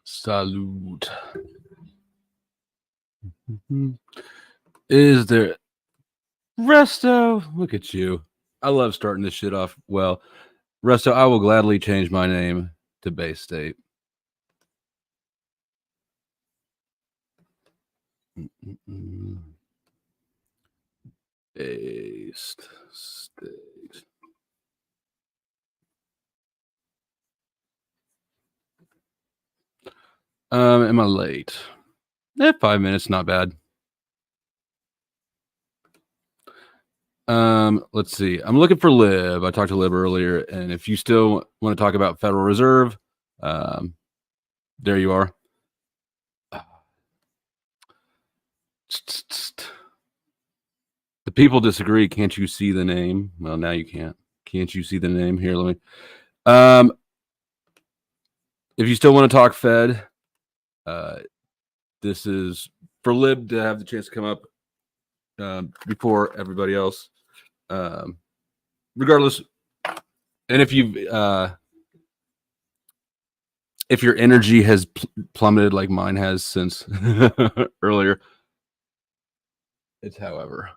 Salute. Is there Resto? Look at you. I love starting this shit off well. Resto, I will gladly change my name to Bay State. Bay State. Am I late? 5 minutes, not bad. Let's see. I'm looking for Lib. I talked to Lib earlier, and if you still want to talk about Federal Reserve, there you are. The people disagree. Can't you see the name? Well, now you can't. Can't you see the name? Here, let me. If you still want to talk Fed, this is for Lib to have the chance to come up before everybody else. Regardless, and if your energy has plummeted like mine has since earlier, it's however.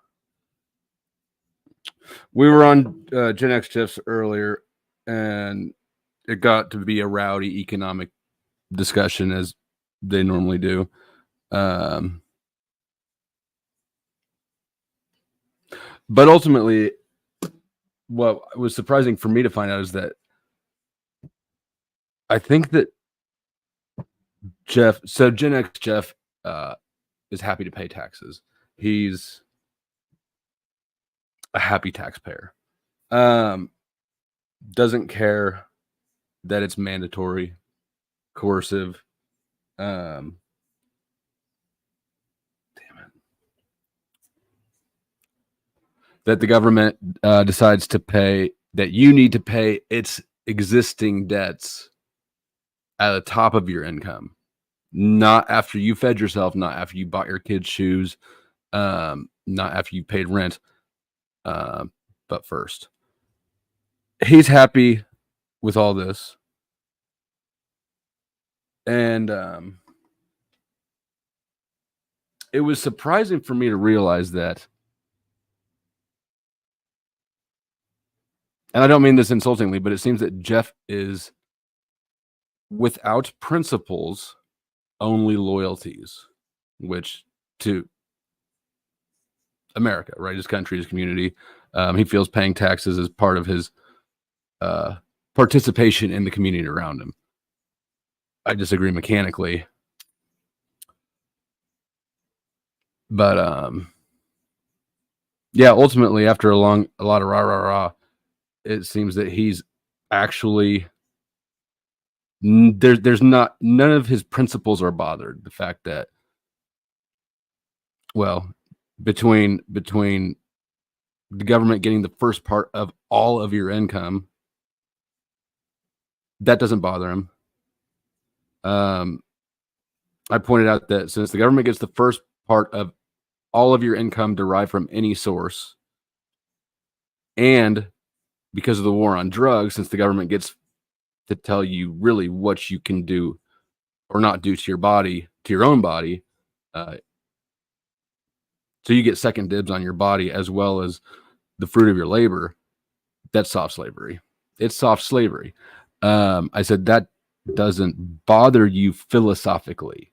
We were on Gen X Tips earlier, and it got to be a rowdy economic discussion as they normally do. But ultimately, what was surprising for me to find out is that I think that Gen X Jeff is happy to pay taxes. He's a happy taxpayer. Doesn't care that it's mandatory, coercive. Damn it. That the government decides to pay, that you need to pay its existing debts at the top of your income, not after you fed yourself, not after you bought your kids shoes, not after you paid rent, but first. He's happy with all this. And it was surprising for me to realize that, and I don't mean this insultingly, but it seems that Jeff is without principles, only loyalties, which to America, right? His country, his community. He feels paying taxes as part of his participation in the community around him. I disagree mechanically, but yeah, ultimately, after a lot of rah, it seems that he's actually there's not, none of his principles are bothered. The fact that, well, between the government getting the first part of all of your income, that doesn't bother him. I pointed out that since the government gets the first part of all of your income derived from any source, and because of the war on drugs, since the government gets to tell you really what you can do or not do to your body, to your own body, so you get second dibs on your body as well as the fruit of your labor. That's soft slavery. It's soft slavery. I said that doesn't bother you philosophically.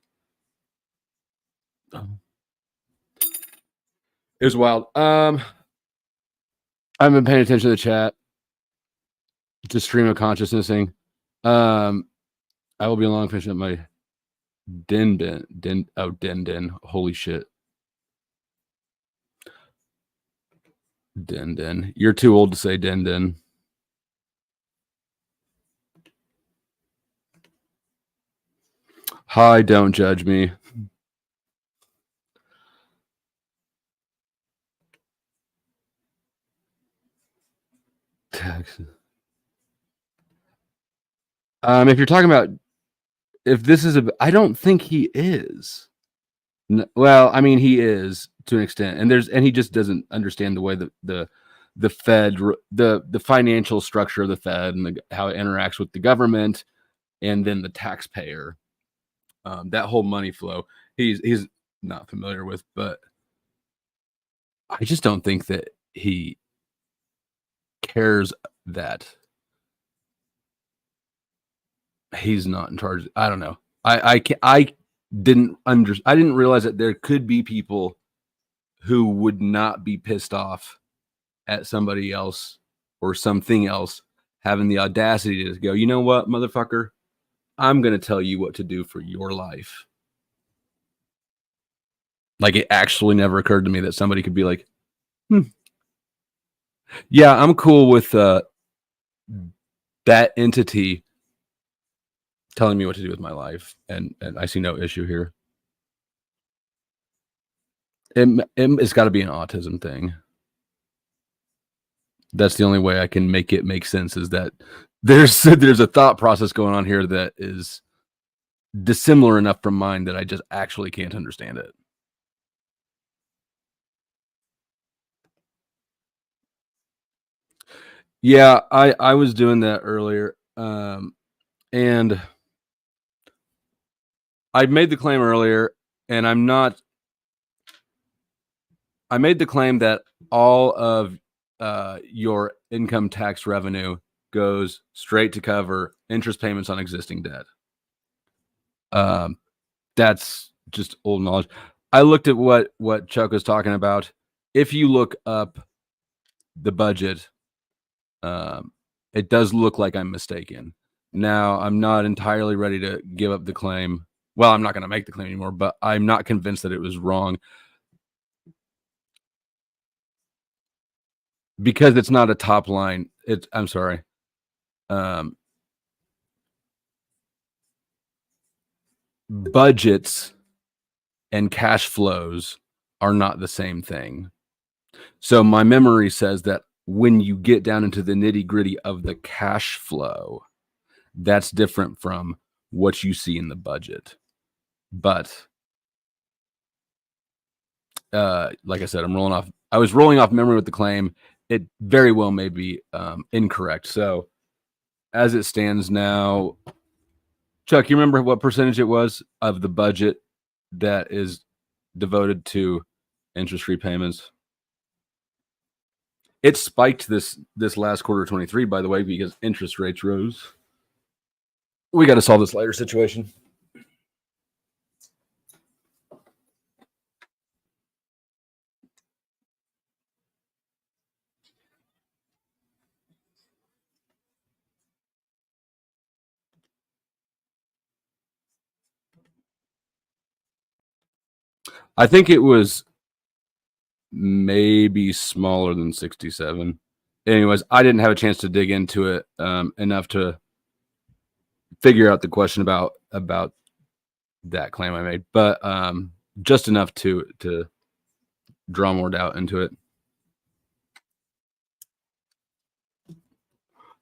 It was wild. I've been paying attention to the chat, to stream of consciousnessing. I will be along finishing up my den. Holy shit. Den. You're too old to say den. Hi, don't judge me. Taxes. If you're talking about, if this is I don't think he is. Well, I mean, he is to an extent, and he just doesn't understand the way that the Fed, the financial structure of the Fed, and how it interacts with the government, and then the taxpayer. That whole money flow, he's not familiar with, but I just don't think that he cares that he's not in charge. I don't know. I didn't realize that there could be people who would not be pissed off at somebody else or something else having the audacity to go, you know what, motherfucker, I'm going to tell you what to do for your life. Like, it actually never occurred to me that somebody could be like, yeah, I'm cool with that entity telling me what to do with my life, and I see no issue here. It's got to be an autism thing. That's the only way I can make it make sense, is that there's a thought process going on here that is dissimilar enough from mine that I just actually can't understand it. Yeah, I was doing that earlier, and I made the claim earlier, and I made the claim that all of your income tax revenue goes straight to cover interest payments on existing debt. That's just old knowledge. I looked at what Chuck was talking about. If you look up the budget, it does look like I'm mistaken. Now, I'm not entirely ready to give up the claim. Well, I'm not going to make the claim anymore, but I'm not convinced that it was wrong, because it's not a top line. I'm sorry. Budgets and cash flows are not the same thing. So my memory says that when you get down into the nitty gritty of the cash flow, that's different from what you see in the budget. But like I said, I was rolling off memory with the claim. It very well may be incorrect. So as it stands now, Chuck, you remember what percentage it was of the budget that is devoted to interest repayments? It spiked this last quarter of 23, by the way, because interest rates rose. We got to solve this later situation. I think it was maybe smaller than 67. Anyways, I didn't have a chance to dig into it enough to figure out the question about that claim I made, but just enough to draw more doubt into it.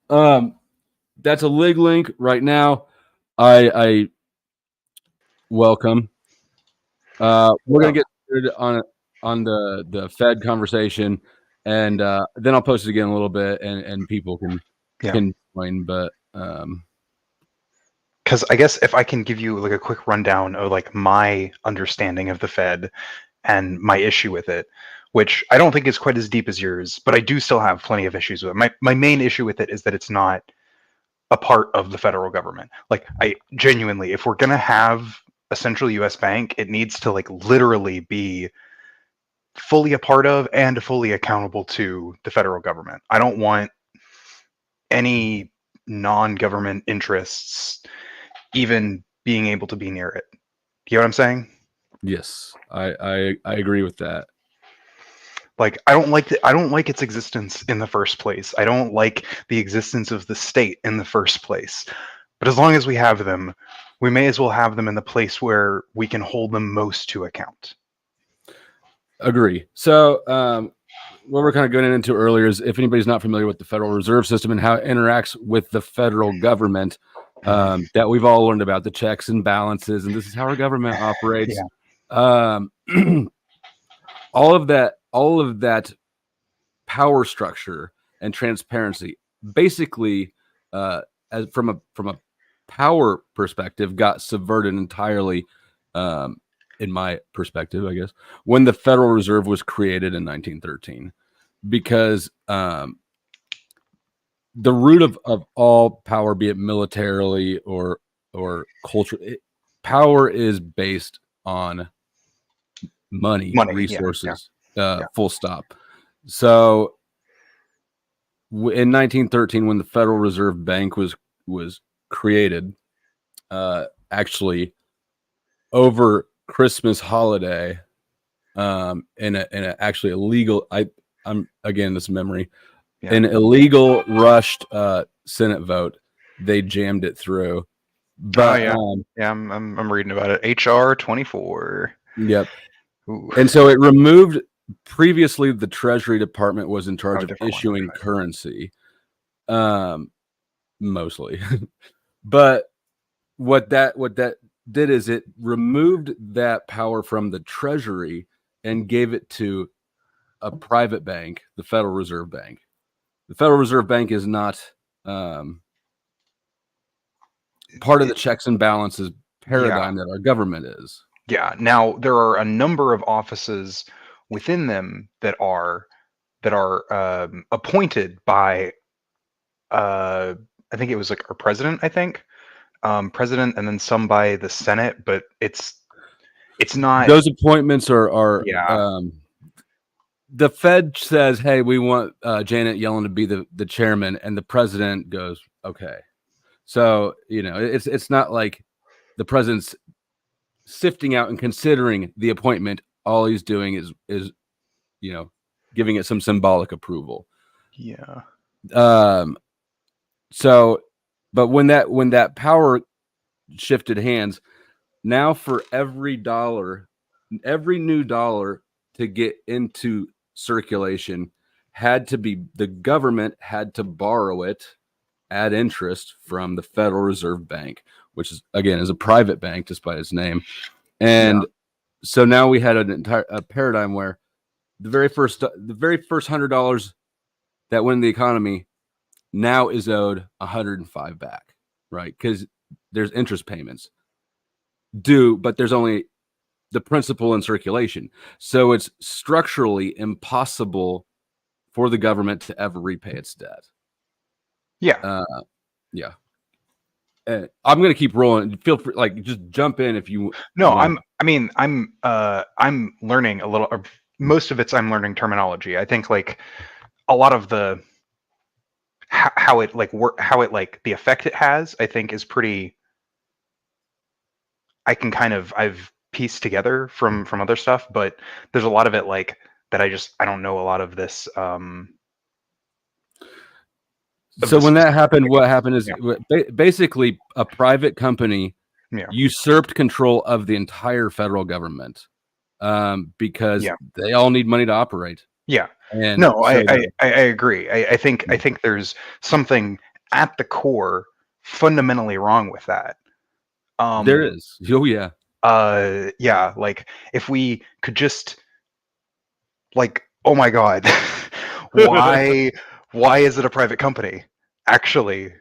That's a lig link right now. I welcome. We're gonna get started on the Fed conversation, and then I'll post it again a little bit, and people can join. But because I guess if I can give you like a quick rundown of like my understanding of the Fed and my issue with it, which I don't think is quite as deep as yours, but I do still have plenty of issues with it. My main issue with it is that it's not a part of the federal government. Like, I genuinely, if we're gonna have a central US bank, it needs to like literally be fully a part of and fully accountable to the federal government. I don't want any non-government interests even being able to be near it. You know what I'm saying? yes, I agree with that. Like, I don't like its existence in the first place. I don't like the existence of the state in the first place. But as long as we have them, we may as well have them in the place where we can hold them most to account. Agree. So what we're kind of going into earlier is, if anybody's not familiar with the Federal Reserve System and how it interacts with the federal government, that we've all learned about the checks and balances, and this is how our government operates. Yeah. All of that power structure and transparency, basically, as from a power perspective got subverted entirely, in my perspective, I guess, when the Federal Reserve was created in 1913, because the root of all power, be it militarily or culture, power is based on money, Money. Yeah. resources, Yeah. full stop. So in 1913, when the Federal Reserve Bank was created, actually over Christmas holiday, in a actually illegal, I'm again, this memory, Yeah. an illegal rushed Senate vote, they jammed it through. But yeah. I'm reading about it. HR 24. Yep. Ooh. And so it removed, previously the Treasury Department was in charge of Different one. issuing currency, mostly. But what that did is it removed that power from the Treasury and gave it to a private bank, the Federal Reserve Bank. The Federal Reserve Bank is not part of the checks and balances paradigm that our government is. Yeah. Now there are a number of offices within them that are appointed by I think it was like our president, I think. President, and then some by the Senate, but it's not. Those appointments are Yeah. The Fed says, "Hey, we want Janet Yellen to be the chairman," and the president goes, "Okay." So it's not like the president's sifting out and considering the appointment. All he's doing is giving it some symbolic approval. Yeah. So, but when that power shifted hands, now for every new dollar to get into circulation the government had to borrow it at interest from the Federal Reserve Bank, which is again is a private bank despite its name. And so now we had a paradigm where the very first $100 that went in the economy now is owed 105 back, right? Because there's interest payments due, but there's only the principal in circulation. So it's structurally impossible for the government to ever repay its debt. Yeah. Yeah. I'm going to keep rolling. Feel free, just jump in if you. No, I'm learning a little. Or most of it's I'm learning terminology. I think like a lot of the how it the effect it has, I think is pretty. I've pieced together from other stuff, but there's a lot of it like that I don't know a lot of this. So when that happened, what happened is basically a private company usurped control of the entire federal government, because they all need money to operate. Yeah. And no, I agree. I think there's something at the core fundamentally wrong with that. There is. Oh yeah. Yeah, like if we could just oh my god. why is it a private company? Actually,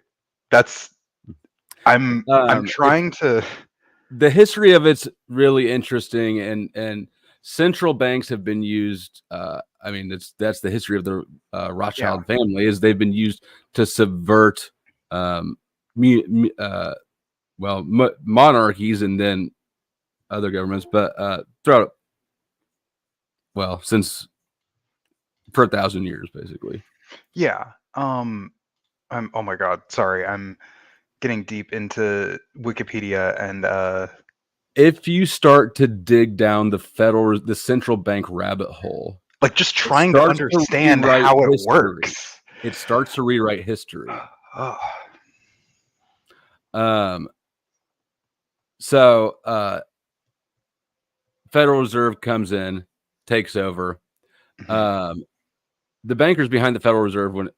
I'm trying to. The history of it's really interesting, and central banks have been used. That's the history of the Rothschild family, is they've been used to subvert monarchies and then other governments, but throughout, since for 1,000 years, basically. Yeah. Oh my god, sorry, I'm getting deep into Wikipedia, and if you start to dig down the central bank rabbit hole, just trying to understand how it works, it starts to rewrite history. So Federal Reserve comes in, takes over. The bankers behind the Federal Reserve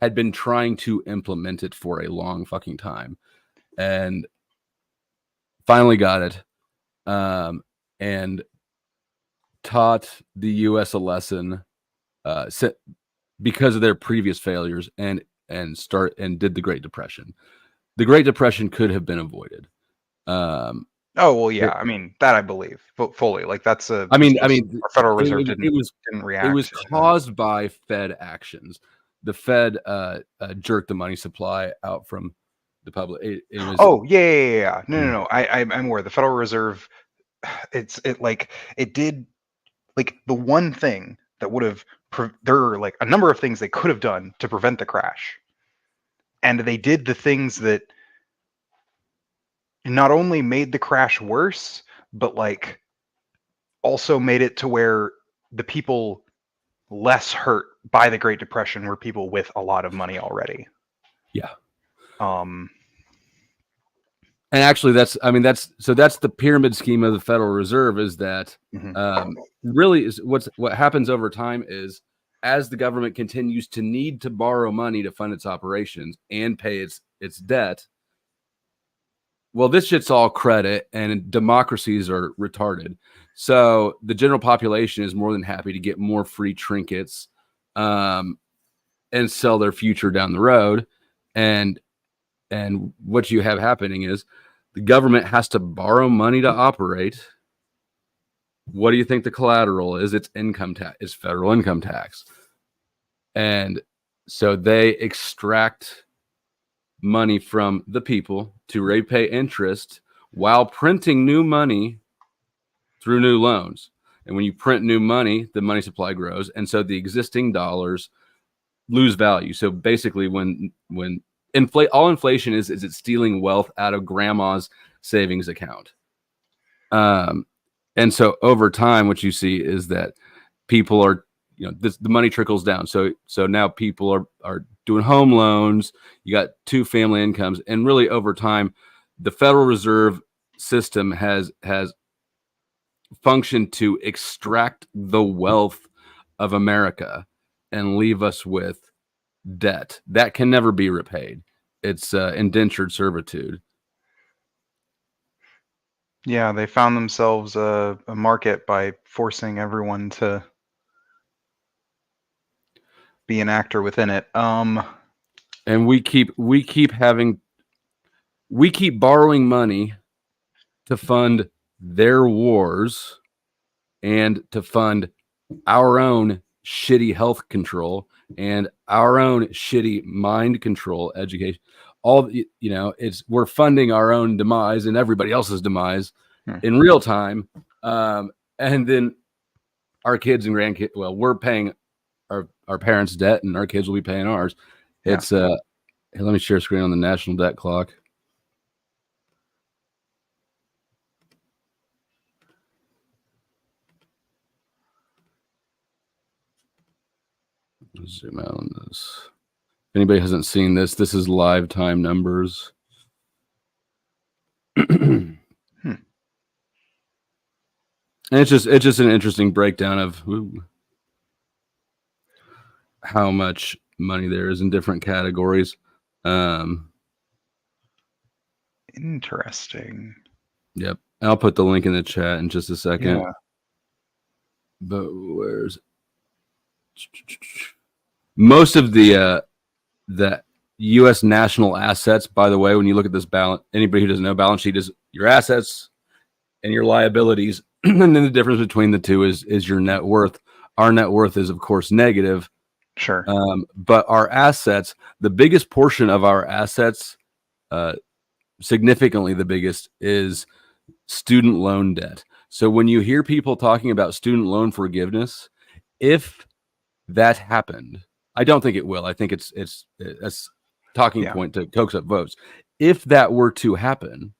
had been trying to implement it for a long fucking time, and finally got it, and taught the U.S. a lesson because of their previous failures, and did the Great Depression. the Great Depression could have been avoided. Oh well, yeah. I mean that I believe fully. Like that's a. I It's mean, just our Federal Reserve it was didn't it react. was caused by Fed actions. The Fed jerked the money supply out from the public. It was Oh yeah. No. I'm aware. The Federal Reserve. It did like the one thing that would have. There are like a number of things they could have done to prevent the crash, and they did the things that not only made the crash worse, but like also made it to where the people less hurt by the Great Depression were people with a lot of money already. Yeah. Um, and actually that's the pyramid scheme of the Federal Reserve is that really is what happens over time is as the government continues to need to borrow money to fund its operations and pay its debt. Well, this shit's all credit and democracies are retarded. So the general population is more than happy to get more free trinkets and sell their future down the road. And what you have happening is the government has to borrow money to operate. What do you think the collateral is? It's income tax. It's federal income tax. And so they extract money from the people to repay interest while printing new money through new loans. And when you print new money, the money supply grows. And so the existing dollars lose value. So basically when all inflation is it's stealing wealth out of grandma's savings account. And so over time, what you see is that people are, the money trickles down. So now people are doing home loans. You got two family incomes, and really over time, the Federal Reserve system has functioned to extract the wealth of America and leave us with debt that can never be repaid. It's indentured servitude. Yeah, they found themselves a market by forcing everyone to be an actor within it. And we keep borrowing money to fund their wars and to fund our own shitty health control and our own shitty mind control education. All we're funding our own demise and everybody else's demise in real time. And then our kids and grandkids, well, we're paying our parents' debt and our kids will be paying ours. It's let me share screen on the national debt clock. Let's zoom out on this. If anybody hasn't seen this, this is live time numbers. And it's just an interesting breakdown of how much money there is in different categories. Interesting. Yep. I'll put the link in the chat in just a second. Yeah. But where's most of the U.S. national assets, by the way, when you look at this balance, anybody who doesn't know, balance sheet is your assets and your liabilities. And then the difference between the two is your net worth. Our net worth is, of course, negative. Sure. But our assets, the biggest portion of our assets, significantly the biggest, is student loan debt. So when you hear people talking about student loan forgiveness, if that happened, I don't think it will. I think it's a talking point to coax up votes. If that were to happen,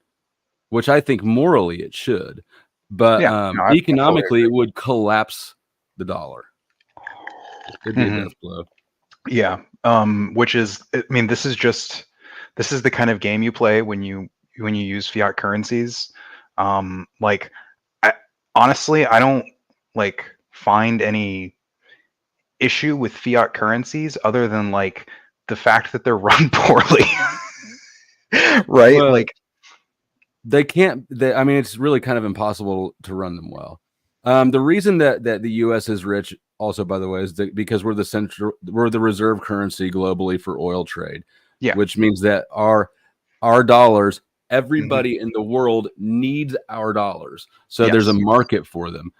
which I think morally it should, but economically it would collapse the dollar. It'd be a death blow. Yeah. Which is, I mean, this is the kind of game you play when you use fiat currencies. Honestly, I don't find any issue with fiat currencies other than the fact that they're run poorly. Right? Well, they can't. I mean, it's really kind of impossible to run them well. The reason that the U.S. is rich, also, by the way, is because we're the reserve currency globally for oil trade. Yeah. Which means that our our dollars. Mhm. Everybody in the world needs our dollars. So there's a Yes. market for them.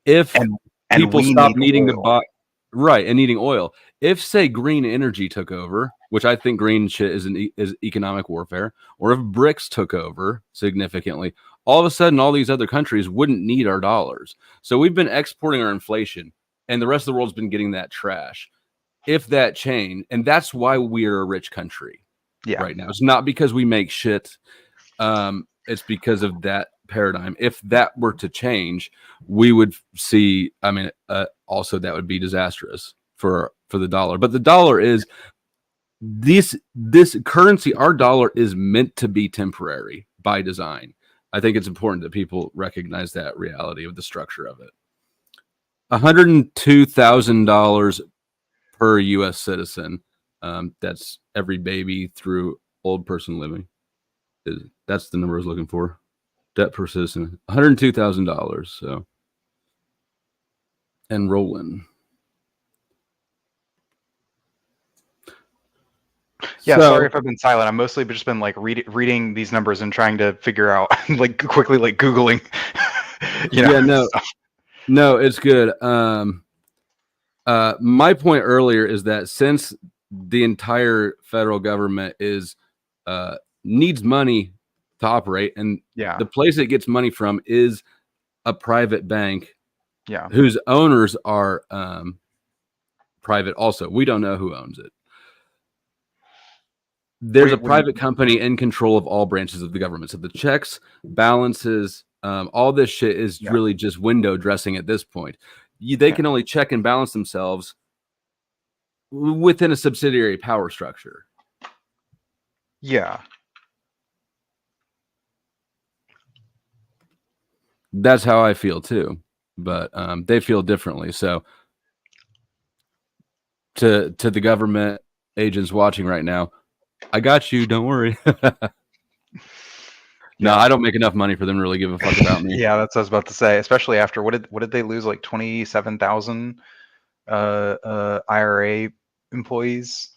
If And people we stop need needing to oil. buy, right, and needing oil. If, say, green energy took over, which I think green shit is economic warfare, or if BRICS took over significantly, all of a sudden all these other countries wouldn't need our dollars. So we've been exporting our inflation, and the rest of the world's been getting that trash. If that changed, and that's why we're a rich country Yeah. right now. It's not because we make shit. It's because of that paradigm. If that were to change, we would see. I mean, also that would be disastrous for the dollar. But the dollar is this currency. Our dollar is meant to be temporary by design. I think it's important that people recognize that reality of the structure of it. $102,000 per U.S. citizen. That's every baby through old person living. That's the number I was looking for. Debt per citizen, $102,000. So, and rolling. Yeah, So, sorry if I've been silent. I'm mostly just been like reading these numbers and trying to figure out, like quickly, like Googling, yeah, no, stuff. no, it's good. My point earlier is that since the entire federal government needs money to operate, and Yeah, the place it gets money from is a private bank yeah, whose owners are private. Also, we don't know who owns it. There's a what do you, private company in control of all branches of the government. So the checks, balances, all this shit is yeah, really just window dressing at this point. They yeah, can only check and balance themselves within a subsidiary power structure. yeah, That's how I feel too, but they feel differently. So to the government agents watching right now, I got you. Don't worry. No, yeah. I don't make enough money for them to really give a fuck about me. Yeah, that's what I was about to say. Especially after what did they lose, like 27,000 IRA employees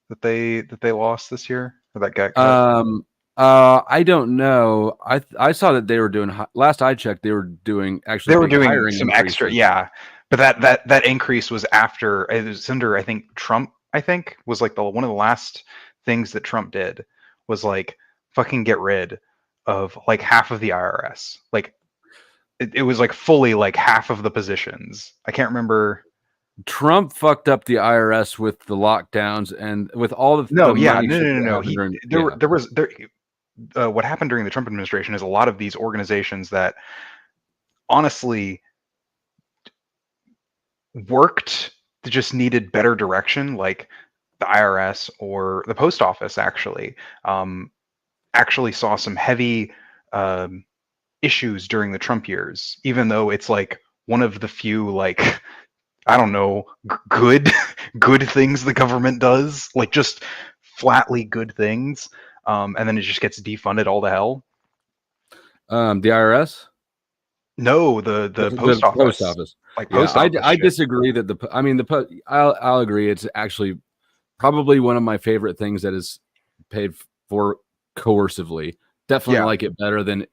that they lost this year, or that got cut. I don't know. I saw that they were doing. Last I checked, they were doing actually They were big doing hiring some extra, increases. yeah. But that increase was after, it was under, I think, Trump, I think, was like the one of the last things that Trump did was like fucking get rid of like half of the IRS. Like it was like fully like half of the positions. I can't remember. Trump fucked up the IRS with the lockdowns and with all of No, the yeah, money no, shit no, no, that no. happened during. There Yeah, was there. What happened during the Trump administration is a lot of these organizations that honestly worked, just needed better direction, like the IRS or the post office um, actually saw some heavy um, issues during the Trump years, even though it's like one of the few, like, I don't know, good good things the government does, like just flatly good things, and then it just gets defunded all to hell. the IRS, No, the post the post office, office. like Yeah, post office I shit. disagree that the. I mean I'll agree. It's actually probably one of my favorite things that is paid for coercively. Definitely Yeah, like it better than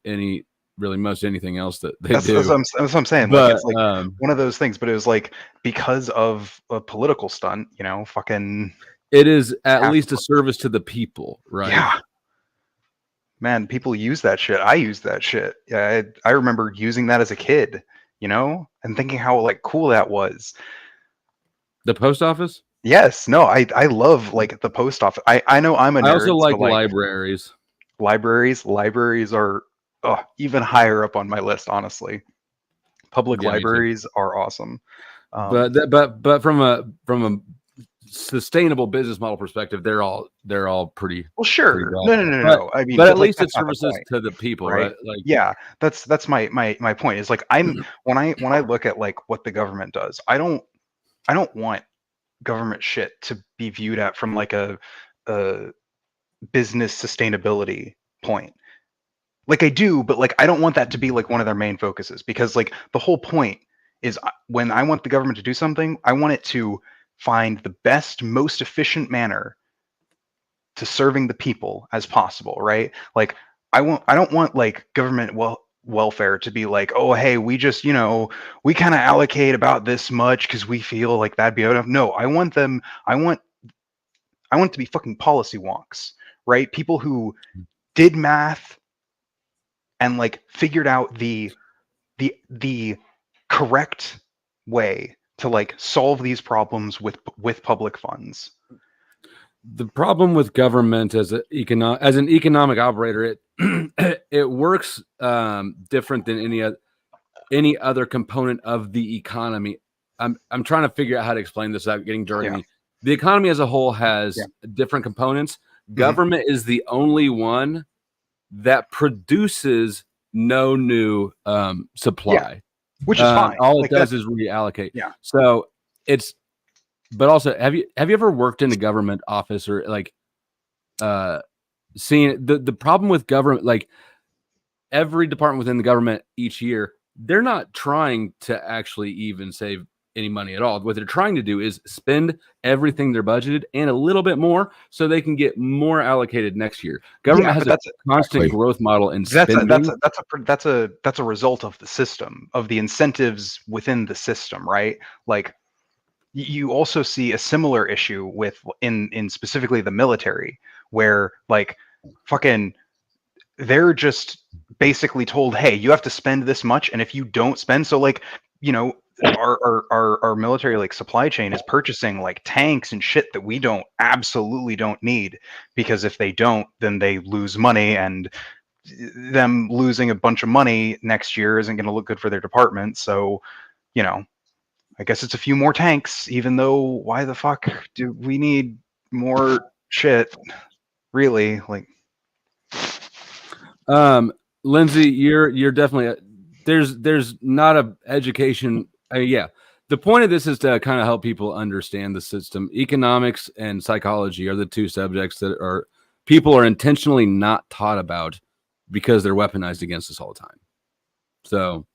most anything else that they that's do. what I'm saying. Like But it's like one of those things, but it was like because of a political stunt, fucking it is at half. least a service to the people, right? Yeah, man, people use that shit. I use that shit. Yeah, I remember using that as a kid, and thinking how like cool that was. The post office. Yes, no, I love like the post office. I know I'm a I also nerd, so like like libraries. libraries are even higher up on my list, honestly. Public Yeah, me too. libraries are awesome. But from a sustainable business model perspective, they're all Well, pretty sure. bad. No, no, no, no, But no. I mean, but but at like least it that's not the services point, to the people, right? right? Like Yeah, that's my point. Is like I'm when I look at like what the government does, I don't want government shit to be viewed at from like a business sustainability point. Like I do, but like I don't want that to be like one of their main focuses, because like the whole point is when I want the government to do something, I want it to find the best, most efficient manner to serving the people as possible, right? Like I don't want like government welfare to be like, oh hey, we just, we kind of allocate about this much because we feel like that'd be enough. No, I want it to be fucking policy wonks, right? People who did math and like figured out the correct way to like solve these problems with public funds. The problem with government as an economic operator, it works different than any other component of the economy. I'm trying to figure out how to explain this without getting jargony. Yeah. The economy as a whole has different components. Government is the only one that produces no new supply, which is fine. All it does is reallocate. Yeah. So it's, but also, have you ever worked in a government office or like seen the problem with government? Like every department within the government each year, they're not trying to actually even save any money at all. What they're trying to do is spend everything they're budgeted and a little bit more so they can get more allocated next year. Government has a constant growth model in spending. That's a result of the system, of the incentives within the system, right? Like you also see a similar issue with in specifically the military, where like fucking they're just basically told, hey, you have to spend this much, and if you don't spend, so like, our military like supply chain is purchasing like tanks and shit that we absolutely don't need, because if they don't, then they lose money, and them losing a bunch of money next year isn't going to look good for their department. So, I guess it's a few more tanks, even though why the fuck do we need more shit? Really? Like, Lindsay, you're definitely there's not a education. The point of this is to kind of help people understand the system. Economics and psychology are the two subjects that people are intentionally not taught about because they're weaponized against us all the time. So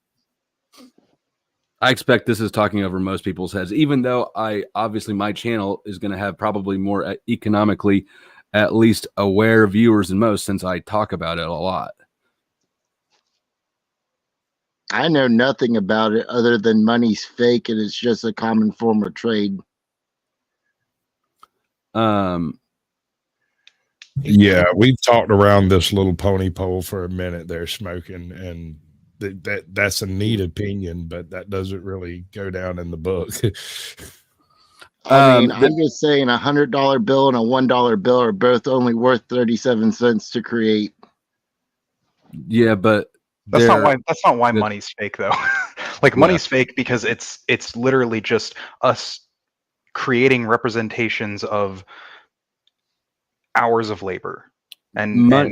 I expect this is talking over most people's heads, even though obviously my channel is going to have probably more economically at least aware viewers than most, since I talk about it a lot. I know nothing about it other than money's fake and it's just a common form of trade. Yeah, we've talked around this little pony pole for a minute there, smoking, and that's a neat opinion, but that doesn't really go down in the book. I mean, I'm just saying $100 bill and a $1 bill are both only worth 37 cents to create. Yeah, but that's not why money's fake, though. Like money's fake because it's literally just us creating representations of hours of labor and just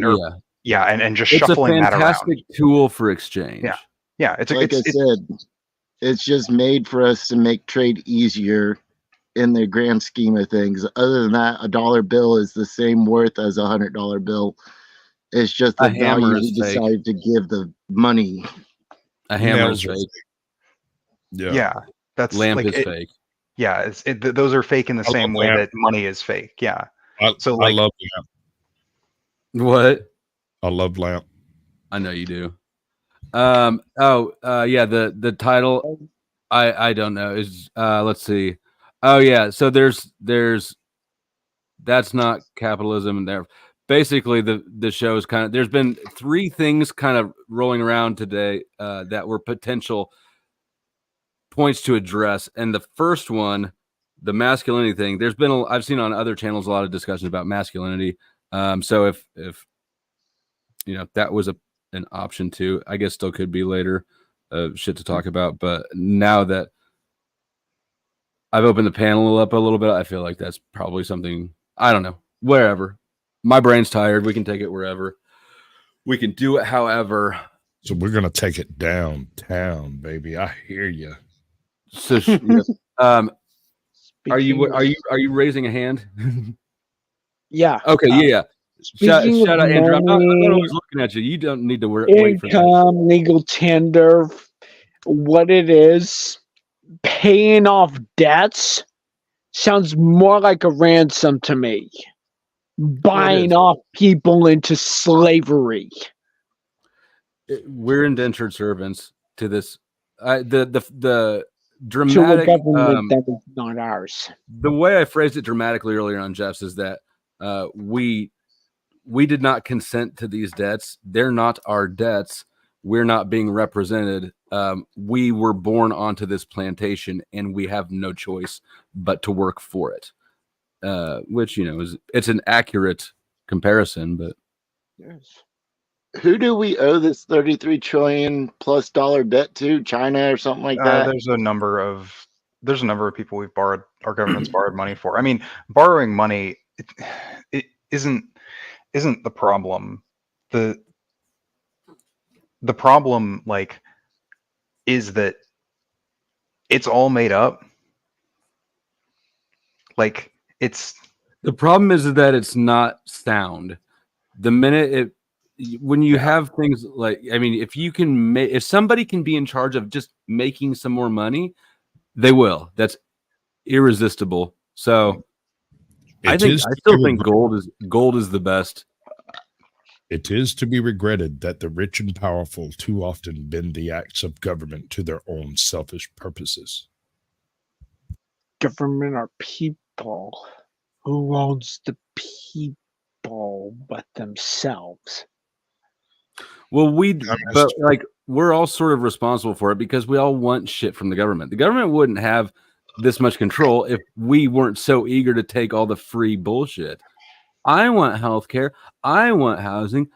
shuffling that around. It's a fantastic tool for exchange. Yeah. It's like I said, it's just made for us to make trade easier in the grand scheme of things. Other than that, a dollar bill is the same worth as $100 bill. It's just the value we decided to give the money. A hammer is fake. Yeah, that's lamp is fake. Yeah, those are fake in the same way that money is fake. Yeah. I love lamp. What? I love lamp. I know you do. The title, I don't know, is let's see. Oh yeah, so there's that's not capitalism, and there basically the show is kind of, there's been three things kind of rolling around today that were potential points to address, and the first one, the masculinity thing. There's been I've seen on other channels a lot of discussions about masculinity. So if that was an option too, I guess still could be later shit to talk about. But now that I've opened the panel up a little bit, I feel like that's probably something, I don't know, wherever. My brain's tired. We can take it wherever. We can do it however. So we're going to take it downtown, baby. I hear you. So, are you raising a hand? Yeah. Okay. Yeah. Shout out, Andrew. I'm not always looking at you. You don't need to wait for income, legal tender, what it is, paying off debts sounds more like a ransom to me. buying off people into slavery. We're indentured servants to this. The To a dramatic government that is not ours. the way I phrased it dramatically earlier on, Jeff's, is that we did not consent to these debts. They're not our debts. We're not being represented. We were born onto this plantation, and we have no choice but to work for it. Which, it's an accurate comparison, but Yes. Who do we owe this $33 trillion plus debt to? China or something like that? There's a number of people our government's borrowed money for. I mean, borrowing money it isn't the problem. The problem is that it's all made up. the problem is that it's not sound. The minute when you have things like, I mean, if somebody can be in charge of just making some more money, they will. That's irresistible. So I still think gold is the best. It is to be regretted that the rich and powerful too often bend the acts of government to their own selfish purposes. Government are people. Who owns the people but themselves? Well, we're all sort of responsible for it because we all want shit from the government. The government wouldn't have this much control if we weren't so eager to take all the free bullshit. I want healthcare. I want housing.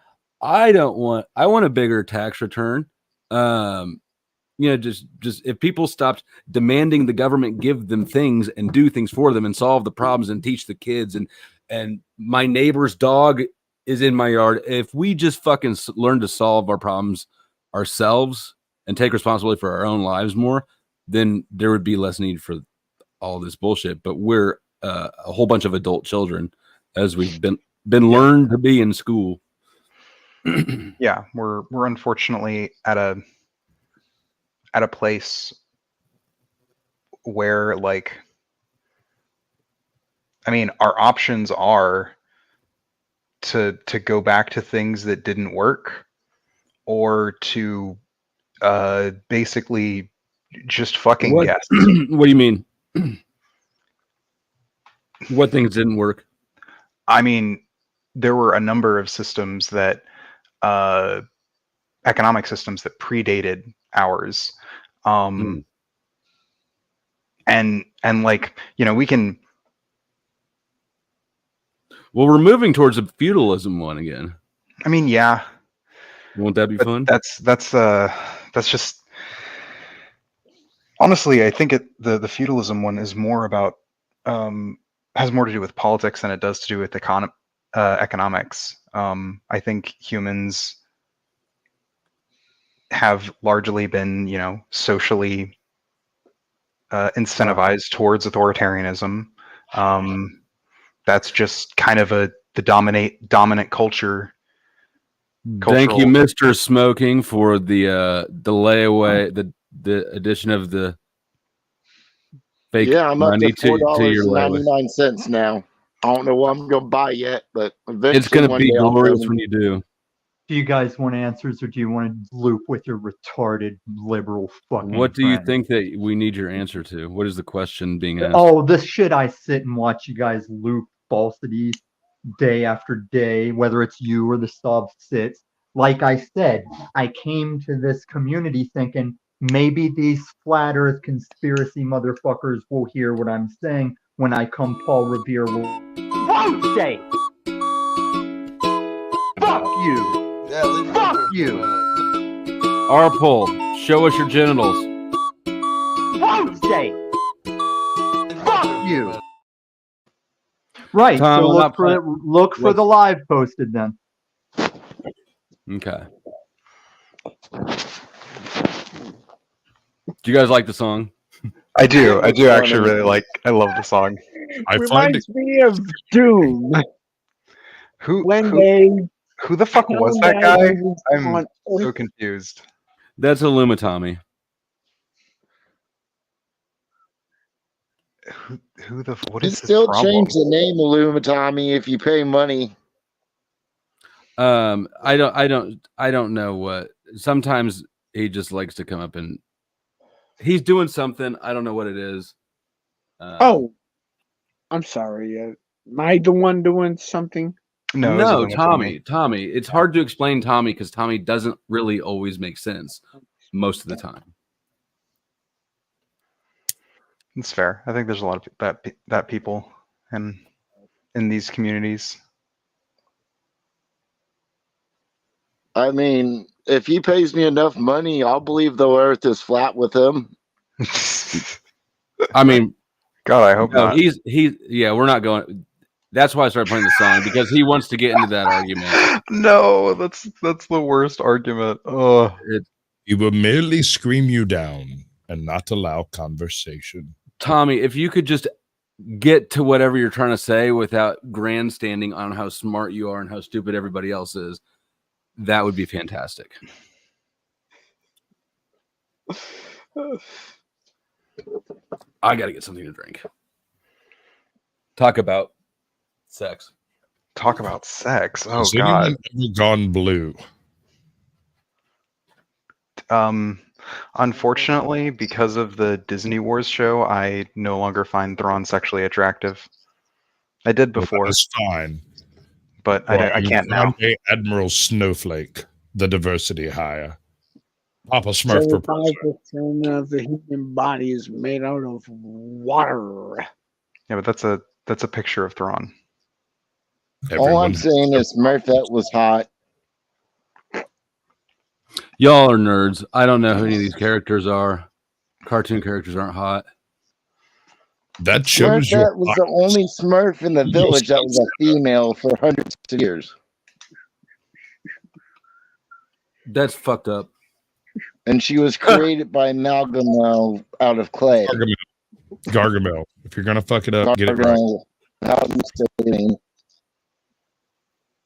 I want a bigger tax return. Just if people stopped demanding the government give them things and do things for them and solve the problems and teach the kids, and my neighbor's dog is in my yard. If we just fucking learn to solve our problems ourselves and take responsibility for our own lives more, then there would be less need for all this bullshit. But we're a whole bunch of adult children, as we've been learned to be in school. Yeah, we're unfortunately at a place where our options are to go back to things that didn't work, or to basically just fucking guess. What do you mean? What things didn't work? I mean, there were a number of systems that economic systems that predated ours. And we can. Well, we're moving towards a feudalism one again. I mean, yeah. Won't that be fun? That's just, honestly, I think the feudalism one is more about has more to do with politics than it does to do with economics. I think humans have largely been, socially incentivized towards authoritarianism. That's just kind of the dominant culture. Thank you, Mr. Smoking, for the layaway, the addition of the fake I'm up money to $4.99 $4.99 now. I don't know what I'm going to buy yet, but eventually it's going to be glorious when you do. Do you guys want answers, or do you want to loop with your retarded liberal fucking What do you friend? think that we need your answer to? What is the question being asked? Oh, this shit I sit and watch you guys loop falsities day after day, whether it's you or the sub sits. Like I said, I came to this community thinking maybe these flat earth conspiracy motherfuckers will hear what I'm saying when I come Paul Revere will say, fuck you. Yeah, leave Fuck it you. Our poll, show us your genitals. Say, fuck you. Right, Tom, so I'm look for the live posted then. Okay. Do you guys like the song? I do actually really I love the song. I find it Reminds me of Doom. Who the fuck was that guy? I'm so confused. That's Illumitami. what You is this still problem? change the name Illumitami if you pay money. I don't know what. Sometimes he just likes to come up and he's doing something. I don't know what it is. Oh, I'm sorry. Am I the one doing something? No, it was no, Illumitami. Tommy. It's hard to explain Tommy because Tommy doesn't really always make sense most of the time. It's fair. I think there's a lot of that people in these communities. I mean, if he pays me enough money, I'll believe the earth is flat with him. I mean, God, I hope no, not. yeah, we're not going. That's why I started playing the song because he wants to get into that argument. No, that's the worst argument. Oh, He will merely scream you down and not allow conversation. Tommy, if you could just get to whatever you're trying to say without grandstanding on how smart you are and how stupid everybody else is, that would be fantastic. I got to get something to drink. Talk about sex. talk about sex. Oh Has God. anyone ever gone blue? Unfortunately, because of the Disney Wars show, I no longer find Thrawn sexually attractive. I did before, That's fine. but Well, I can't now. Admiral Snowflake, the diversity hire. Papa Smurf for 75% of the human body is made out of water. Yeah, but that's a picture of Thrawn. All I'm saying is Smurfette was hot. Y'all are nerds. I don't know who any of these characters are. Cartoon characters aren't hot. That shows you. Smurfette was the only Smurf in the village that was a female for hundreds of years. That's fucked up. And she was created by Malgamel out of clay. Gargamel. If you're gonna fuck it up, get it right.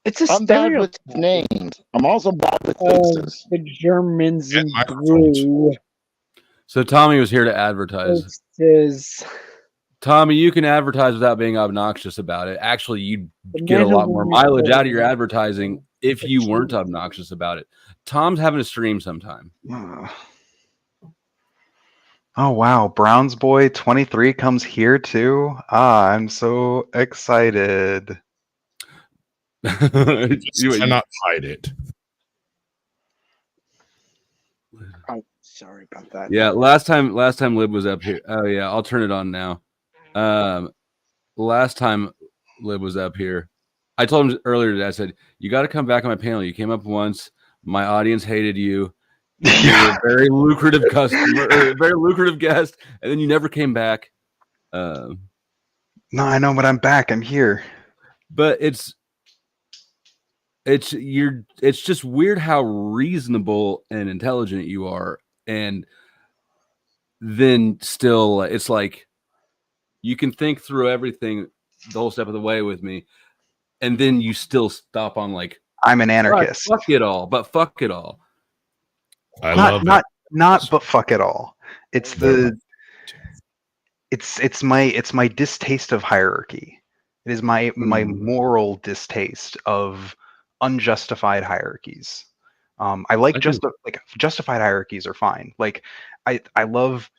It's a I'm bad stereotype. with names. I'm also bad with Oh, faces. the Germans Yeah, and microphones. blue. So Tommy was here to advertise. This is Tommy, you can advertise without being obnoxious about it. Actually, you'd the get a man lot who more made mileage the- out of your advertising if you weren't obnoxious about it. Tom's having a stream sometime. Oh wow, Browns boy 23 comes here too. I'm so excited. You cannot hide it. Oh, sorry about that. Yeah, last time Lib was up here. Oh yeah, I'll turn it on now. Last time Lib was up here, I told him earlier today. I said, "You got to come back on my panel. You came up once. My audience hated you. You were a very lucrative customer, or a very lucrative guest, and then you never came back." No, I know, but I'm back. I'm here. But it's just weird how reasonable and intelligent you are, and then still it's like you can think through everything the whole step of the way with me, and then you still stop on like I'm an anarchist. fuck it all, but fuck it all. Not but fuck it all. It's it's my distaste of hierarchy. It is my moral distaste of unjustified hierarchies. I like justified hierarchies are fine. Like I love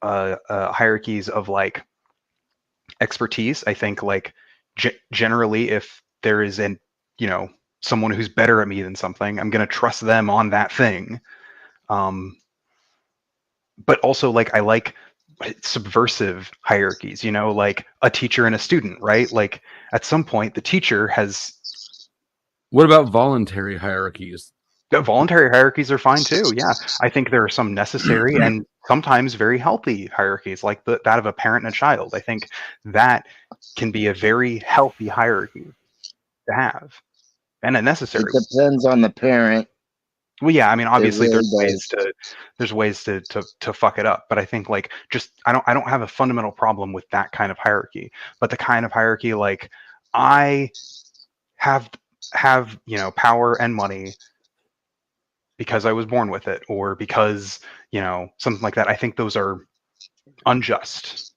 hierarchies of like expertise. I think like generally if there is someone who's better at me than something, I'm going to trust them on that thing. But also like I like subversive hierarchies, like a teacher and a student, right? Like at some point the teacher has. What about voluntary hierarchies? Voluntary hierarchies are fine too. Yeah, I think there are some necessary and sometimes very healthy hierarchies, like that of a parent and a child. I think that can be a very healthy hierarchy to have, and a necessary. It depends on the parent. Well, yeah, I mean, obviously really there's ways to fuck it up, but I think like just I don't have a fundamental problem with that kind of hierarchy, but the kind of hierarchy like I have power and money because I was born with it, or because something like that. I think those are unjust.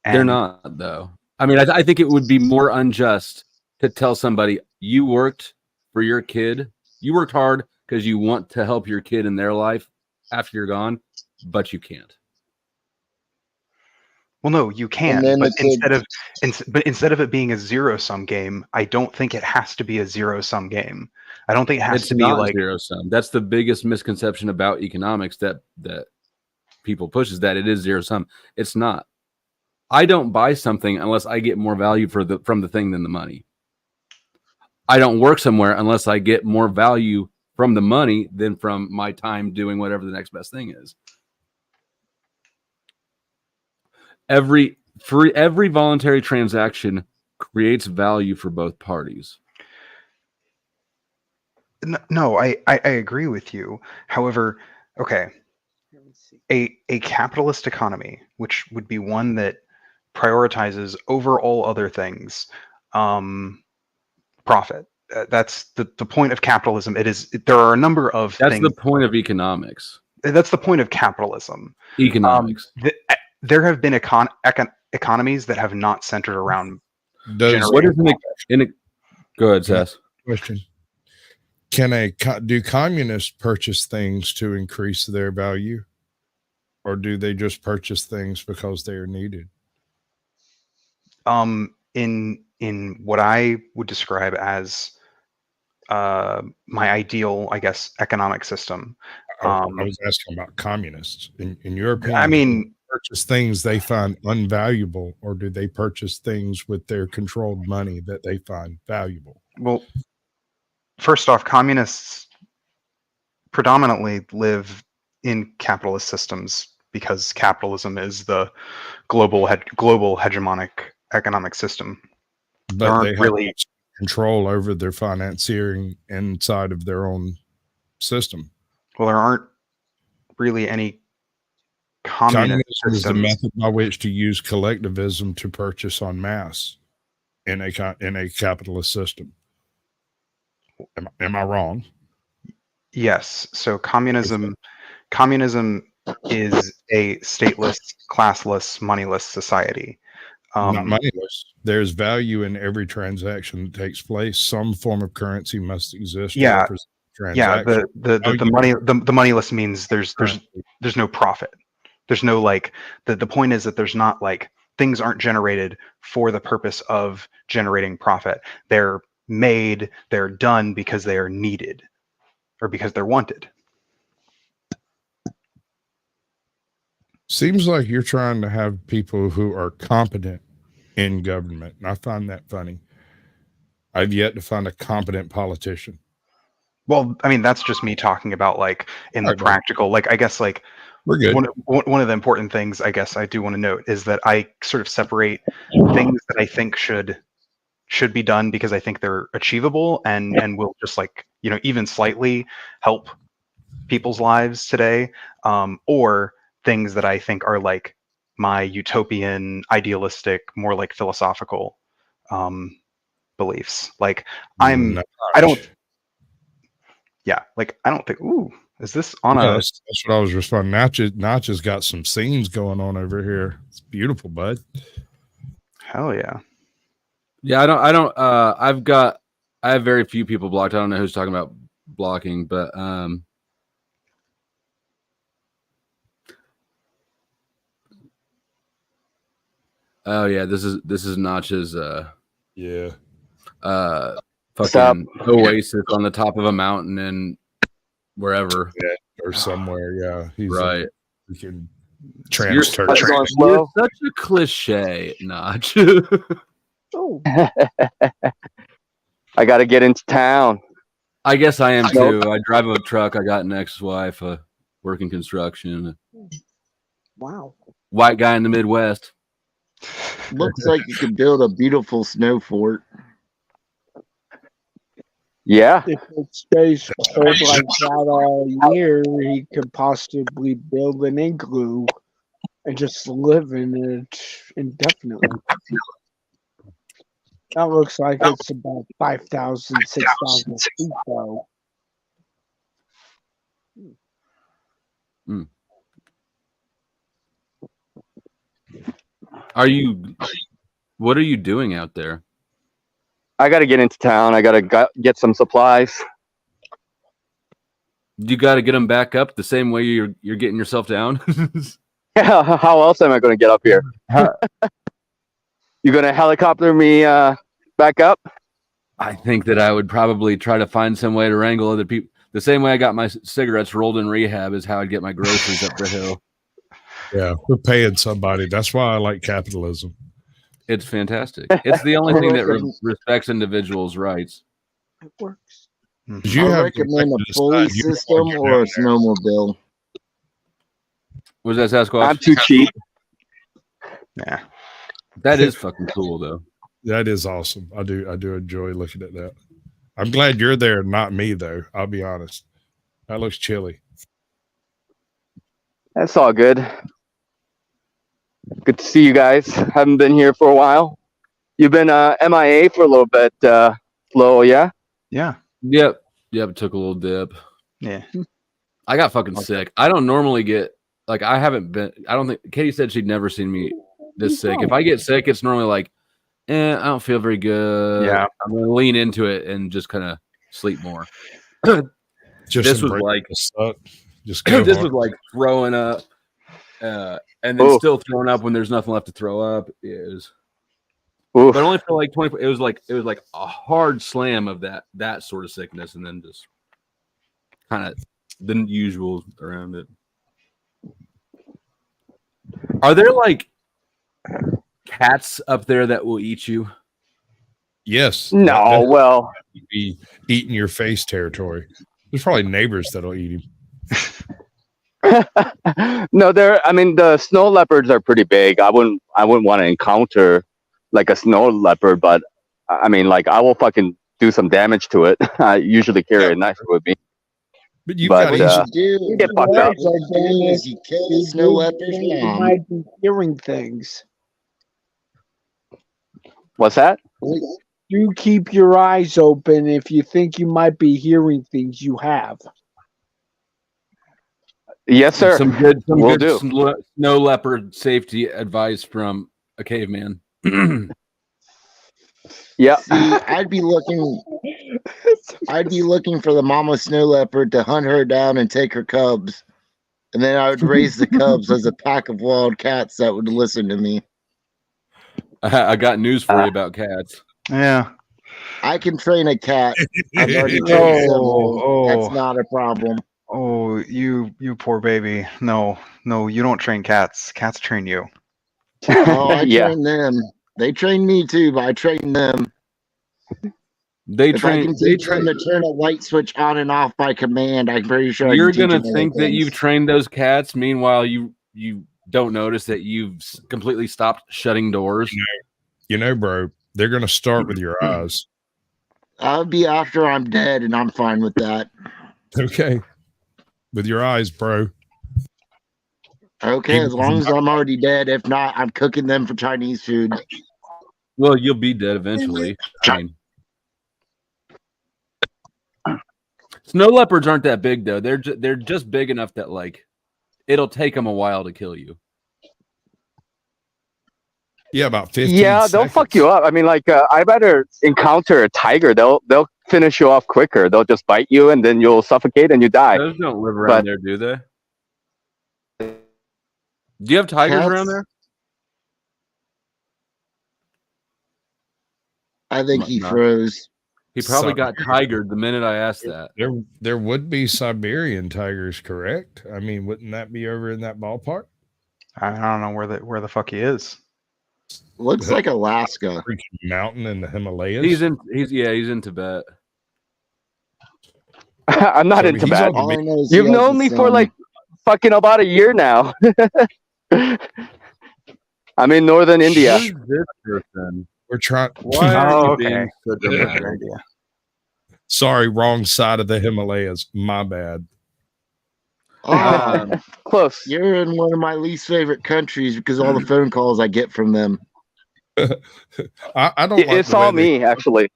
They're And not, though. I mean, I think it would be more unjust to tell somebody you worked for your kid, you worked hard because you want to help your kid in their life after you're gone, but you can't. well, no, you And can, then but the kid, instead of it being a zero-sum game, I don't think it has to be a zero-sum game. I don't think it has It's to be not like, zero sum. That's the biggest misconception about economics that people push, is that it is zero sum. It's not. I don't buy something unless I get more value from the thing than the money. I don't work somewhere unless I get more value from the money than from my time doing whatever the next best thing is. Every voluntary transaction creates value for both parties. no, I agree with you. However, okay, Let me see. a capitalist economy, which would be one that prioritizes over all other things, profit. That's the point of capitalism. There are a number of That's things. the point of economics. That's the point of capitalism. Economics. There have been economies that have not centered around Does What generating is go ahead, Seth. question? Do communists purchase things to increase their value, or do they just purchase things because they are needed? In what I would describe as my ideal, I guess, economic system. I was asking about communists. In your opinion, I do they mean, purchase things they find unvaluable, or do they purchase things with their controlled money that they find valuable? well, first off, communists predominantly live in capitalist systems because capitalism is the global hegemonic economic system. There But aren't they have really control over their financiering inside of their own system. well, there aren't really any communist Communism is the systems. method by which to use collectivism to purchase en masse in a capitalist system. Am I wrong? Yes, so communism is a stateless, classless, moneyless society. Not moneyless. There's value in every transaction that takes place. Some form of currency must exist to Yeah, represent the yeah. transaction. The moneyless means there's no profit. There's no like the point is that there's not like things aren't generated for the purpose of generating profit. They're made, they're done because they are needed or because they're wanted. Seems like you're trying to have people who are competent in government, and I find that funny. I've yet to find a competent politician. Well, I mean, that's just me talking about like in the Right, right. practical. Like, I guess like We're good. one of the important things I guess I do want to note is that I sort of separate things that I think should be done because I think they're achievable and will just like even slightly help people's lives today, or things that I think are like my utopian, idealistic, more like philosophical beliefs. Like No. I don't like I don't think. Ooh, is this on Yeah, a? that's what I was responding. Notch has got some scenes going on over here. It's beautiful, bud. Hell yeah. Yeah, I have very few people blocked. I don't know who's talking about blocking, but oh yeah, this is Notch's Yeah. fucking oasis on the top of a mountain in wherever. Yeah, or somewhere. Yeah, he's Right. We can You're transfer. such a cliche, Notch. Oh, I got to get into town. I guess I am too. I drive a truck. I got an ex-wife, working construction. wow. White guy in the Midwest. looks like you could build a beautiful snow fort. Yeah. If it stays cold like that all year, he could possibly build an igloo and just live in it indefinitely. That looks like it's about 5,000, 6,000 feet, though. What are you doing out there? I got to get into town. I got to get some supplies. You got to get them back up the same way you're getting yourself down. Yeah, how else am I going to get up here? You going to helicopter me back up? I think that I would probably try to find some way to wrangle other people. The same way I got my cigarettes rolled in rehab is how I'd get my groceries up the hill. Yeah, we're paying somebody. That's why I like capitalism. It's fantastic. It's the only thing that respects individuals' rights. It works. You I have recommend a to pulley decide you system want to or a get down snowmobile. Was that Sasquatch? I'm too cheap. Yeah. That is fucking cool, though. That is awesome. I do enjoy looking at that. I'm glad you're there, not me though. I'll be honest. That looks chilly. That's all good. Good to see you guys. Haven't been here for a while. You've been MIA for a little bit, Flo, yeah? Yeah. Yep. Took a little dip. Yeah. I got fucking sick. I don't normally get like I haven't been. I don't think Katie said she'd never seen me this sick. If I get sick, it's normally like, I don't feel very good. Yeah. I'm gonna lean into it and just kind of sleep more. Just This was embrace like the suck. Just go this hard. was like throwing up, and then still throwing up when there's nothing left to throw up. Is Oof. but only for like 20. It was like a hard slam of that sort of sickness, and then just kind of the usual around it. Are there like cats up there that will eat you? Yes. No, well, Be eating your face territory. There's probably neighbors that'll eat him. no, the snow leopards are pretty big. I wouldn't want to encounter like a snow leopard, but I mean, like I will fucking do some damage to it. I usually carry a knife with me. But you But, got What you should do, get fucked up. is you kill the snow leopard's You mom. might be hearing things. What's that? Do keep your eyes open if you think you might be hearing things you have. Yes, sir. Some good Will do. snow leopard safety advice from a caveman. Yeah. See, I'd be looking for the mama snow leopard to hunt her down and take her cubs. And then I would raise the cubs as a pack of wild cats that would listen to me. I got news for you about cats. Yeah. I can train a cat. I've already Oh, trained several. oh. That's not a problem. Oh, you poor baby. No, you don't train cats. Cats train you. Oh, I Yeah. train them. They train me too, but I train them. If I can teach them to turn a light switch on and off by command, I'm pretty sure You're I can gonna teach them think other that you've things. trained those cats. Meanwhile, you don't notice that you've completely stopped shutting doors. You know, bro, they're going to start with your eyes. I'll be after I'm dead, and I'm fine with that. Okay. With your eyes, bro. Okay, as long as I'm already dead. If not, I'm cooking them for Chinese food. Well, you'll be dead eventually. I mean, snow leopards aren't that big though. They're just big enough that like it'll take them a while to kill you. Yeah, about 15 Yeah, they'll fuck you up. I mean, like I better encounter a tiger. They'll finish you off quicker. They'll just bite you and then you'll suffocate and you die. Those don't live around there, do they? Do you have tigers Cats? around there? I think he No. froze. He probably got tigered the minute I asked that. There would be Siberian tigers, correct? I mean, wouldn't that be over in that ballpark? I don't know where the fuck he is. Looks like Alaska. Freaking mountain in the Himalayas. He's in Tibet. I'm not So in he's Tibet. on All I know is You've he has known a me for son. like fucking about a year now. I'm in northern India. Who's this person? We're trying. Why are Oh, you okay. being so dramatic? idea. Sorry, wrong side of the Himalayas. My bad. Oh, Close. you're in one of my least favorite countries because all the phone calls I get from them. I don't. Like It's the way all they- me, actually.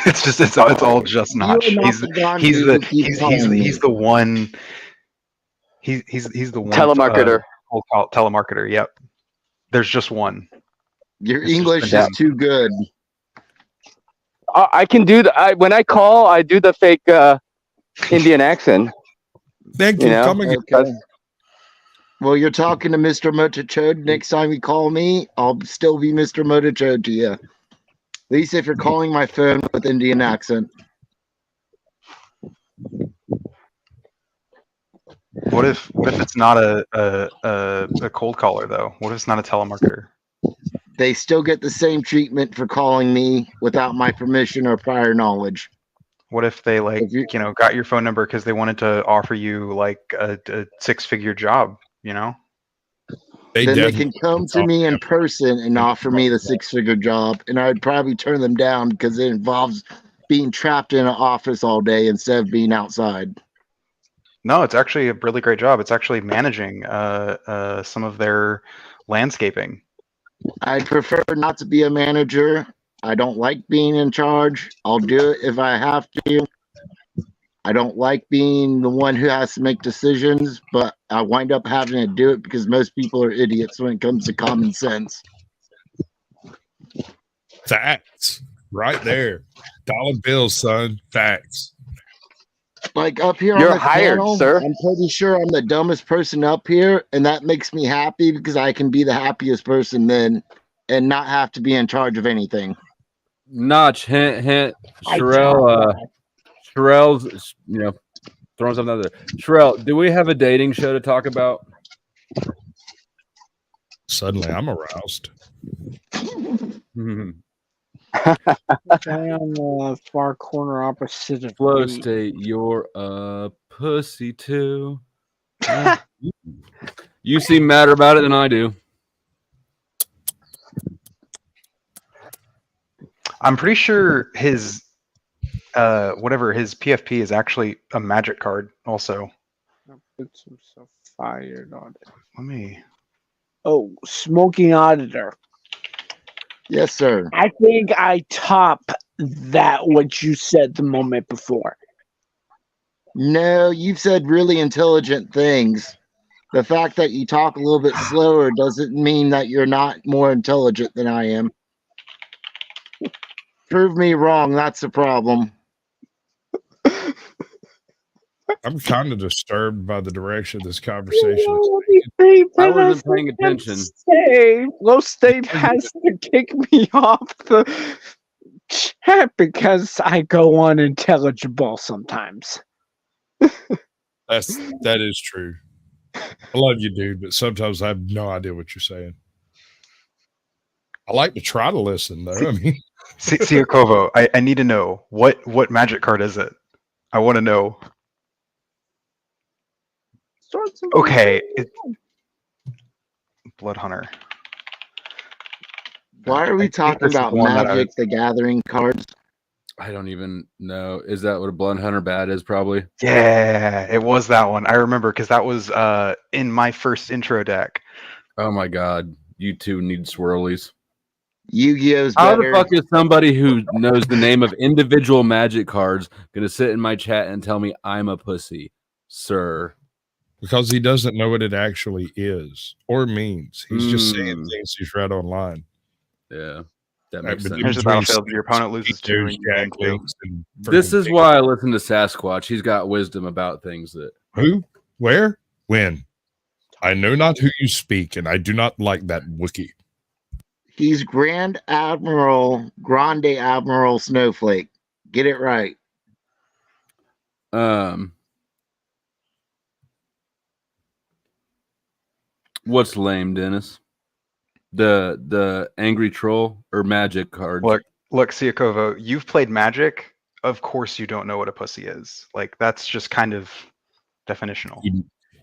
It's all just not. You're He's not the guy he's who the keeps he's calling me. he's the one. He's the one Telemarketer. cold call telemarketer. Yep. There's just one. Your It's just English been is too good. I can do when I call, I do the fake Indian accent. Thank You you. know? Come again. Okay. Well, you're talking to Mr. Motochode. Next time you call me, I'll still be Mr. Motochode to you. At least if you're calling my phone with Indian accent. What if it's not a cold caller though? What if it's not a telemarketer? They still get the same treatment for calling me without my permission or prior knowledge. What if they If you- got your phone number because they wanted to offer you like a 6-figure job? You know. Then they can come to me in person and offer me the 6-figure job, and I'd probably turn them down because it involves being trapped in an office all day instead of being outside. No, it's actually a really great job. It's actually managing some of their landscaping. I'd prefer not to be a manager. I don't like being in charge. I'll do it if I have to. I don't like being the one who has to make decisions, but I wind up having to do it because most people are idiots when it comes to common sense. Facts. Right there. Dollar bills, son. Facts. Like up here You're on the hired, panel, sir. I'm pretty sure I'm the dumbest person up here, and that makes me happy because I can be the happiest person then and not have to be in charge of anything. Notch, hint, hint. Sherelle's, throwing something out there. Sherelle, do we have a dating show to talk about? Suddenly I'm aroused. Guy on the far corner opposite of Flow me. state, you're a pussy too. You seem madder about it than I do. I'm pretty sure his his PFP is actually a magic card also. Put some stuff fired on it. Let me. Oh, smoking auditor. Yes, sir. I think I top that what you said the moment before. No, you've said really intelligent things. The fact that you talk a little bit slower doesn't mean that you're not more intelligent than I am. Prove me wrong, that's the problem. I'm kind of disturbed by the direction this conversation I wasn't paying attention. Flow State has to kick me off the chat because I go unintelligible sometimes. That is true. I love you, dude, but sometimes I have no idea what you're saying. I like to try to listen, though. I mean, Siakovo, I need to know what magic card is it? I want to know. Okay, Blood Hunter. Why are we talking about Magic the Gathering cards? I don't even know. Is that what a Blood Hunter Bad is? Probably. Yeah, it was that one. I remember because that was in my first intro deck. Oh my god, you two need swirlies. Yu-Gi-Oh's How better. the fuck is somebody who knows the name of individual Magic cards gonna sit in my chat and tell me I'm a pussy, sir? because he doesn't know what it actually is or means. He's just saying things he's read online. Yeah, that makes sense. Here's the battlefield. Your opponent loses 2 and you gain 2. This is why I listen to Sasquatch. He's got wisdom about things that. Who? Where? When? I know not who you speak, and I do not like that wiki. He's Grande Admiral Snowflake. Get it right. What's lame, Dennis? The angry troll or magic cards? Look, Siakovo, you've played Magic. Of course, you don't know what a pussy is. Like that's just kind of definitional.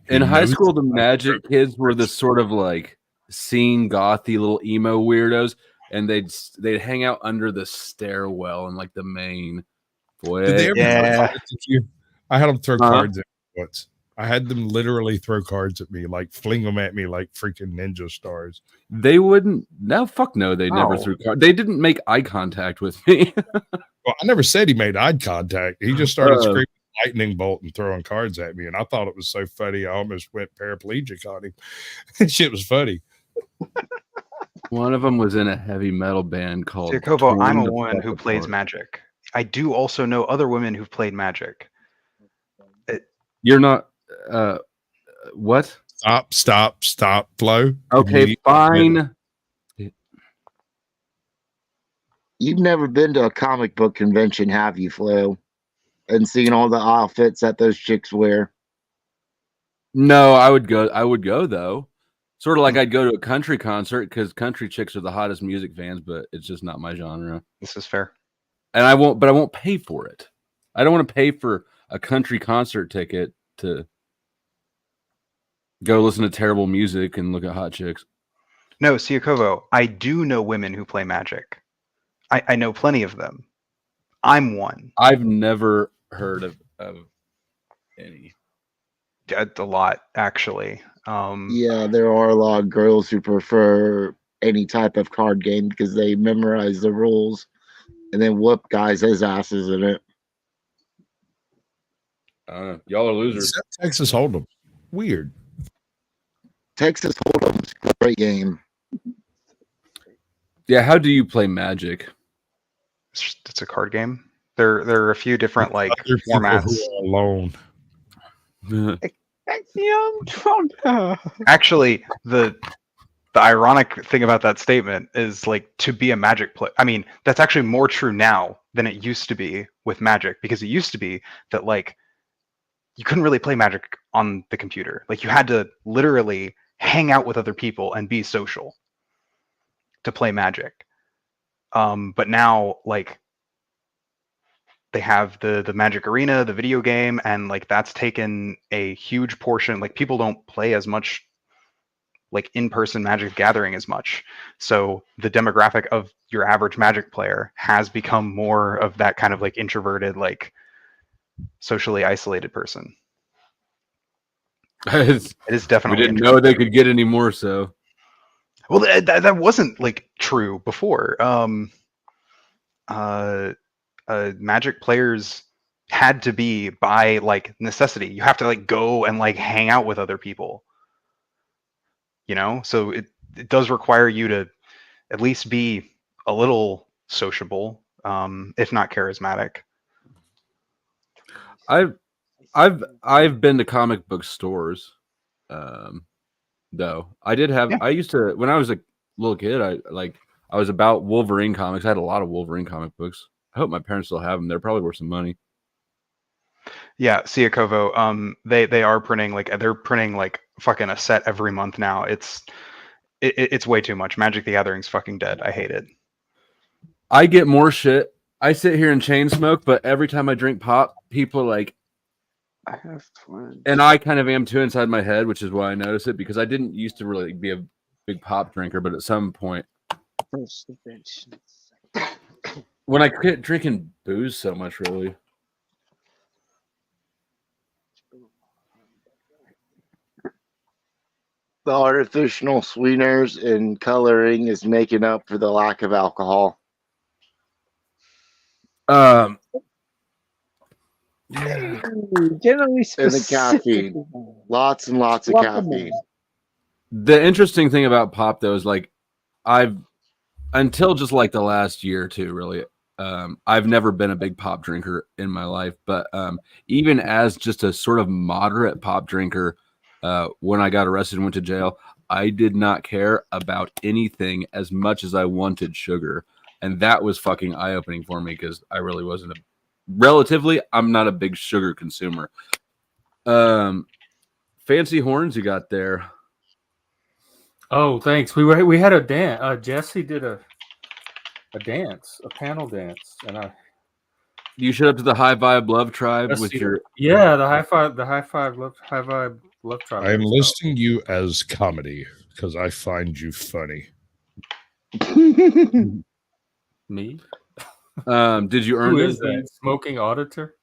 In high school, the Magic kids were the sort of like scene gothy little emo weirdos, and they'd hang out under the stairwell in like the main foyer. Did they ever throw cards at you? I had them throw cards at me once. I had them literally throw cards at me, like fling them at me like freaking ninja stars. They wouldn't. No, fuck no. They never threw cards. They didn't make eye contact with me. Well, I never said he made eye contact. He just started screaming lightning bolt and throwing cards at me, and I thought it was so funny. I almost went paraplegic on him. Shit was funny. One of them was in a heavy metal band called. Jacobo, I'm Torn a the woman Fuck who plays Apart. Magic. I do also know other women who've played Magic. You're not. What? Stop, Flo. Okay, Immediate- fine. You've never been to a comic book convention, have you, Flo? And seen all the outfits that those chicks wear? No, I would go. I would go though. Sort of like I'd go to a country concert because country chicks are the hottest music fans, but it's just not my genre. This is fair. And I won't. But I won't pay for it. I don't want to pay for a country concert ticket to go listen to terrible music and look at hot chicks. No, Siakovo, I do know women who play Magic. I know plenty of them. I'm one. I've never heard of any. A lot, actually. Yeah, there are a lot of girls who prefer any type of card game because they memorize the rules and then whoop guys' asses in it. Y'all are losers. Texas Hold'em. Weird. Texas Hold'em's a great game. Yeah, how do you play Magic? It's a card game. There are a few different like Other people formats. who are alone. Actually, the ironic thing about that statement is like to be a Magic player. I mean, that's actually more true now than it used to be with Magic, because it used to be that like you couldn't really play Magic on the computer. Like you had to literally hang out with other people and be social to play Magic. But now like they have the Magic Arena, the video game, and like that's taken a huge portion. Like people don't play as much like in-person Magic gathering as much. So the demographic of your average Magic player has become more of that kind of like introverted, like socially isolated person. It is definitely. We didn't know they could get any more so. Well, that wasn't like true before. Magic players had to be by like necessity. You have to like go and like hang out with other people. You know, so it does require you to at least be a little sociable, if not charismatic. I've been to comic book stores, though. I did have. Yeah. I used to when I was a little kid. I was about Wolverine comics. I had a lot of Wolverine comic books. I hope my parents still have them. They're probably worth some money. Yeah, Siakovo, they are printing like fucking a set every month now. It's way too much. Magic the Gathering's fucking dead. I hate it. I get more shit. I sit here and chain smoke, but every time I drink pop, people like, I have friends. and I kind of am too inside my head, which is why I notice it because I didn't used to really be a big pop drinker, but at some point, when I quit drinking booze so much, really. The artificial sweeteners and coloring is making up for the lack of alcohol. Yeah. Generally And the caffeine. Lots and lots of caffeine. The interesting thing about pop, though, is like until just like the last year or two, really, I've never been a big pop drinker in my life. But even as just a sort of moderate pop drinker, when I got arrested and went to jail, I did not care about anything as much as I wanted sugar. And that was fucking eye-opening for me because I really wasn't I'm not a big sugar consumer. Fancy horns you got there. Oh, thanks. We had a dance. Jesse did a dance, a panel dance, and You showed up to the High Vibe Love Tribe with your the high five love tribe. I am listing you as comedy because I find you funny. Me? Did you earn Who this? is that? Smoking auditor?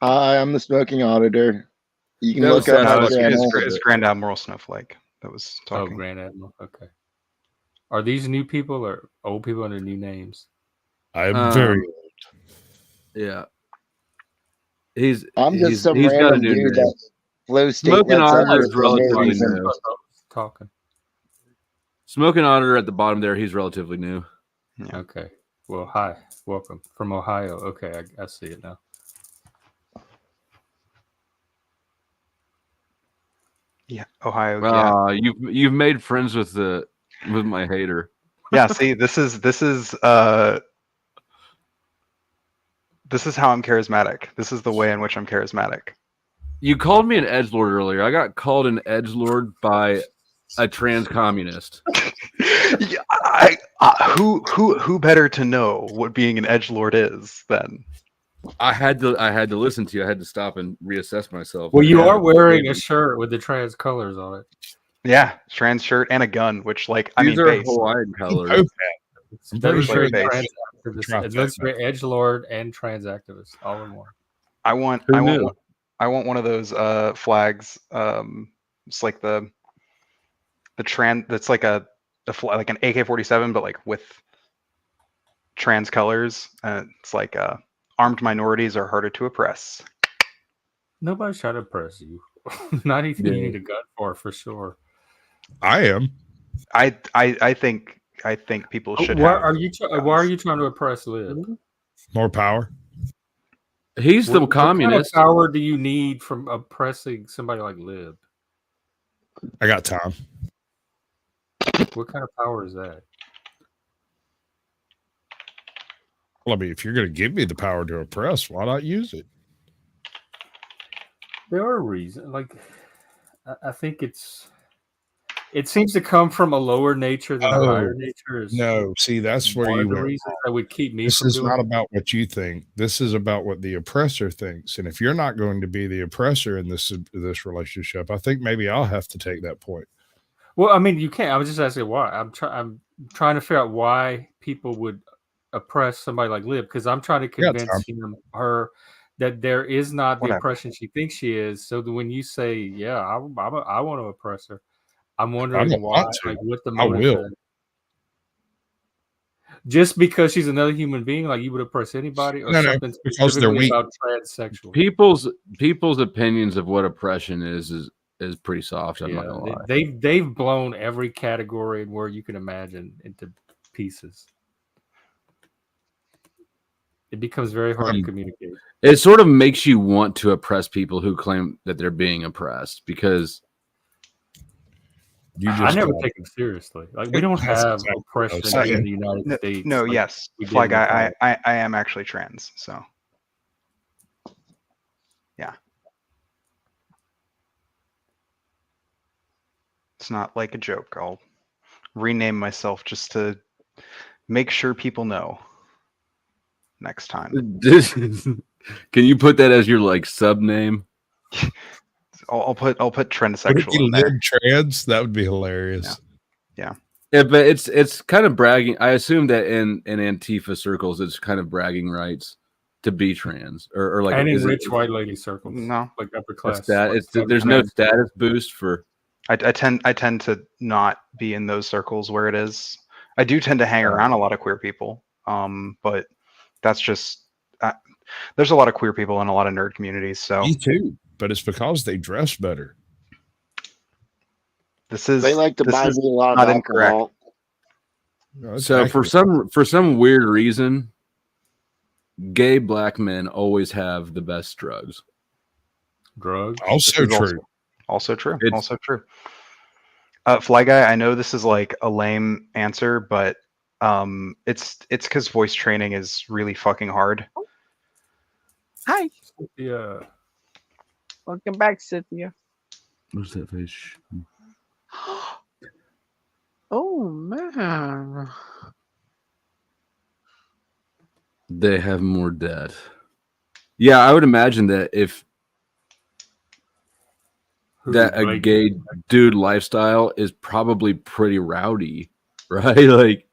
Hi, I'm the smoking auditor. You can That look was up sad. my It's channel. It's Grand Admiral Snowflake that was talking. Oh, Grand Admiral. Okay. Are these new people or old people under new names? I am very old. Yeah. I'm just some he's got a random new dude name. that Flow State Smoking lets Auditor up is for no relatively reason. new. Talking. Smoking Otter at the bottom there. He's relatively new. Yeah. Okay. Well, hi. Welcome from Ohio. Okay, I see it now. Yeah, Ohio. Yeah, You've made friends with my hater. yeah. See, this is how I'm charismatic. This is the way in which I'm charismatic. You called me an edgelord earlier. I got called an edgelord by a trans communist. Yeah, who better to know what being an edgelord is than? I had to listen to you. I had to stop and reassess myself. Well, you are wearing a shirt with the trans colors on it. Yeah, trans shirt and a gun, which These are base. Hawaiian colors. Okay. That is very Base. trans activist. It looks very edgelord and trans activist all in one. I want one of those flags. It's like the trans. That's like a flag, like an AK-47, but like with trans colors. It's like armed minorities are harder to oppress. Nobody's trying to oppress you. Not anything you need a gun for sure. I am. I think people should. Why are you trying to oppress Lib? More power. He's the communist. What kind of power do you need from oppressing somebody like Lib? I got time. What kind of power is that? Well, I mean, if you're going to give me the power to oppress, why not use it? There are reasons. Like, I think it seems to come from a lower nature than a higher nature. No, see, that's where you the went. reasons that would keep me. This is not about what you think. This is about what the oppressor thinks. And if you're not going to be the oppressor in this relationship, I think maybe I'll have to take that point. Well, I mean, you can't. I was just asking why. I'm trying to figure out why people would oppress somebody like Lib, because I'm trying to convince her that there is not the oppression she thinks she is. So that when you say, "Yeah, I want to oppress her," I'm wondering why. Like, what the motive is. Just because she's another human being, like you would oppress anybody, or something specifically about transsexual. People's opinions of what oppression is pretty soft. I'm not gonna lie. They've blown every category where you can imagine into pieces. It becomes very hard to communicate. It sort of makes you want to oppress people who claim that they're being oppressed, because I never take them seriously. Like, we don't have oppression in the United States. No, like yes, Fly Guy, I am actually trans, so yeah. It's not like a joke. I'll rename myself just to make sure people know next time. Can you put that as your like sub name? I'll put transsexual in there. Trans, that would be hilarious. Yeah, but it's kind of bragging. I assume that in Antifa circles, it's kind of bragging rights to be trans, or like, and in rich white lady circles, no, like upper class. There's no status boost for. I tend to not be in those circles where it is. I do tend to hang around a lot of queer people, but that's just there's a lot of queer people in a lot of nerd communities. So me too, but it's because they dress better. They like to buy me a lot of alcohol. No, so accurate. for some weird reason, gay black men always have the best drugs. Also true. Also true. Fly Guy, I know this is like a lame answer, but it's because voice training is really fucking hard. Hi. Yeah. Welcome back, Cynthia. What's that fish? Oh man. They have more debt. Yeah, I would imagine that if a gay dude lifestyle is probably pretty rowdy, right? Like,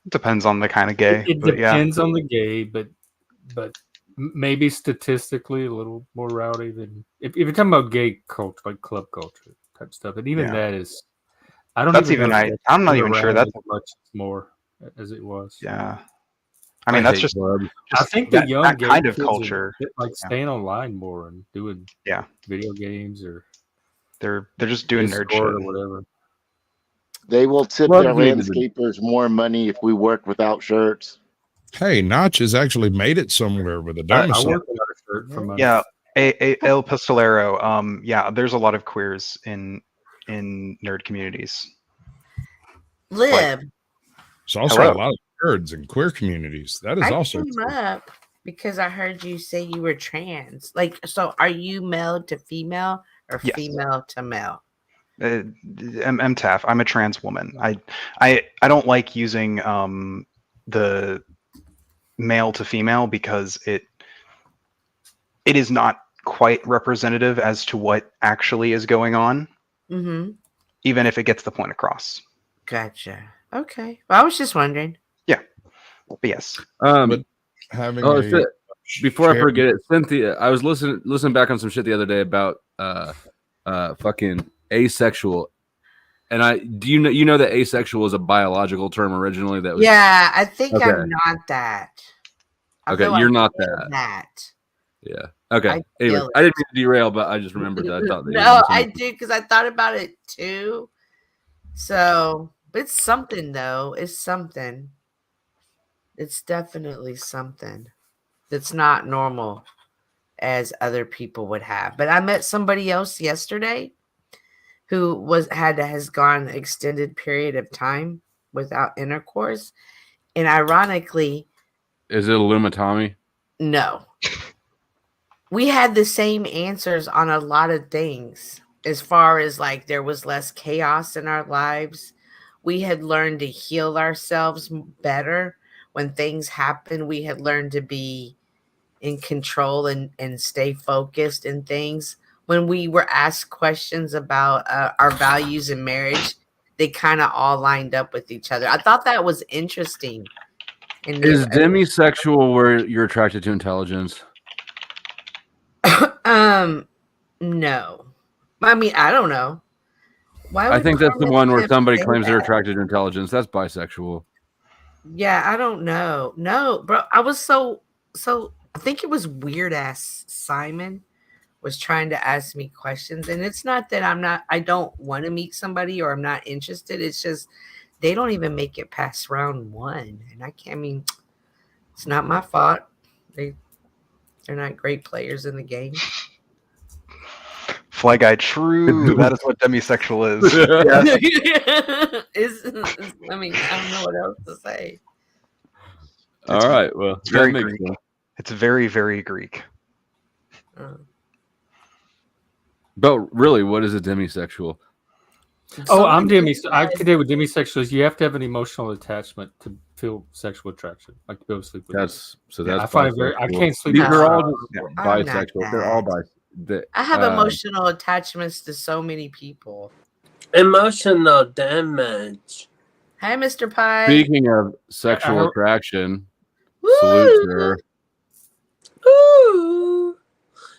it depends on the kind of gay. It depends on the gay, but maybe statistically a little more rowdy than if you're talking about gay culture, like club culture type stuff. And even that is, I'm not even sure that's much more as it was. Yeah, I mean, that's just I think the young gay kind of culture, like staying online more and doing video games, or they're just doing nerd shit or whatever. They will tip Well, their we need to- landscapers more money if we work without shirts. Hey, Notch has actually made it somewhere with a I domicile. work without a shirt for months. Yeah, El Pistolero. Yeah, there's a lot of queers in nerd communities. Lib, There's also Hello. a lot of nerds in queer communities. That is I also came true. up because I heard you say you were trans. Like, so are you male to female or Yes. female to male? MTAF. I'm a trans woman. I don't like using the male to female because it is not quite representative as to what actually is going on, Mm-hmm. even if it gets the point across. Gotcha. Okay. Well, I was just wondering. But yes. But having Oh, a shit. Before I share- forget it, Cynthia, I was listening back on some shit the other day about fucking asexual, and you know that asexual is a biological term originally that was Yeah, I think Okay. I'm not that. I Okay, feel you're like not I'm that. that. Yeah. Okay. I Anyway, feel I didn't mean to derail, but I just remembered that I thought that you No, were I something. do because I thought about it too. So it's something though. It's something. It's definitely something that's not normal as other people would have. But I met somebody else yesterday who has gone an extended period of time without intercourse. And ironically, Is it Illumitami? no. We had the same answers on a lot of things as far as like there was less chaos in our lives. We had learned to heal ourselves better when things happen. We had learned to be in control and stay focused in things. When we were asked questions about our values in marriage, they kind of all lined up with each other. I thought that was interesting. And Is demisexual where you're attracted to intelligence? No. I mean, I don't know. Why I would think that's the Carmen one where Smith somebody say claims they're that? attracted to intelligence. That's bisexual. Yeah, I don't know. No, bro. I was so I think it was weird ass Simon was trying to ask me questions. And it's not that I don't want to meet somebody or I'm not interested. It's just they don't even make it past round 1. And I mean, it's not my fault. They're not great players in the game. Fly Guy, true. That is what demisexual is. I mean, I don't know what else to say. All right. Well, It's very that makes Greek. sense. It's very, very Greek. But really, what is a demisexual? Oh, I'm demisexual. I could do with demisexuals. You have to have an emotional attachment to feel sexual attraction, like to go to sleep with. That's so. Yeah, That's I find it very. I bisexual. can't sleep. These with are all someone. just I'm not bisexual. They're all that. I have emotional attachments to so many people. Emotional damage. Hi, Mr. Pie. Speaking of sexual attraction, Woo! salute her. Ooh,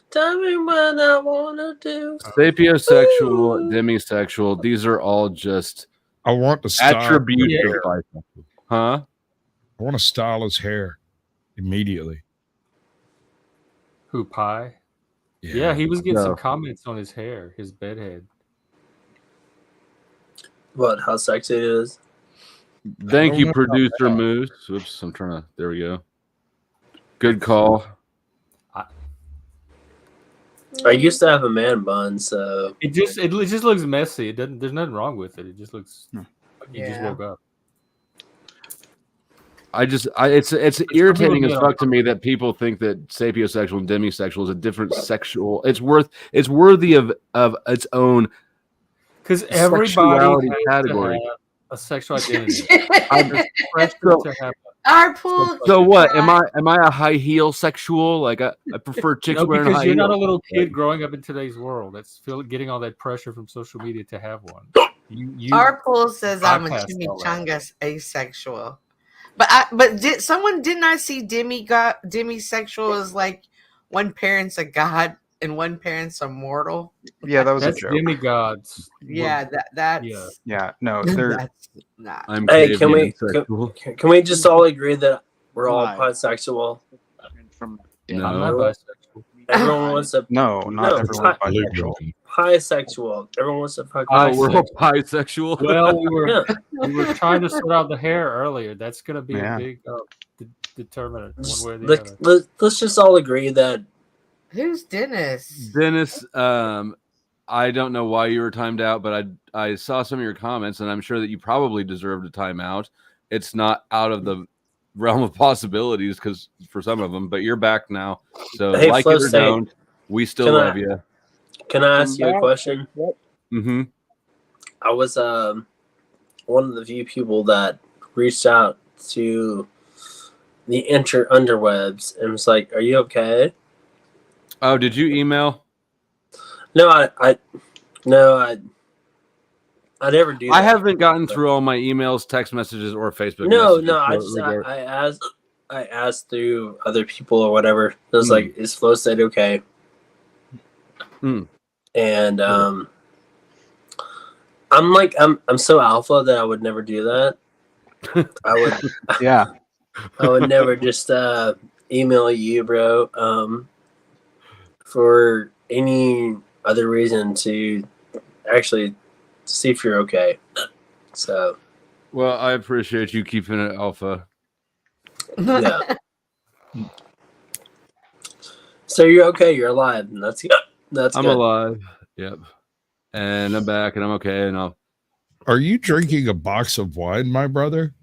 tell me what I wanna do. Sapiosexual, demisexual. These are all just I want to style attributes his of hair. bisexual. Huh? I want to style his hair immediately. Who Pie? Yeah, he was getting some comments on his hair, his bedhead. What? How sexy it is? Thank you, producer Moose. Oops, I'm trying to. There we go. Good call. I used to have a man bun, so It just looks messy. It doesn't. There's nothing wrong with it. It just looks like you just woke up. It's irritating as fuck to me that people think that sapiosexual and demisexual is a different sexual. It's worthy of its own. Because everybody sexuality has category. to have a sexual identity. There's pressure to have Our pool. So what? Am I a high heel sexual? Like I prefer chicks No, wearing because high you're heels. not a little kid growing up in today's world. That's getting all that pressure from social media to have one. Our pool says I'm a bypassed all that. chimichangas asexual. But didn't I see demisexual as like one parent's a god and one parent's a mortal? Yeah, that was That's a joke. demigods. Yeah, that's Yeah, no, they're that's not. I'm hey, can Canadian we just all agree that we're all Why? bisexual? No. I'm not bisexual. Everyone wants to. No, not everyone's bisexual. Bisexual. Everyone wants to fuck. Oh, we're all bisexual. Well, we were trying to sort out the hair earlier. That's going to be a big determinant one way or the other. Let's just all agree that. Who's Dennis? Dennis, I don't know why you were timed out, but I saw some of your comments, and I'm sure that you probably deserved a timeout. It's not out of the realm of possibilities because for some of them, but you're back now. So Hey, like Flo it or State, don't, we still love you. Can I ask you a question? Mm-hmm. I was one of the few people that reached out to the interwebs and was like, "Are you okay?" Oh, did you email? No, I never do. I haven't gotten through all my emails, text messages, or Facebook messages. I asked through other people or whatever. It was like, "Is Flo State okay?" And I'm so alpha that I would never do that. I would I would never just email you, bro, for any other reason to actually see if you're okay. So well, I appreciate you keeping it alpha. Yeah. So you're okay, you're alive, and that's I'm good. alive. Yep. And I'm back and I'm okay and I'll. Are you drinking a box of wine, my brother?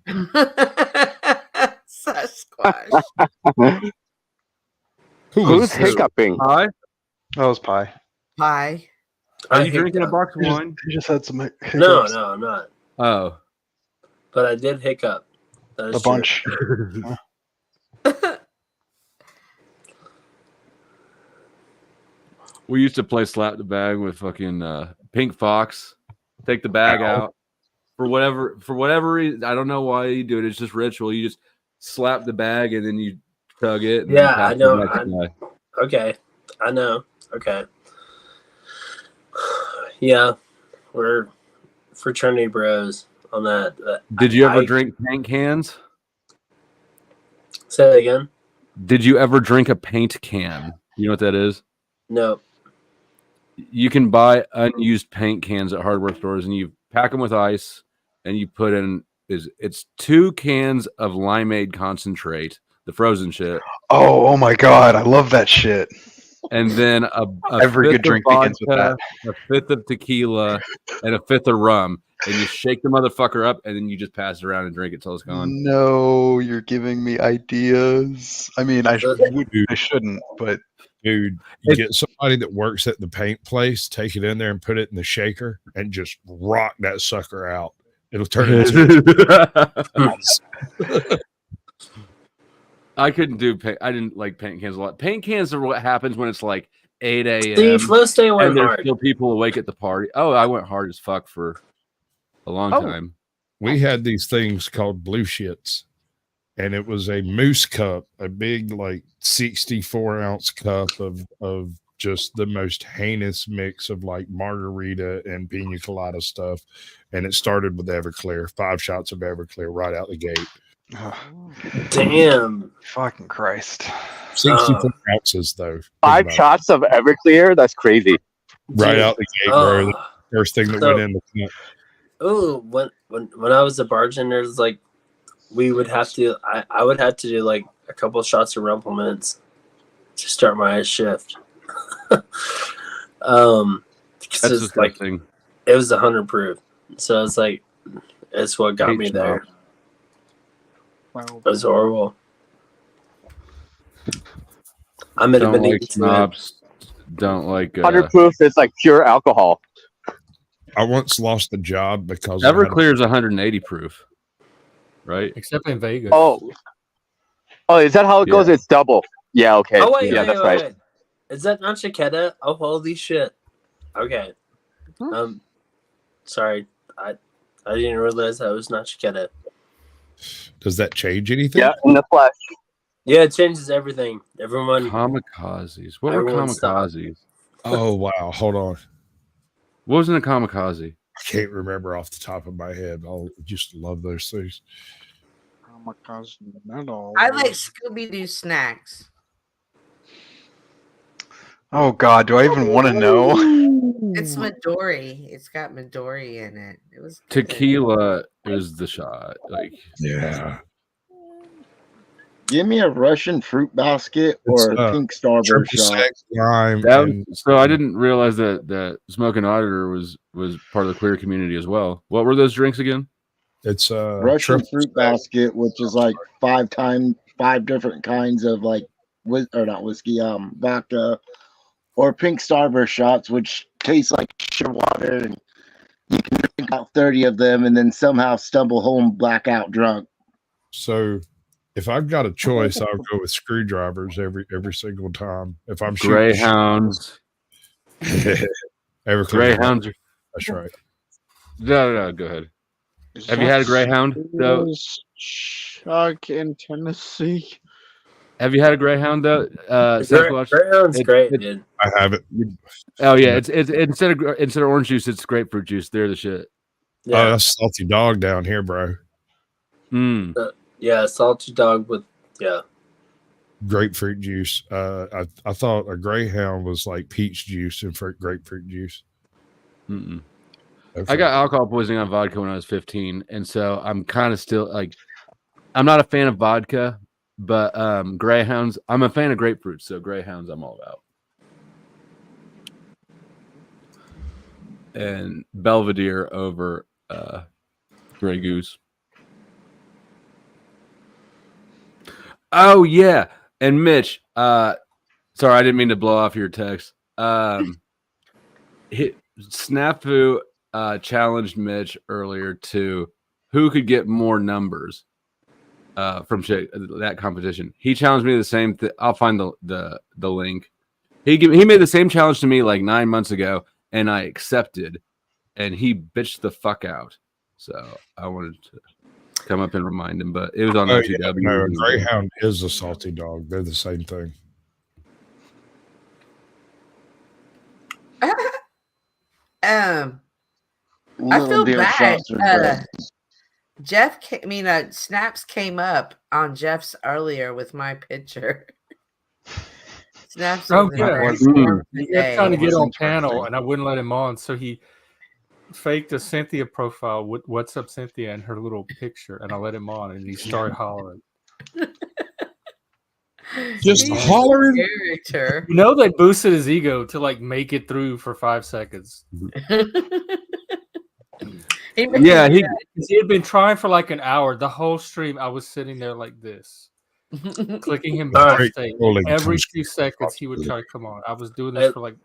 Sasquatch. Who's hiccuping? Pie? That was Pie. Pie. Are you drinking a box of wine? He just had some hiccups. No, I'm not. Oh. But I did hiccup. That is A bunch. We used to play slap the bag with fucking Pink Fox. Take the bag out for whatever reason. I don't know why you do it. It's just ritual. You just slap the bag and then you tug it. And yeah, I know. Okay, I know. Okay. Yeah, we're fraternity bros on that. Did you ever drink paint cans? Say that again. Did you ever drink a paint can? You know what that is? No. You can buy unused paint cans at hardware stores, and you pack them with ice, and you put in it's 2 cans of limeade concentrate, the frozen shit. Oh my god, I love that shit. And then a every good drink begins with that. A fifth of tequila, and a fifth of rum, and you shake the motherfucker up, and then you just pass it around and drink it till it's gone. No, you're giving me ideas. I mean, I shouldn't, but. Dude, you get somebody that works at the paint place, take it in there and put it in the shaker and just rock that sucker out. It'll turn into I couldn't do paint. I didn't like paint cans a lot. Paint cans are what happens when it's like 8 a.m. Steve, Flo State went and there's hard. still people awake at the party. Oh, I went hard as fuck for a long time. We had these things called blue shits. And it was a moose cup, a big like 64-ounce cup of just the most heinous mix of like margarita and pina colada stuff. And it started with Everclear, 5 shots of Everclear right out the gate. Damn. Fucking Christ. 64 ounces though. 5 shots of Everclear? That's crazy. Right out the gate, bro. The first thing that went in the cup. Oh, when I was a bartender, it's like we would have to. I would have to do like a couple shots of Rumple Mints to start my shift. That's it's like it was 100 proof, so it's like it's what got me there. Wow. It was horrible. I'm in a like snobs. Don't like 100 proof is like pure alcohol. I once lost a job because Everclear is 180 proof. Right, except in Vegas. Oh, is that how it goes? It's double. Yeah, okay. Oh wait, that's right. Wait. Is that not Chiquetta? Oh, holy shit! Okay, sorry, I didn't realize that was not Chiquetta. Does that change anything? Yeah, in the flesh. Yeah, it changes everything. Everyone. Kamikazes. What were kamikazes? Oh wow! Hold on. What was in a kamikaze? I can't remember off the top of my head. I just love those things. Kamikaze metal. I like Scooby Doo snacks. Oh God, do I even want to know? It's Midori. It's got Midori in it. It was good. Tequila is the shot. Like, Yeah. Give me a Russian fruit basket or a pink Starburst triple shot. sec lime. So I didn't realize that Smoking Auditor was part of the queer community as well. What were those drinks again? It's Russian fruit basket, which is like 5 different kinds of like not whiskey, vodka, or pink Starburst shots, which taste like sugar water, and you can drink about 30 of them and then somehow stumble home blackout drunk. So if I've got a choice, I'll go with screwdrivers every single time. If I'm shooting Greyhounds. Greyhounds. That's right. No, go ahead. Have you had a Greyhound? Though? Chuck in Tennessee. Have you had a Greyhound though? Greyhound's great, dude. I have it. Oh yeah, it's instead of orange juice, it's grapefruit juice. They're the shit. Yeah. Oh, that's salty dog down here, bro. Yeah, salty dog with grapefruit juice. I thought a Greyhound was like peach juice and grapefruit juice. Okay. I got alcohol poisoning on vodka when I was 15, and so I'm kind of still like, I'm not a fan of vodka, but Greyhounds, I'm a fan of grapefruit, so Greyhounds I'm all about. And Belvedere over Grey Goose. Oh yeah, and Mitch, sorry, I didn't mean to blow off your text. Snafu challenged Mitch earlier to who could get more numbers from that competition. He challenged me the same thing. I'll find the link. He made the same challenge to me like 9 months ago, and I accepted, and he bitched the fuck out. So I wanted to come up and remind him, but it was on OTW. Yeah, no, a Greyhound is a salty dog. They're the same thing. I feel bad. Snaps came up on Jeff's earlier with my picture. Snaps. Oh yeah, he kept trying to get on panel, and I wouldn't let him on, so he faked a Cynthia profile with "What's Up, Cynthia" and her little picture, and I let him on, and he started hollering. Just hollering. Character. You know, they boosted his ego to like make it through for 5 seconds. He had been trying for like an hour. The whole stream, I was sitting there like this, clicking him backstage. Every few seconds, he would try to come on. I was doing this for like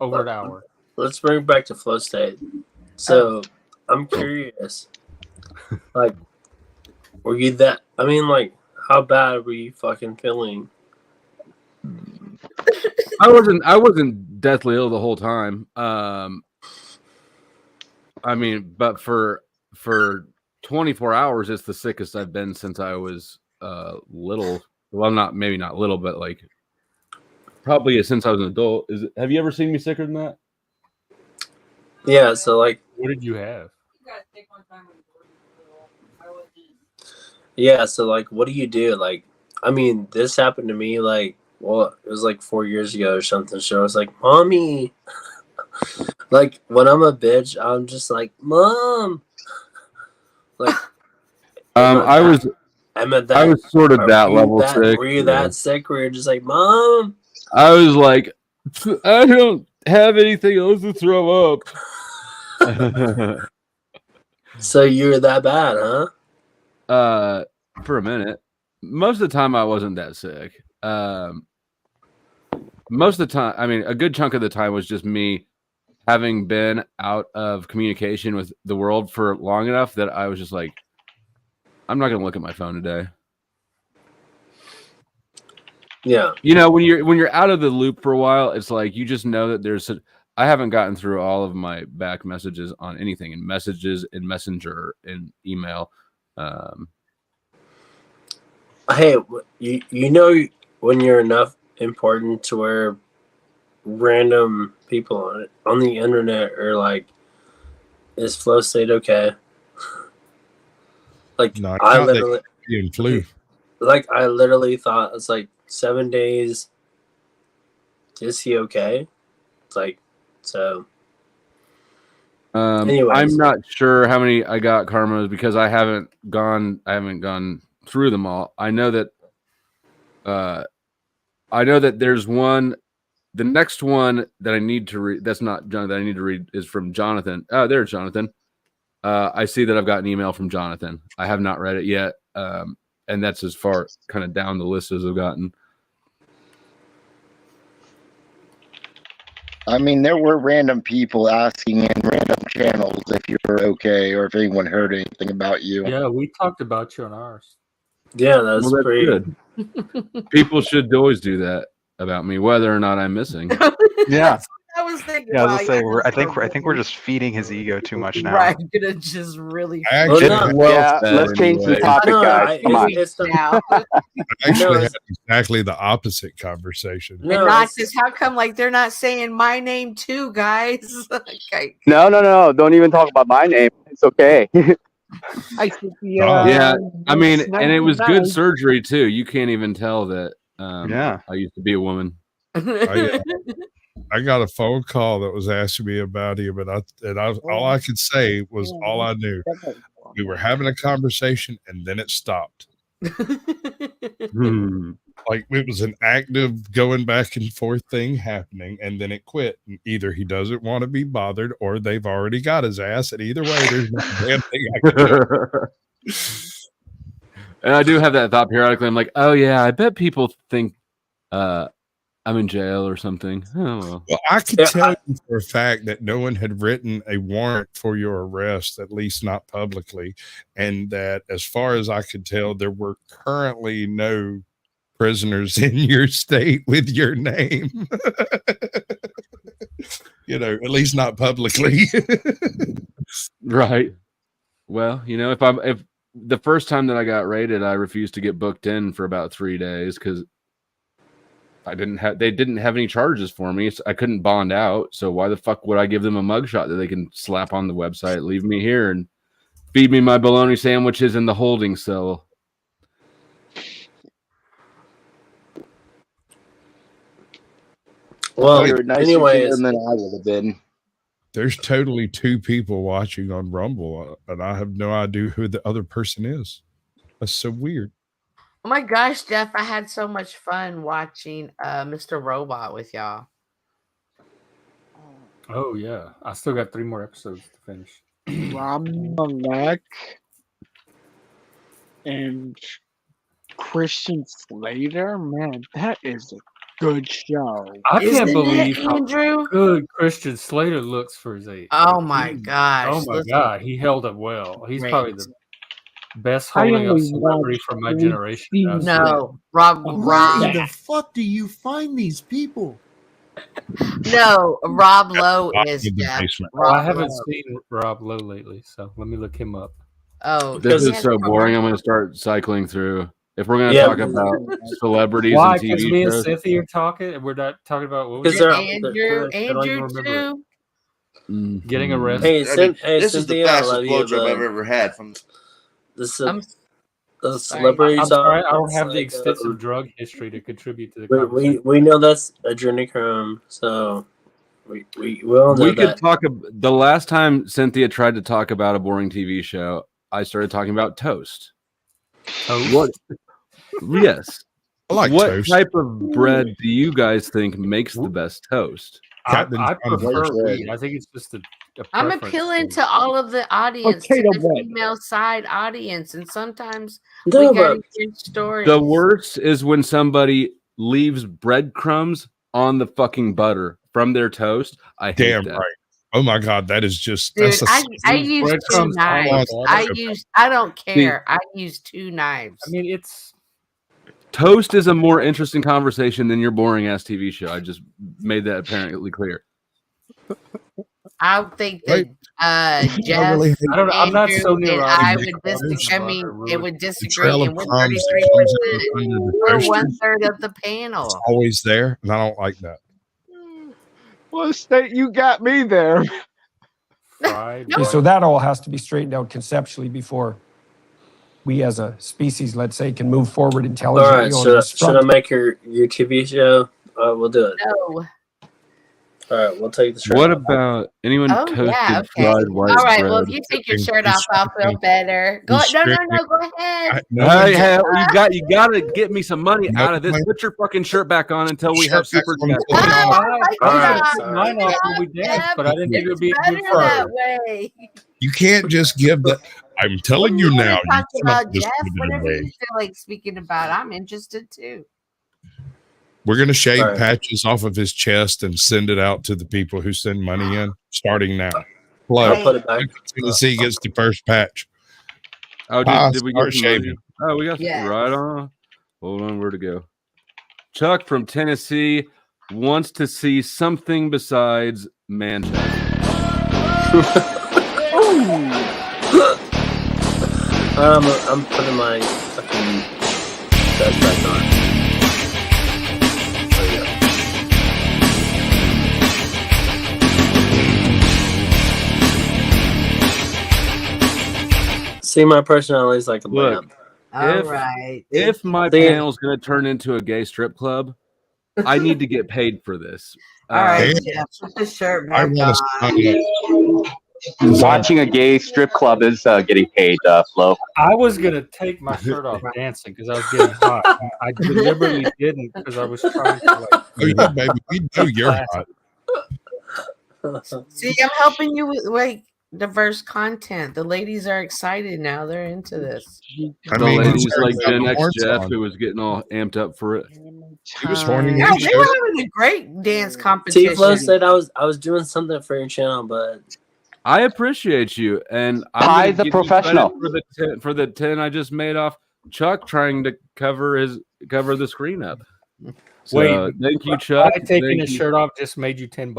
over an hour. Let's bring it back to flow state. So I'm curious, like, were you that? I mean, like, how bad were you fucking feeling? I wasn't deathly ill the whole time. I mean, but for 24 hours, it's the sickest I've been since I was little. Well, maybe not little, but like probably since I was an adult. Have you ever seen me sicker than that? Yeah. So like, what did you have? Yeah. So like, what do you do? Like, I mean, this happened to me. Like, well, it was like 4 years ago or something. So I was like, "Mommy." Like when I'm a bitch, I'm just like, Mom. Like, I was sort of that level sick. Were you that sick? Where you're just like, Mom? I was like, I don't have anything else to throw up. So you were that bad, huh? For a minute. Most of the time, I wasn't that sick. Most of the time, I mean, a good chunk of the time was just me having been out of communication with the world for long enough that I was just like, I'm not going to look at my phone today. Yeah. You know, when you're out of the loop for a while, it's like you just know that I haven't gotten through all of my back messages on anything, in messages, in Messenger, in email. Hey, you know when you're enough important to where random people on the internet are like, is flow state okay? Like, no, I literally flu. Like I literally thought it's like 7 days is he okay? It's like, so. I'm not sure how many I got karmas because I haven't gone through them all. I know that there's one. The next one that I need to read, that's not John, that I need to read is from Jonathan. Oh, there's Jonathan. I see that I've got an email from Jonathan. I have not read it yet. And that's as far kind of down the list as I've gotten. I mean, there were random people asking in random channels if you were okay or if anyone heard anything about you. Yeah, we talked about you on ours. Yeah, that's pretty good. People should always do that about me, whether or not I'm missing. Yeah. I was thinking. Yeah, I wow, was gonna say you're I think we're just feeding his ego too much now. right. Gonna just really. Actually, let's change the topic, guys. Come on. I actually had exactly the opposite conversation. And not just how come like they're not saying my name too, guys. Okay. No. Don't even talk about my name. It's okay. Yeah, I mean, and it was good surgery too. You can't even tell that. I used to be a woman. I got a phone call that was asking me about him, and all I could say was all I knew. We were having a conversation, and then it stopped. Like it was an active going back and forth thing happening, and then it quit. And either he doesn't want to be bothered, or they've already got his ass. And either way, there's no damn thing I can do. And I do have that thought periodically. I'm like, oh yeah, I bet people think I'm in jail or something. Oh, well, I could tell you for a fact that no one had written a warrant for your arrest, at least not publicly, and that as far as I could tell, there were currently no prisoners in your state with your name. At least not publicly. Right. Well, if the first time that I got raided, I refused to get booked in for about 3 days because they didn't have any charges for me. So I couldn't bond out. So why the fuck would I give them a mugshot that they can slap on the website, leave me here and feed me my bologna sandwiches in the holding cell? Well, You're nicer anyways, than I would have been. There's totally 2 people watching on Rumble, and I have no idea who the other person is. That's so weird. Oh my gosh, Jeff, I had so much fun watching Mr. Robot with y'all. Oh yeah. I still got 3 more episodes to finish. Rob Malek and Christian Slater, man, that is a good show. I can't believe Andrew? how good Christian Slater looks for his age. Oh my gosh. Oh my God. He held up well. He's Great. probably the best holding up celebrity from my generation. No, Rob. Where the fuck do you find these people? No, Rob Lowe is Jeff. I haven't seen Rob Lowe lately, so let me look him up. Oh, this is so boring. I'm going to start cycling through. If we're going to talk about celebrities and TV Because me and shows, Cynthia are talking, and we're not talking about what Because Andrew too. Getting arrested. Hey, this is the Cynthia, I fastest love you, blowjob I've but ever had. From the celebrities. I'm sorry, I don't it's have the like, extensive drug history to contribute to the conversation. we know that's adrenochrome, so we all know we that. could talk. The last time Cynthia tried to talk about a boring TV show, I started talking about toast. What? Yes. I like what toast. type of bread do you guys think makes the best toast? I prefer wheat. I think it's just a I'm preference appealing thing. to all of the audience, to Potato the bread. female side audience, and sometimes No, we but- gotta hear stories. The worst is when somebody leaves breadcrumbs on the fucking butter from their toast. I hate Damn that. right. Oh my God, that is just Dude, that's a I use 2 breadcrumbs on knives. the I don't care. I use 2 knives. I mean, it's Toast is a more interesting conversation than your boring ass TV show. I just made that apparently clear. I think that Jeff, I don't know. I'm not so Andrew, near and Rob. I would disagree. I mean, it would disagree. trail And of with crumbs 33%, that comes out under the we're toaster. 1/3 of the panel. It's always there, and I don't like that. Well, State, you got me there. fried. No. So that all has to be straightened out conceptually before we as a species, let's say, can move forward All intelligently right, on should this I front. make your TV show We'll do it. No. All right, we'll take the shirt. What off. about anyone Oh, toasted yeah, okay. fried white All right, bread? well, if you take your shirt off, I'll feel better. Go no, go ahead. Hey, you got to get me some money out of this. Put your fucking shirt back on until we have super chat. I was going to mine off when we danced, but I didn't think it would be a good that way. You can't just give the. I'm telling you now. Talk You about cannot just Jeff, give it whatever away. you feel like speaking about. I'm interested too. We're going to shave All right. patches off of his chest and send it out to the people who send money in, starting now. I'll put it back. Tennessee gets the first patch. Oh, did we start get some money? shaving? Oh, we got right on. Hold on, where to go? Chuck from Tennessee wants to see something besides Manchester. I'm putting my fucking vest back on. There you go. See, my personality is like a lamp. If my panel is going to turn into a gay strip club, I need to get paid for this. All right, Jeff, put the shirt back on. Watching a gay strip club is getting paid, Flo. I was gonna take my shirt off dancing because I was getting hot. I deliberately didn't because I was trying to like. Oh yeah, baby, we know you're hot. See, I'm helping you with like diverse content. The ladies are excited now; they're into this. The ladies like Gen X Jeff, who was getting all amped up for it. He was horny. Yeah, they were having a great dance competition. T-Flo said I was doing something for your channel, but I appreciate you, and Ty's a professional for the 10 I just made off Chuck trying to cover the screen up. So, Wait, thank you, Chuck. I taking his shirt off just made you $10.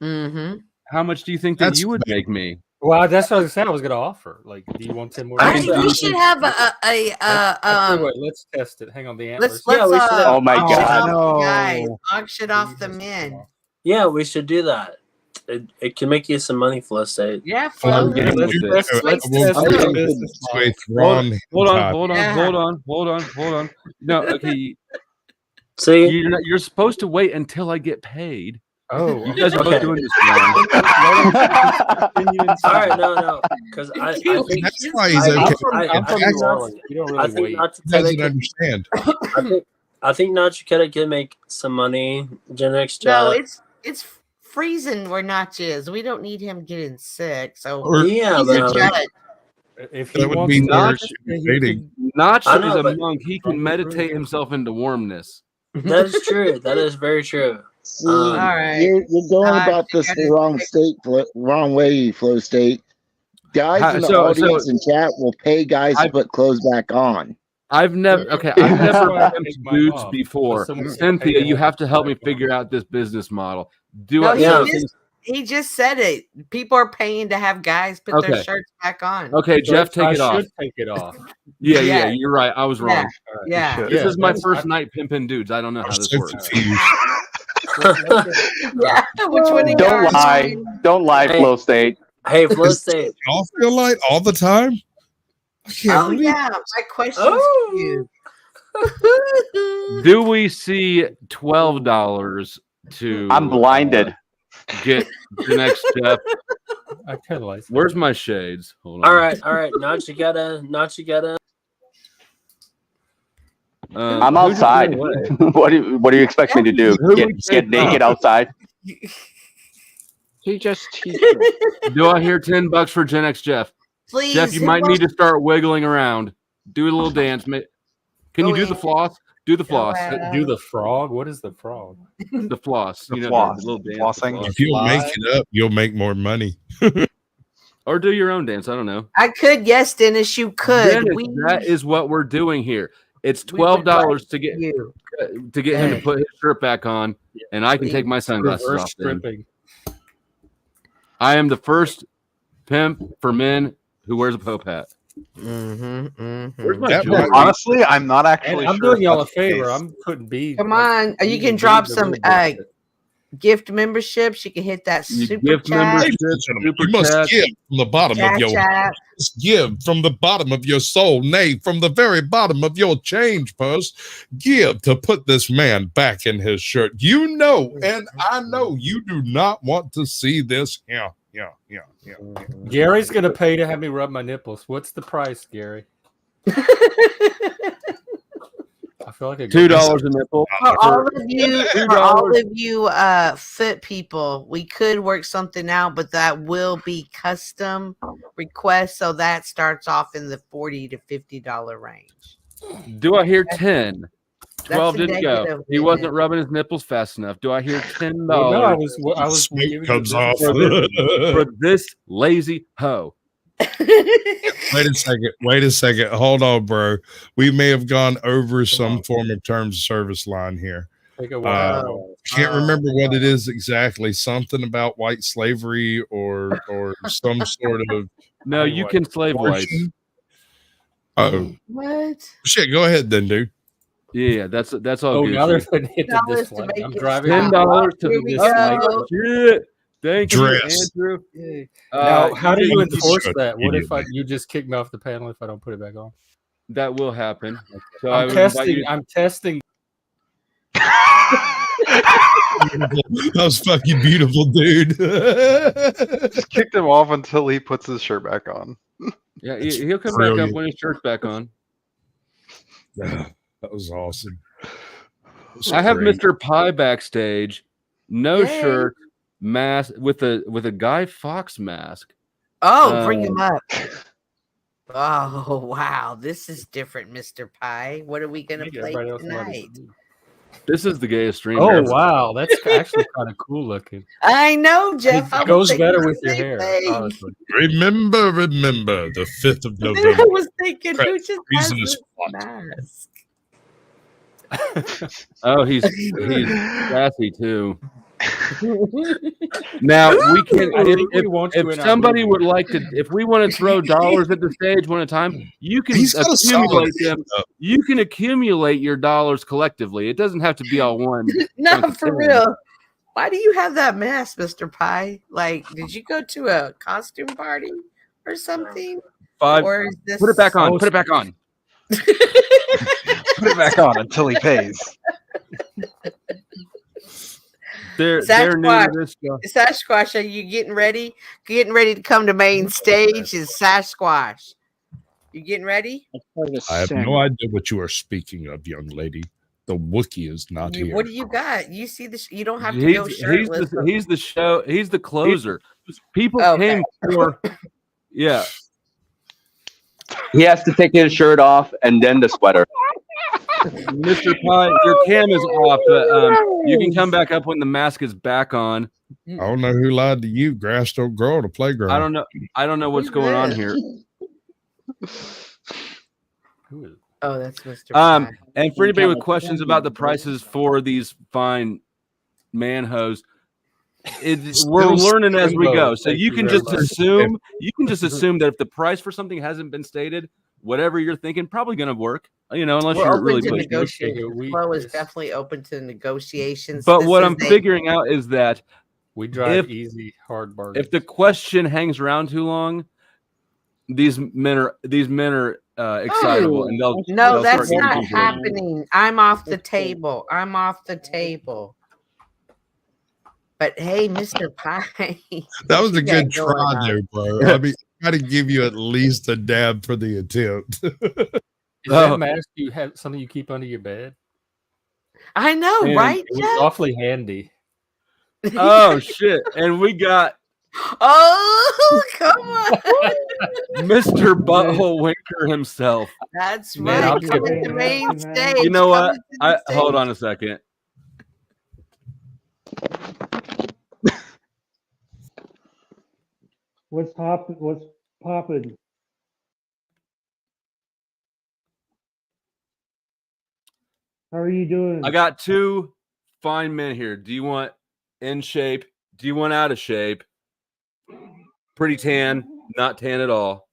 Mm-hmm. How much do you think that you would make me? Well, that's what I was saying. I was going to offer. Like, do you want 10 more? I think we should have let's test it. Hang on, the antlers. let's Oh my God! auction off the men. Yeah, we should do that. It can make you some money, Flow State. Yeah, Flow. Let's test the business model. Hold on. No, okay. See, you're supposed to wait until I get paid. Oh, you guys are both doing this wrong. All right, no, because I think that's why he's okay. I'm from New Orleans. You don't really wait. He doesn't understand. I think Nachiketa can make some money. Gen X No, it's freezing where Notch is. We don't need him getting sick. So yeah, if he wants be Notch, Notch is a monk. He can meditate himself into warmness. That is true. That is very true. All right, you're going about this the wrong way, Flow State. Guys in the audience and chat will pay guys to put clothes back on. I've never pimped boots before. Cynthia, you have to help me figure out this business model. He just said it. People are paying to have guys put their shirts back on. Okay, Jeff, take it off. Take it off. Yeah, you're right. I was wrong. Yeah. This is my first night pimping dudes. I don't know how this works. Yeah, which one? Don't lie, Flow State. Hey, Flow State. Y'all feel like all the time? I can't believe yeah, my question to you. Do we see $12 to? I'm blinded. Get the next step. I kind of like. Where's my shades? Hold on. All right. Not you gotta. I'm outside. What do you expect me to do? Get naked outside? He just teaches. Do I hear $10 for Gen X Jeff? Please, Jeff, you might need to start wiggling around. Do a little dance. Can you do the floss? Do the floss. Do the frog? What is the frog? The floss. The floss. The little dance. Flossing. If you'll make it up, you'll make more money. Or do your own dance. I don't know. I could. Yes, Dennis, you could. Dennis, that is what we're doing here. It's $12 to get him to put his shirt back on, and I can take my sunglasses off. Then. I am the first pimp for men who wears a Pope hat. Where's my jewelry? Honestly, I'm not actually. I'm doing y'all a favor. I'm putting beads. Come on, you can drop some. gift memberships. You can hit that You super gift chat. membership, You super must chat. give from the bottom of your Chat. must give from the bottom of your soul, nay, from the very bottom of your change purse. Give to put this man back in his shirt. You know, and I know you do not want to see this. Yeah. Gary's gonna pay to have me rub my nipples. What's the price, Gary? I feel like $2 a nipple. For all of you fit people, we could work something out, but that will be custom request, so that starts off in the $40 to $50 range. Do I hear 10? 12 That's a didn't go. negative, He isn't wasn't it? rubbing his nipples fast enough. Do I hear $10? Well, no, I was Smoke giving comes you off. for this lazy hoe. Wait a second. Hold on, bro. We may have gone over some form of terms of service line here. Take a while. Can't remember what it is exactly. Something about white slavery or some sort of. No, you can slave whites. Oh, What? shit. Go ahead then, dude. Yeah, that's all Oh, good. now they're shit. putting it to $10 this to one. make I'm it driving. $10 to Here we this go. shit. Thank Dress. you, Andrew. Now, how do you you enforce should that? What if immediately. you just kick me off the panel if I don't put it back on? That will happen. So I I'm would invite testing. you. I'm testing. That was fucking beautiful, dude. Just kicked him off until he puts his shirt back on. Yeah, he'll come back up when his shirt's back on. That was awesome. I have Mr. Pie backstage, no Yay. shirt, mask with a Guy Fawkes mask. Oh, bring him up. Oh, wow. This is different, Mr. Pie. What are we going to play tonight? This is the gayest stream. Oh, ever. wow. That's actually kind of cool looking. I know, Jeff. It goes better with your hair. Honestly. Remember the 5th of I November. was thinking, who just has Reason is this what? mask? Oh, he's sassy too. Now we can. If somebody would like to, if we want to throw dollars at the stage one at a time, you can accumulate them. You can accumulate your dollars collectively. It doesn't have to be all one. No, for real. Why do you have that mask, Mr. Pie? Like, did you go to a costume party or something? Or is this... Put it back on. Put it back on. Put it back on until he pays. They're new to this show. Sasquatch, are you getting ready? Getting ready to come to main stage is Sasquatch. You getting ready? I have no idea what you are speaking of, young lady. The Wookiee is not here. What do you got? You see this? You don't have to go shirtless. He's the show. He's the closer. People came for. Yeah. He has to take his shirt off and then the sweater. Mr. Pie, your cam is off, but you can come back up when the mask is back on. I don't know who lied to you. Grass don't grow at a playground. I don't know what's going on here. Oh, that's Mr. Pie. And for anybody with questions about the prices for these fine man hoes, we're learning as we go. So you can just assume that if the price for something hasn't been stated, whatever you're thinking probably going to work. Unless you're really negotiating. Flo is definitely open to negotiations. But what I'm figuring out is that we drive easy, hard bargains. If the question hangs around too long, these men are excitable, and they'll that's start not happening. I'm off the table. But hey, Mr. Pie. That was a good try there, bro. I mean, I got to give you at least a dab for the attempt. Is that mask you have something you keep under your bed? I know, right? It was awfully handy. Oh shit! And we got. Oh, come on, Mr. Butthole Winker himself. That's right. Coming to main stage. You know what? Hold on a second. What's popping? How are you doing? I got two fine men here. Do you want in shape? Do you want out of shape? Pretty tan, not tan at all.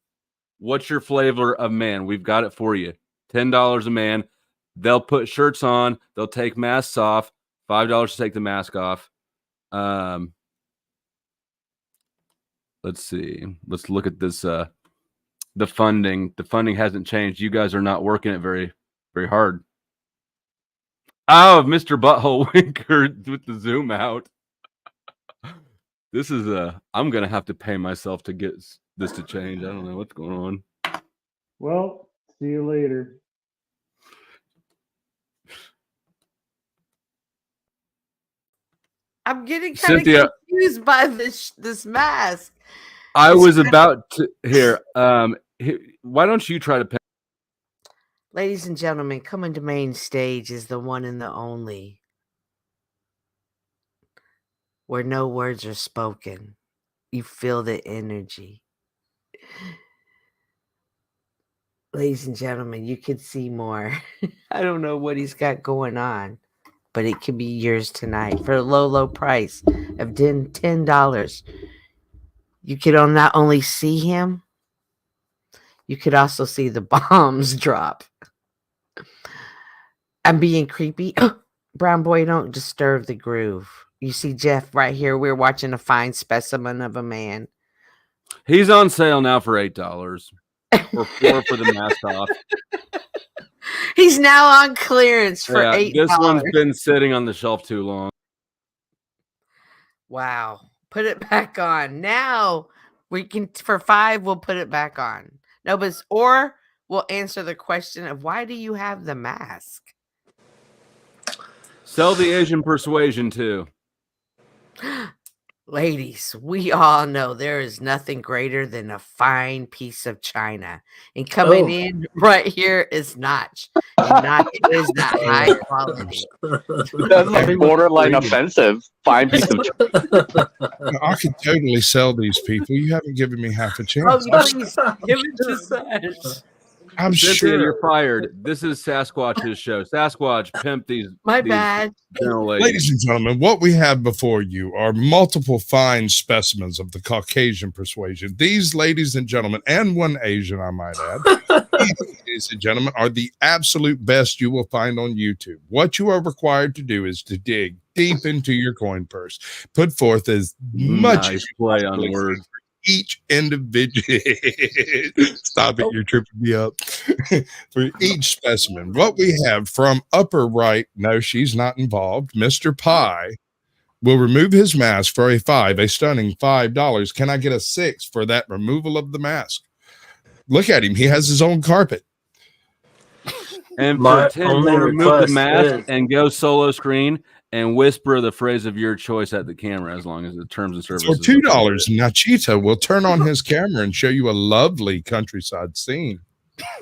What's your flavor of man? We've got it for you. $10 a man. They'll put shirts on. They'll take masks off. $5 to take the mask off. Let's see. Let's look at this. The funding. The funding hasn't changed. You guys are not working it very, very hard. Oh, Mr. Butthole Winker with the zoom out. This is I'm gonna have to pay myself to get this to change. I don't know what's going on. Well, see you later. I'm getting kind of Cynthia, confused by this mask. I was about to here. Why don't you try to pay? Ladies and gentlemen, coming to main stage is the one and the only, where no words are spoken. You feel the energy. Ladies and gentlemen, you could see more. I don't know what he's got going on, but it could be yours tonight for a low, low price of $10. You could not only see him, you could also see the bombs drop. I'm being creepy. Brown boy, don't disturb the groove. You see Jeff right here. We're watching a fine specimen of a man. He's on sale now for $8 or $4 for the mask off. He's now on clearance for $8. This one's been sitting on the shelf too long. Wow. Put it back on. Now we can, for $5, we'll put it back on. No, but or we'll answer the question of why do you have the mask? Sell the Asian persuasion too. Ladies, we all know there is nothing greater than a fine piece of china. And coming in right here is Notch. And Notch is that high quality. That's like borderline offensive. Fine piece of I could totally sell these people. You haven't given me half a chance. Oh, please, give it to Sash. I'm Cynthia, sure you're fired. This is Sasquatch's show. Sasquatch, pimp these. My these bad. Ladies and gentlemen, what we have before you are multiple fine specimens of the Caucasian persuasion. These, ladies and gentlemen, and one Asian, I might add, ladies and gentlemen, are the absolute best you will find on YouTube. What you are required to do is to dig deep into your coin purse, put forth as much Nice play on words. Each individual stop it, you're tripping me up. For each specimen, what we have from upper right, no, she's not involved. Mr. Pie will remove his mask for a stunning $5. Can I get a 6 for that removal of the mask? Look at him, he has his own carpet. And for 10, we'll remove the mask and go solo screen and whisper the phrase of your choice at the camera, as long as the terms and services. For $2, Nachito will turn on his camera and show you a lovely countryside scene.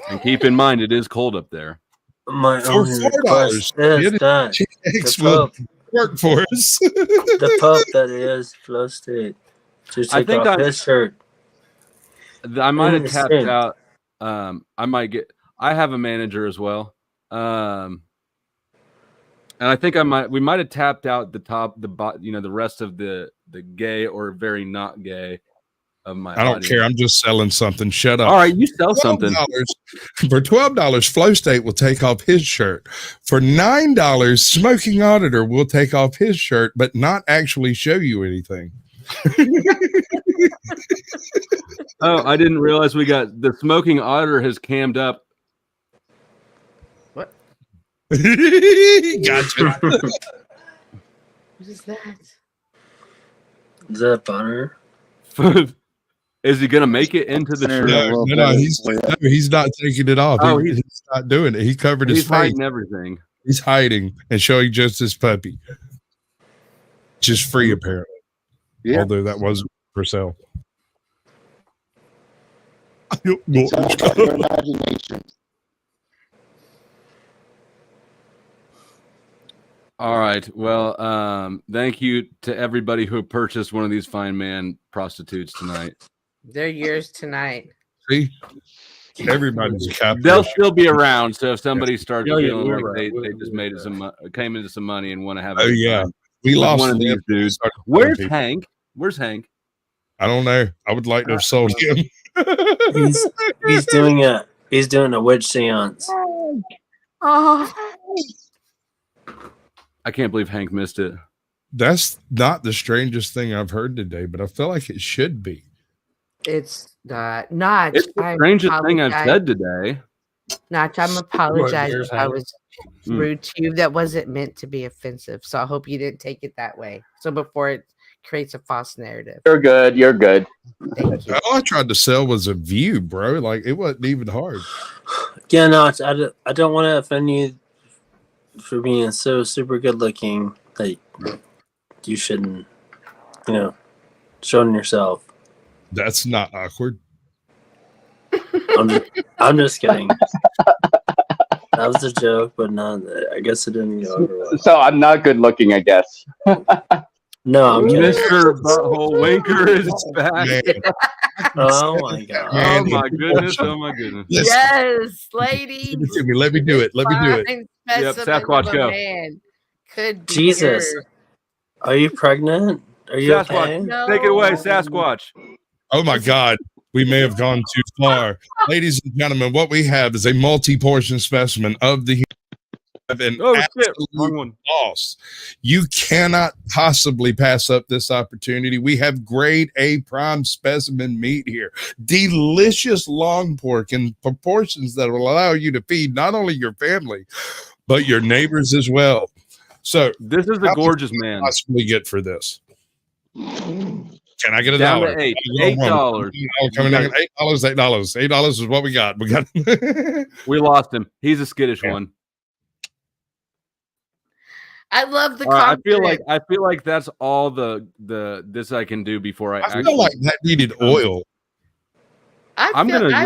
And keep in mind, it is cold up there. My For only $4, request is that TX the will Pope, work for us. the Pope that is Flow State, to take off his shirt. I might have tapped out. I have a manager as well. And I think we might have tapped out the rest of the gay or very not gay of my I don't audience. care. I'm just selling something. Shut up. All right, you sell something. For $12, Flow State will take off his shirt. For $9, Smoking Auditor will take off his shirt, but not actually show you anything. Oh, I didn't realize we got the Smoking Auditor has cammed up. What? Gotcha. What is that? Is that butter? Is he gonna make it into the shirt? No, he's not taking it off. Oh, he's not doing it. He covered his He's face. hiding everything. He's hiding and showing just his puppy. Just free, apparently. Yeah. Although that wasn't for sale. Imagination. All right. Well, thank you to everybody who purchased one of these fine man prostitutes tonight. They're yours tonight. See? Everybody's a capitalist. They'll still be around. So if somebody starts Yeah, feeling we're like right. they just made came into some money and want to have Oh, a good yeah. time We with lost one of these them. dudes. Started Where's people. Hank? Where's Hank? I don't know. I would like to have sold him. He's doing a witch seance. Oh, I can't believe Hank missed it. That's not the strangest thing I've heard today, but I feel like it should be. It's not. Notch, It's the I strangest thing I've apologize. said today. Notch, I'm apologizing yours, if I Hank? was rude to you. That wasn't meant to be offensive. So I hope you didn't take it that way. So before it creates a false narrative. You're good. You're good. Thank you. All I tried to sell was a view, bro. Like it wasn't even hard. Yeah, no, I don't want to offend you for being so super good looking that you shouldn't, showing yourself. That's not awkward. I'm just kidding. That was a joke, but I guess it didn't go over well. So I'm not good looking, I guess. No, I'm kidding. Mr. Butthole Winker is back. Oh my god. Oh my goodness. Oh my goodness. Yes, ladies. Let me do it. Let me do it. Fine Yep, specimen Sasquatch, of a go. man could be Jesus. yours. Are you pregnant? Are you Sasquatch, okay? No. take it away, Sasquatch. Oh my God. We may have gone too far. Ladies and gentlemen, what we have is a multi-portion specimen of the an Oh shit, absolute wrong one. loss. You cannot possibly pass up this opportunity. We have grade A prime specimen meat here. Delicious long pork in proportions that will allow you to feed not only your family, but your neighbors as well. So This is a gorgeous man. possibly get for this? Can I get Down $1? to $8. Coming in $8. $8 is what we got. We got. We lost him. He's a skittish one. I love the I confidence. feel like that's all the this I can do before I feel like that needed oil. I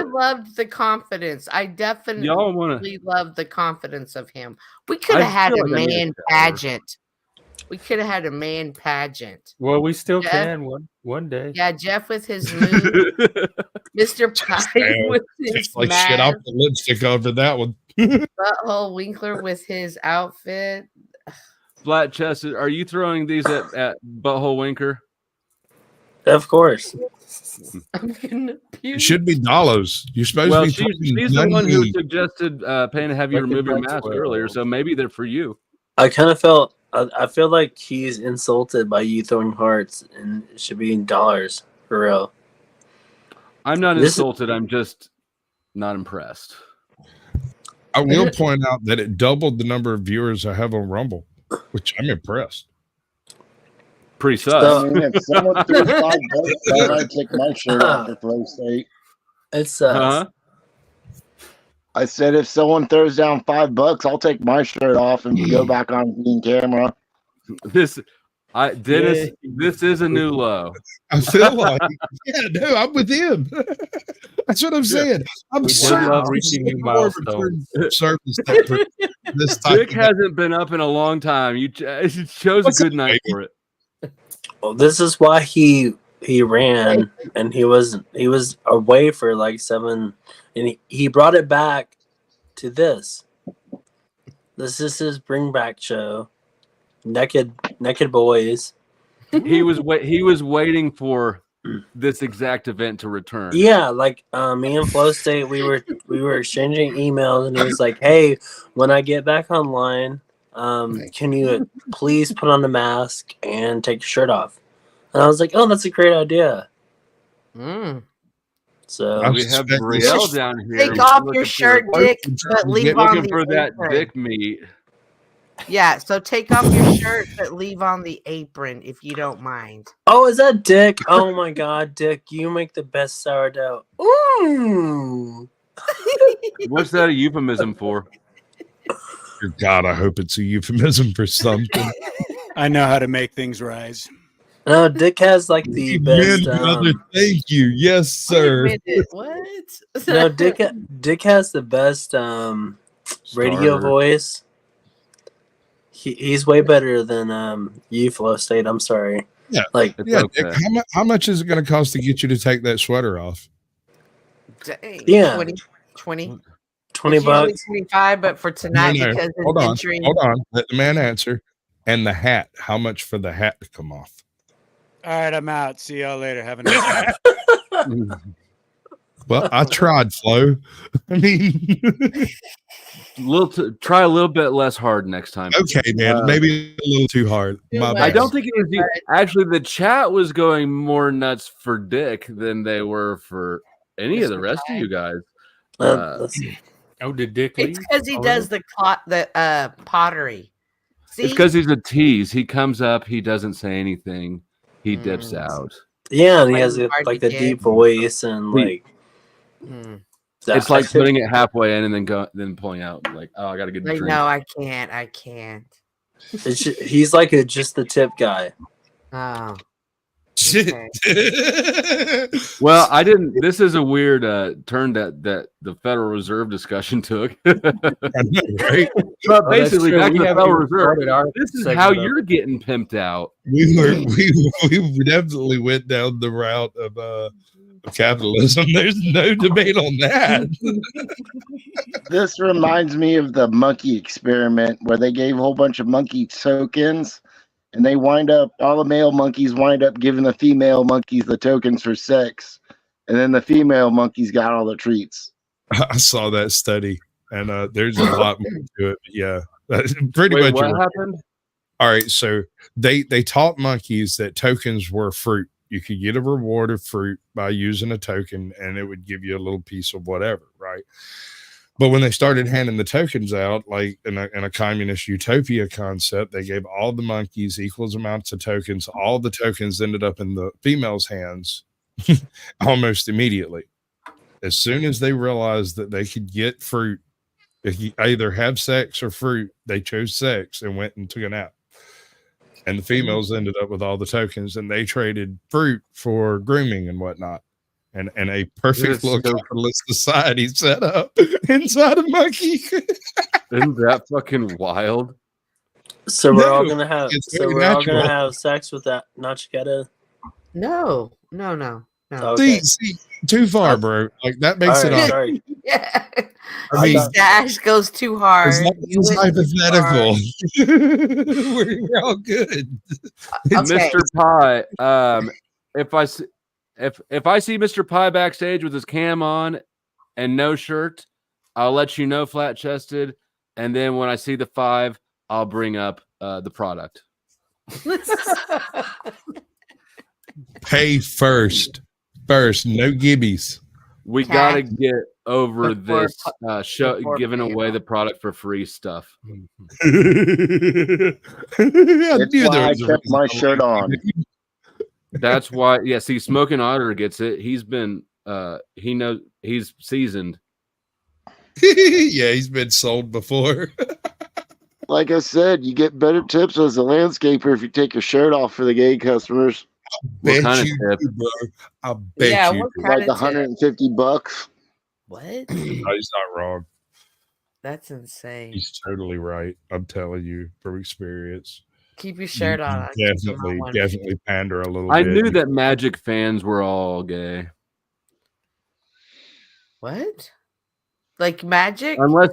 loved the confidence. I definitely Y'all wanna- loved the confidence of him. We could have had feel a like I need a man shower. pageant. We could have had a man pageant. Well, we still Jeff- can one day. Yeah, Jeff with his mood, Mr. Pie with his Tastes like shit. I'll mask, put lipstick over that one. Butthole Winkler with his outfit. Flat chested. Are you throwing these at Butthole Winker? Of course. I'm gonna puke. It should be dollars. You're supposed Well, to be. she's the one who suggested paying to have you remove your mask earlier, so maybe they're for you. I kind of felt. I feel like he's insulted by you throwing hearts, and it should be in dollars for real. I'm not This- insulted. I'm just not impressed. I will point out that it doubled the number of viewers I have on Rumble, which I'm impressed. Pretty sus. I mean, if someone threw $5, I'd take my shirt off at Flow State. It's Huh? I said if someone throws down $5, I'll take my shirt off and go back on being camera. Dennis, this is a new low. I feel like, no, I'm with him. That's what I'm saying. I'm We so love reaching new milestones. service that this type Dick hasn't been up in a long time. You chose a good night for it. Well, this is why he ran, and he was away for like 7, and he brought it back to this. This is his bring back show. Naked boys. He was waiting for this exact event to return. Yeah, like me and Flow State, we were exchanging emails, and he was like, "Hey, when I get back online, can you please put on a mask and take your shirt off?" And I was like, "Oh, that's a great idea." So We have Brielle down here. Take off your shirt, Dick, but leave on looking the for that apron. dick meat. Yeah, so take off your shirt, but leave on the apron if you don't mind. Oh, is that Dick? Oh my God, Dick, you make the best sourdough. Ooh. What's that a euphemism for? Dear God, I hope it's a euphemism for something. I know how to make things rise. No, Dick has like the best. Brother, thank you. Yes, sir. What? No, Dick has the best radio Starter. voice. He's way better than you, Flow State. I'm sorry. Yeah, like yeah. Dick, how much is it going to cost to get you to take that sweater off? Dang, Yeah. 20 $20. It's usually 25, but for tonight, No. because it's Hold on. entering. Hold on. Let the man answer. And the hat. How much for the hat to come off? All right, I'm out. See y'all later. Have a nice night. Well, I tried, Flo. I mean, try a little bit less hard next time. Okay, man. Maybe a little too hard. My bad. I don't think it was you. Actually, the chat was going more nuts for Dick than they were for any of the rest of you guys. Did Dick leave? It's because he does the pottery. See? It's because he's a tease. He comes up, he doesn't say anything, he dips out. Yeah, and he has like the deep voice and like. It's like putting it halfway in and then pulling out. Like, oh, I got to get a drink. No, I can't. He's like just the tip guy. Oh. Shit. Okay. Well, I didn't. This is a weird turn that the Federal Reserve discussion took. I know, right? But basically, back to the Federal Reserve. Reserve. This is how you're getting pimped out. We definitely went down the route of capitalism. There's no debate on that. This reminds me of the monkey experiment where they gave a whole bunch of monkey tokens, and all the male monkeys wind up giving the female monkeys the tokens for sex, and then the female monkeys got all the treats. I saw that study, and there's a lot more to it. But yeah, that's pretty much. What happened? All right, so they taught monkeys that tokens were fruit. You could get a reward of fruit by using a token, and it would give you a little piece of whatever, right? But when they started handing the tokens out, like in a communist utopia concept, they gave all the monkeys equal amounts of tokens. All the tokens ended up in the females' hands almost immediately. As soon as they realized that they could get fruit, they could either have sex or fruit, they chose sex and went and took a nap. And the females ended up with all the tokens, and they traded fruit for grooming and whatnot. And a perfect little capitalist society set up inside a monkey. Isn't that fucking wild? So we're all gonna have sex with that Nachiketa? No. See, too far, bro. Like that makes it up. Sorry. Yeah. I mean, Dash goes too hard. It's hypothetical. We're all good. Okay. Mr. Pie, if I see Mr. Pie backstage with his cam on and no shirt, I'll let you know, flat chested. And then when I see the 5, I'll bring up the product. Pay first, no gibbies. We gotta get over this giving away the product for free stuff. It's why I kept my shirt on. That's why. Yeah, see, Smoking Otter gets it. He's been he knows, he's seasoned. Yeah, he's been sold before. Like I said, you get better tips as a landscaper if you take your shirt off for the gay customers. What kind of tip? Bro. I bet you. Like $150. What? No, he's not wrong. That's insane. He's totally right. I'm telling you from experience. Keep your shirt on. Definitely pander a little I bit. knew that Magic fans were all gay. What? Like Magic? Unless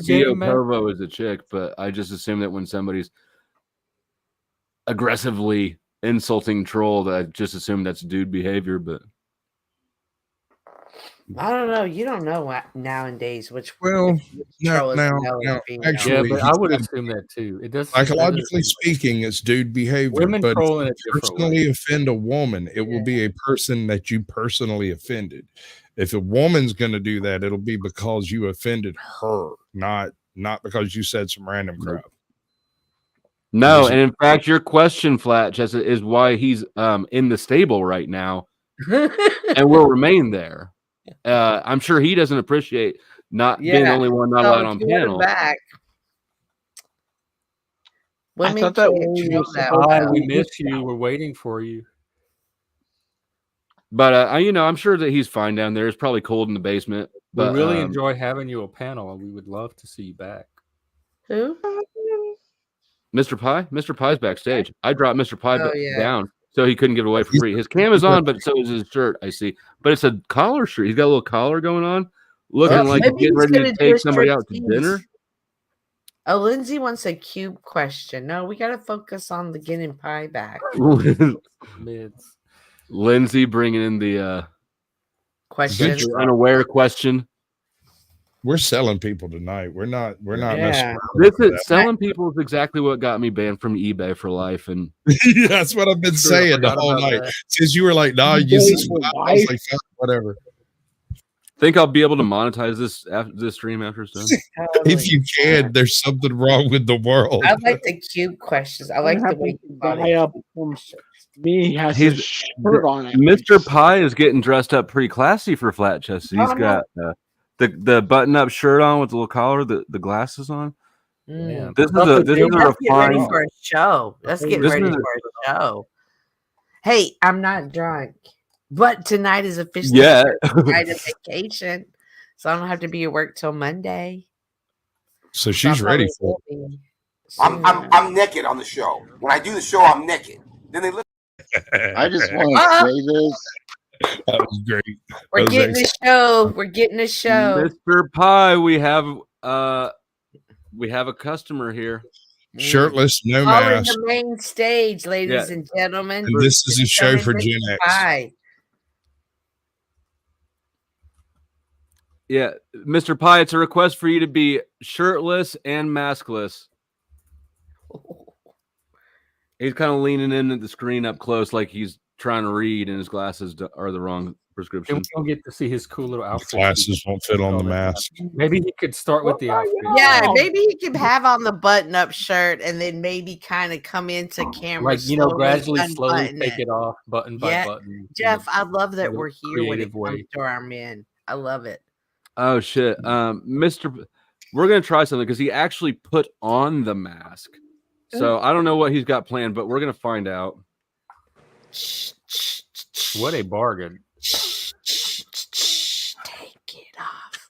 Theo man. Provo is a chick, but I just assume that when somebody's aggressively insulting troll, that I just assume that's dude behavior, but I don't know. You don't know nowadays which. Well, troll is now, male and female. actually, Yeah, but I would assume that too. It does psychologically speaking, it's dude behavior. Women but troll in if a you different personally offend a woman, it will be a person that you personally offended. If a woman's going to do that, it'll be because you offended her, not because you said some random crap. no. And in fact, your question, Flat Chest, is why he's in the stable right now and will remain there. I'm sure he doesn't appreciate not being the only one not allowed on panel. Back. I thought that we missed you. We're waiting for you. But I'm sure that he's fine down there. It's probably cold in the basement. But we really enjoy having you a panel, and we would love to see you back. Who? Mr. Pie? Mr. Pie's backstage. I dropped Mr. Pie down so he couldn't give it away for free. His cam is on, but so is his shirt, I see. But it's a collar shirt. He's got a little collar going on, looking like he's getting ready to take somebody out to dinner. Oh, Lindsay wants a cube question. No, we got to focus on the getting Pie back. Lindsay bringing in Question. Unaware question. We're selling people tonight. We're not Yeah. Selling people is exactly what got me banned from eBay for life. And that's what I've been saying the whole night. Since you were like, nah, use this one. I was like, whatever. Think I'll be able to monetize this stream after it's done? If you can, there's something wrong with the world. I like the cute questions. I like the way guy up from me has his shirt on it. Mr. Pie is getting dressed up pretty classy for Flat Chest. He's got the button-up shirt on with the little collar, the glasses on. Mm. This is a ready for a show. Let's get ready for a show. Hey, I'm not drunk, but tonight is officially night of vacation, so I don't have to be at work till Monday. So she's ready for it. I'm naked on the show. When I do the show, I'm naked. Then they look. I just want to say this. That was great. We're getting a show. We're getting a show. Mr. Pie, we have a customer here. Shirtless, no All in mask. the main stage, ladies and gentlemen. And this is a show for Gen X. Pie. Yeah, Mr. Pie, it's a request for you to be shirtless and maskless. He's kind of leaning in at the screen up close like he's trying to read, and his glasses are the wrong prescription. And we don't get to see his cool little outfit. Glasses won't fit on the mask. Maybe he could start with the outfit. Yeah, maybe he could have on the button-up shirt and then maybe kind of come into camera, like gradually, slowly take it off, button by button. Jeff, I love that we're here when it way. comes to our men. I love it. Oh shit, we're gonna try something because he actually put on the mask. So I don't know what he's got planned, but we're gonna find out. What a bargain! Take it off.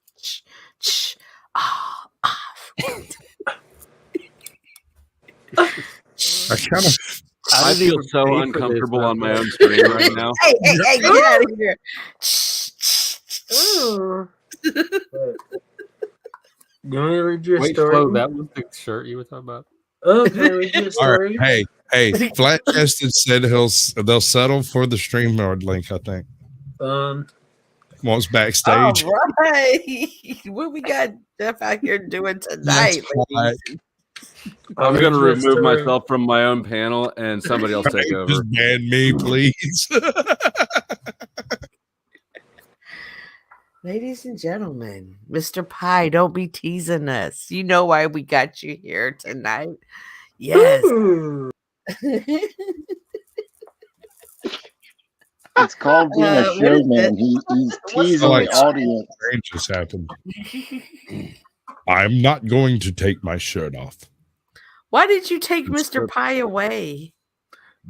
I feel so uncomfortable on my own screen right now. Hey, get out of here. You want me to read you a Wait, story? Flo, that was the shirt you were talking about. Oh, can I read you a story? Right. Hey, Flat Chested said they'll settle for the StreamYard link, I think. Once backstage. All right. What we got Jeff out here doing tonight? I'm going to remove myself from my own panel and somebody else take over. Just ban me, please. Ladies and gentlemen, Mr. Pie, don't be teasing us. You know why we got you here tonight. Yes. It's called being a showman. He's teasing the audience. Just happened. I'm not going to take my shirt off. Why did you take Mr. Pie away?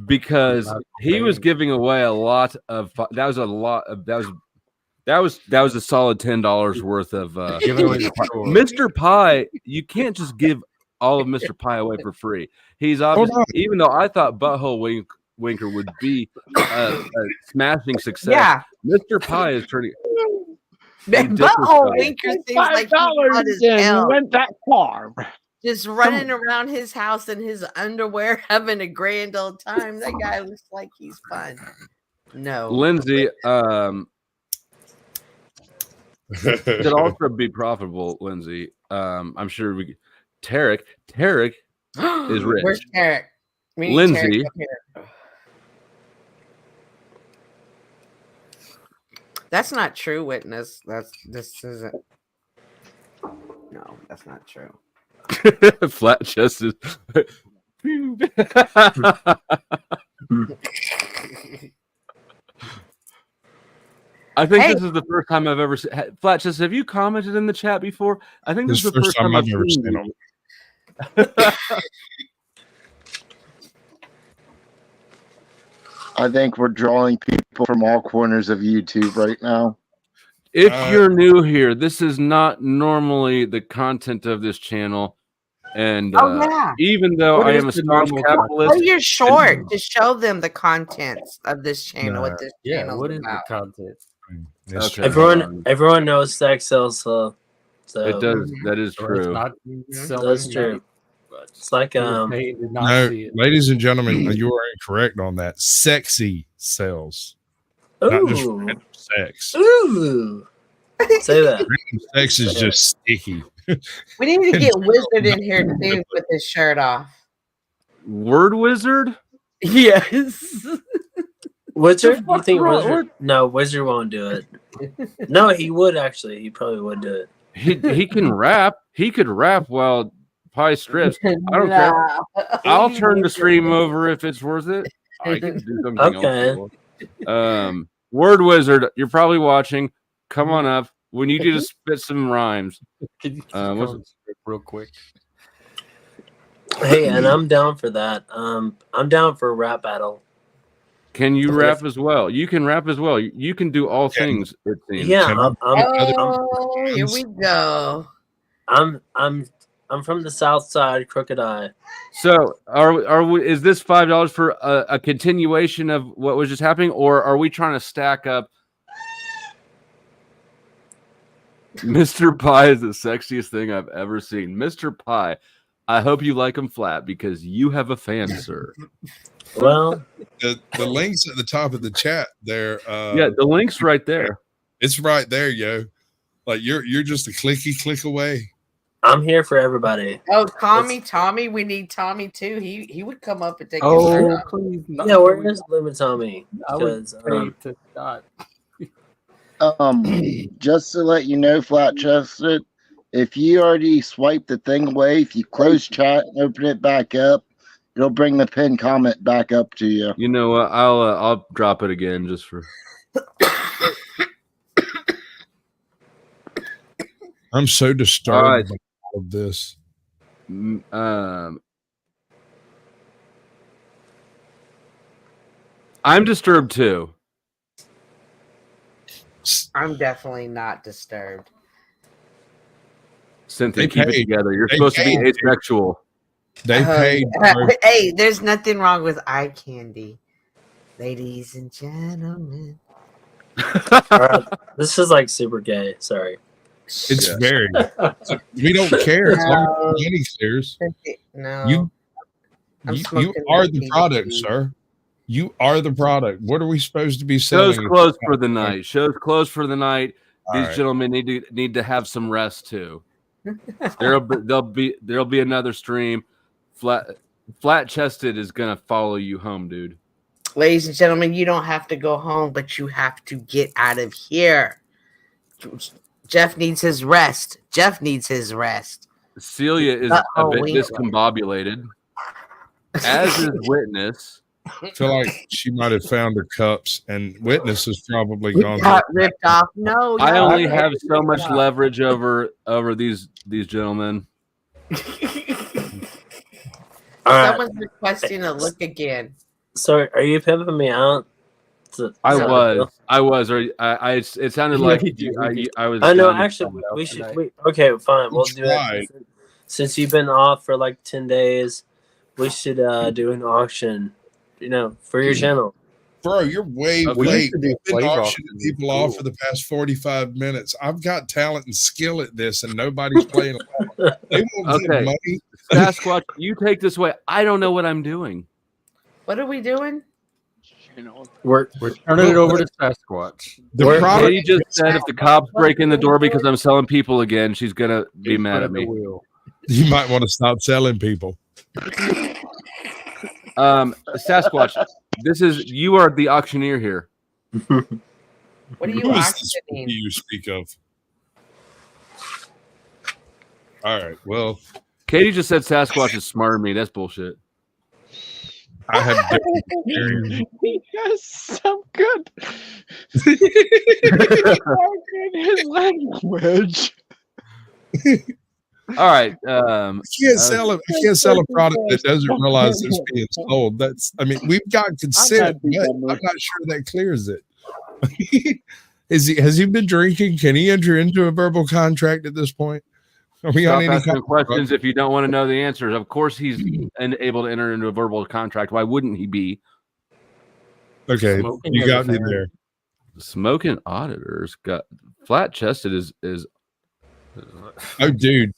Because he was giving away a lot of. That was a solid $10 worth of Mr. Pie. You can't just give all of Mr. Pie away for free. He's obviously, even though I thought Butthole Winker would be a smashing success. Yeah, Mr. Pie is turning. Butthole Winker seems like he went that far. Just running around his house in his underwear, having a grand old time. That guy looks like he's fun. No, Lindsay. Could also be profitable, Lindsay. I'm sure Tarek is rich. Where's Tarek? Lindsay. That's not true, witness. This isn't. No, that's not true. Flat chest is. I think this is the first time I've ever seen Flat Chest. Have you commented in the chat before? I think this is the first time I've ever seen them. I think we're drawing people from all corners of YouTube right now. If you're new here, this is not normally the content of this channel. And even though I am a staunch capitalist, you're short to show them the contents of this channel. What this channel what is about. the content? Okay. Everyone knows sex sells slow. So it does. That is true. That's true. It's like no, ladies and gentlemen, you are incorrect on that. Sexy sells. Not just Ooh. random sex. Ooh. Say that. Random sex is just sticky. We need to get Wizard in here too with his shirt off. Word wizard? Yes. Wizard? You think Wizard? No, Wizard won't do it. No, he would actually. He probably would do it. He can rap. He could rap while Pie strips. I don't care. I'll turn the stream over if it's worth it. I can do something else. Word wizard, you're probably watching. Come on up. We need you to spit some rhymes. Can you real quick? Hey, and I'm down for that. I'm down for a rap battle. Can you rap as well? You can rap as well. You can do all things. It seems. Yeah, here we go. I'm from the South Side, Crooked Eye. So, are we? Is this $5 for a continuation of what was just happening, or are we trying to stack up? Mr. Pie is the sexiest thing I've ever seen. Mr. Pie, I hope you like him flat because you have a fan, sir. Well, the link's at the top of the chat there. Yeah, the link's right there. It's right there, yo. Like you're just a click away. I'm here for everybody. Oh, Tommy, we need Tommy too. He would come up and take his Oh, shirt off. please. Yeah, where is Limit Tommy? I would Because pay to not. Just to let you know, Flat Chested, if you already swiped the thing away, if you close chat and open it back up, it'll bring the pinned comment back up to you. You know what? I'll drop it again just for. I'm so disturbed by all of this. I'm disturbed too. I'm definitely not disturbed. Cynthia, keep it together. You're supposed to be asexual. They paid. Hey, there's nothing wrong with eye candy, ladies and gentlemen. this is like super gay. Sorry. It's very. We don't care. As long as money clears. No. You are the product, sir. You are the product. What are we supposed to be selling? Show's closed for the night. Show's closed for the night. These right. gentlemen need to have some rest too. There'll be another stream. Flat chested is gonna follow you home, dude. Ladies and gentlemen, you don't have to go home, but you have to get out of here. Jeff needs his rest. Celia is a bit discombobulated, as is Witness. I feel like she might have found her cups, and Witness has probably He gone. got ripped off. No, I only have so much leverage over these gentlemen. Someone's requesting a look again. So, are you pimping me out? I was. Or it sounded like I was. I know. Actually, we should. Okay, fine. We'll do it. Since you've been off for like 10 days, we should do an auction. For your channel. Bro, you're way late. We've been auctioning people off for the past 45 minutes. I've got talent and skill at this, and nobody's playing along. They won't give money. Sasquatch, you take this way. I don't know what I'm doing. What are we doing? We're turning it over to Sasquatch. The product he just said if the cops break in the door because I'm selling people again, she's gonna be mad at me. You might want to stop selling people. Sasquatch, you are the auctioneer here. What are you Who is auctioning? this you speak of? All right. Well, Katie just said Sasquatch is smarter than me. That's bullshit. I have different Yes, so good. His language. All right. I can't sell a product that doesn't realize it's being sold. We've got consent, but I'm not sure that clears it. Has he been drinking? Can he enter into a verbal contract at this point? Are we Stop on any asking questions if you don't want to know the answers. Of course, he's able to enter into a verbal contract. Why wouldn't he be? Okay, you got me there. Smoking auditors got flat chested is. Oh, dude,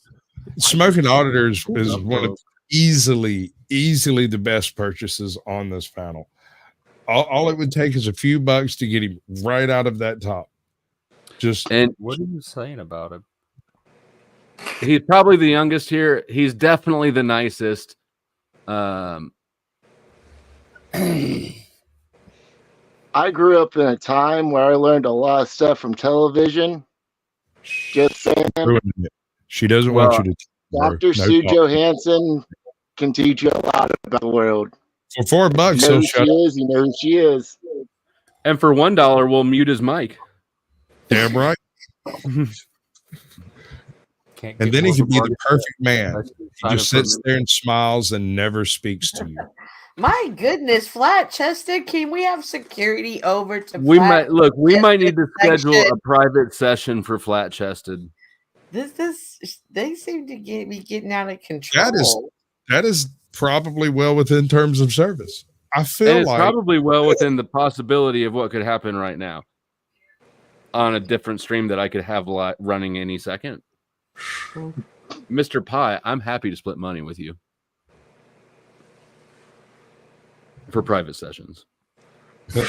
smoking auditors is one of easily the best purchases on this panel. All it would take is a few bucks to get him right out of that top. And what are you saying about him? He's probably the youngest here. He's definitely the nicest. I grew up in a time where I learned a lot of stuff from television. Just saying. She doesn't want you to. Dr. Sue Johansson can teach you a lot about the world. For $4, you know who she is. You know who she is. And for $1, we'll mute his mic. Damn right. And then he could be the perfect man. He just sits there and smiles and never speaks to you. My goodness, flat chested. Can we have security over to? We might need to schedule a private session for flat chested. They seem to be getting out of control. That is probably well within terms of service. I feel it's probably well within the possibility of what could happen right now on a different stream that I could have running any second. Mr. Pie, I'm happy to split money with you for private sessions. I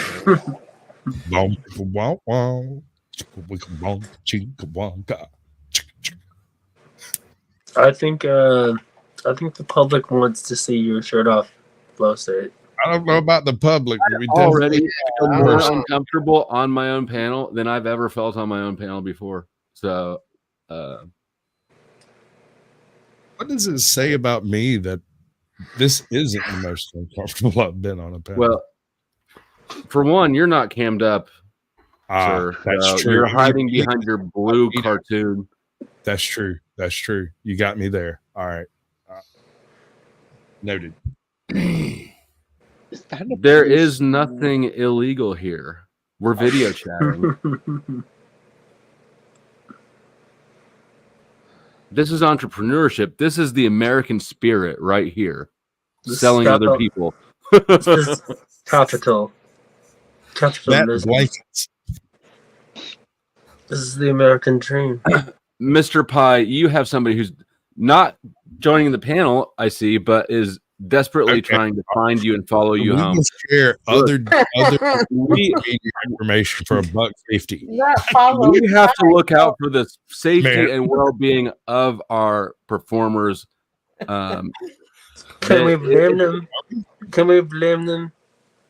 think the public wants to see your shirt off, Flow State. I don't know about the public. But we already feel more uncomfortable on my own panel than I've ever felt on my own panel before. So, what does it say about me that this isn't the most uncomfortable I've been on a panel? Well, for one, you're not cammed up, sir. That's true. You're hiding behind your blue cartoon. That's true. That's true. You got me there. All right. Noted. There is nothing illegal here. We're video chatting. This is entrepreneurship. This is the American spirit right here. Selling other people. This is capital. Capitalism. This is the American dream. Mr. Pie, you have somebody who's not joining the panel, I see, but is desperately trying to find you and follow you home. Will share other information for $1.50. We have to look out for the safety and well-being of our performers. Can we blame them? Can we blame them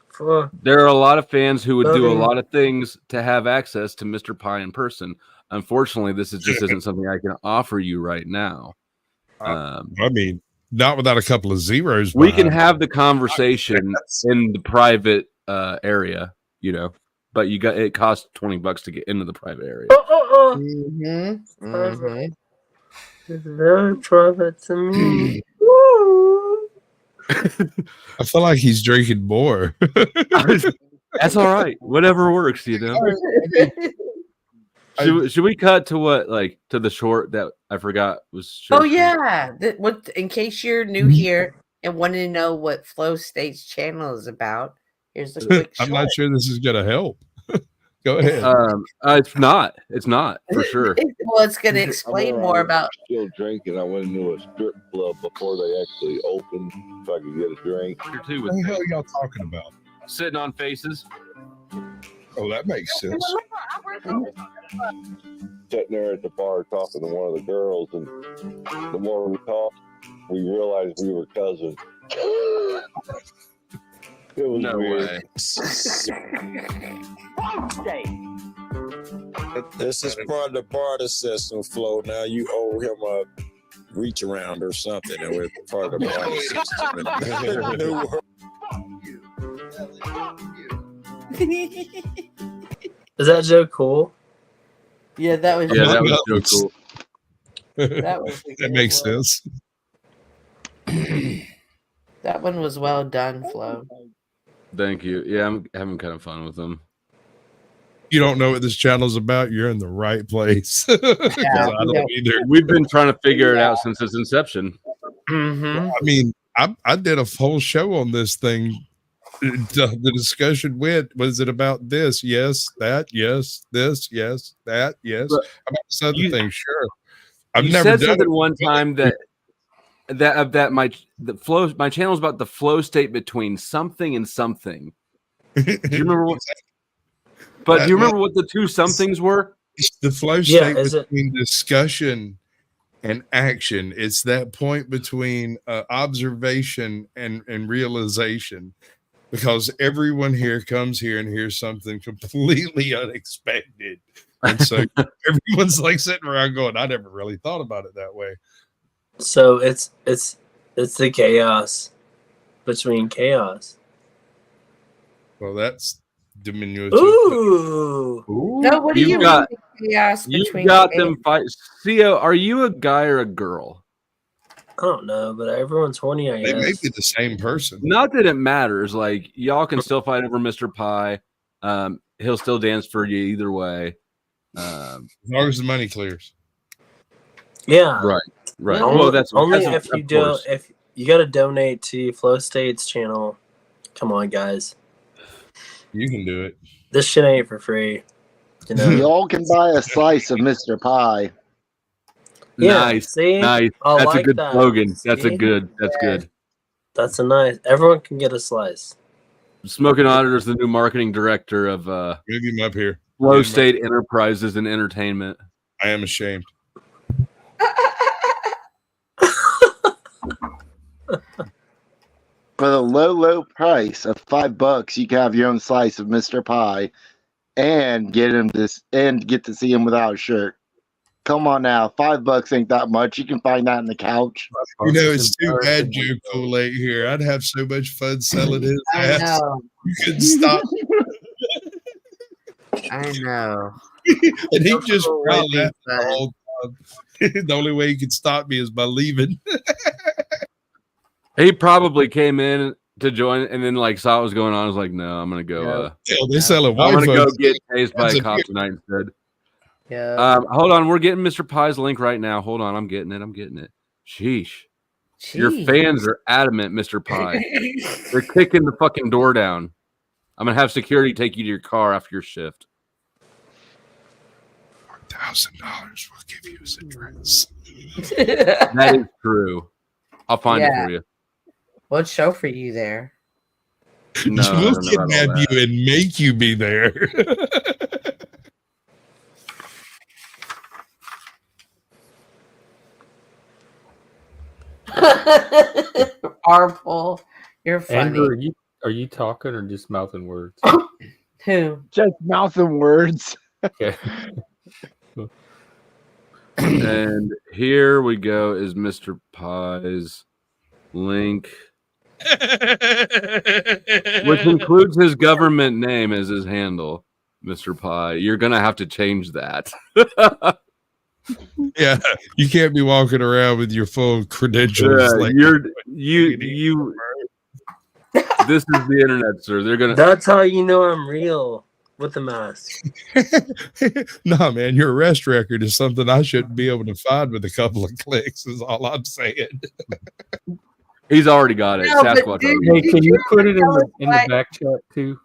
for? There are a lot of fans who would do a lot of things to have access to Mr. Pie in person. Unfortunately, this just isn't something I can offer you right now. I mean, not without a couple of zeros. We can have the conversation in the private area, but it costs $20 to get into the private area. It's very private to me. I feel like he's drinking more. That's all right. Whatever works, Should we cut to to the short that I forgot was short? Oh yeah. In case you're new here and wanting to know what Flow State's channel is about, here's a quick short. I'm not sure this is gonna help. Go ahead. It's not for sure. Well, it's gonna explain more about still drinking. I went into a strip club before they actually opened so I could get a drink. What the hell are y'all talking about? Sitting on faces. Oh, that makes sense. Sitting there at the bar talking to one of the girls, and the more we talked, we realized we were cousins. It was weird. This is part of the barter system, Flo. Now you owe him a reach around or something, and we're part of the barter system. Is that joke cool? Yeah, that was. Yeah, that was so cool. That makes sense. That one was well done, Flo. Thank you. Yeah, I'm having kind of fun with them. You don't know what this channel is about, you're in the right place. I don't either. We've been trying to figure it out since its inception. Mm-hmm. I mean, I did a whole show on this thing. The discussion was it about this? Yes, that, yes, this, yes, that, yes. But about this other thing, sure. I've you never said done something it. one time my channel is about the flow state between something and something. Do you remember what? But do you remember what the two somethings were? It's the flow state between discussion and action. It's that point between observation and realization, because everyone here comes here and hears something completely unexpected, and so everyone's like sitting around going, "I never really thought about it that way." So it's the chaos between chaos. Well, that's diminutive. Ooh. No, what do you got? mean chaos You between got chaos? them fight. Theo, are you a guy or a girl? I don't know, but everyone's horny, I guess. They may be the same person. Not that it matters. Like, y'all can still fight over Mr. Pie. He'll still dance for you either way. As long as the money clears. Yeah. Right. Only, Well, that's only that's, if you do. If you got to donate to Flow State's channel. Come on, guys. You can do it. This shit ain't for free. You know? Y'all can buy a slice of Mr. Pie. Yeah, nice. see? Nice. I That's like a good that. slogan. That's See? a good. That's good. That's a nice. Everyone can get a slice. Smoking Auditor is the new marketing director of Maybe him up here. Flow State Enterprises and Entertainment. I am ashamed. For the low price of $5, you can have your own slice of Mr. Pie and get to see him without a shirt. Come on now, $5 ain't that much. You can find that in the couch. You know, it's too bad Joe Cool ain't here. I'd have so much fun selling his I ass. know. You couldn't stop. I know. And he just Cool growled would be at me the whole time. The only way he could stop me is by leaving. He probably came in to join and then like saw what was going on. I was like, no, I'm gonna go. They sell a I'm gonna go Wi-Fi. get tased by That's a a cop deal. tonight instead. Yeah. Hold on, we're getting Mr. Pie's link right now. Hold on, I'm getting it. Sheesh. Your fans are adamant, Mr. Pie. They're kicking the fucking door down. I'm gonna have security take you to your car after your shift. $1,000 will give you his address. That is true. I'll find it for you. What show for you there? No, I we'll don't know about all kidnap that. you and make you be there. Artful. You're funny. Andrew, are you talking or just mouthing words? Who? Just mouthing words. Okay. And here we go is Mr. Pie's link, which includes his government name as his handle, Mr. Pie. You're gonna have to change that. Yeah, you can't be walking around with your full credentials. Yeah, like you. This is the internet, sir. They're gonna. That's how you know I'm real with the mask. No, man, your arrest record is something I shouldn't be able to find with a couple of clicks. Is all I'm saying. He's already got it. No, but Sasquatch. dude, already Hey, can you put it in tell us the why- back chat too?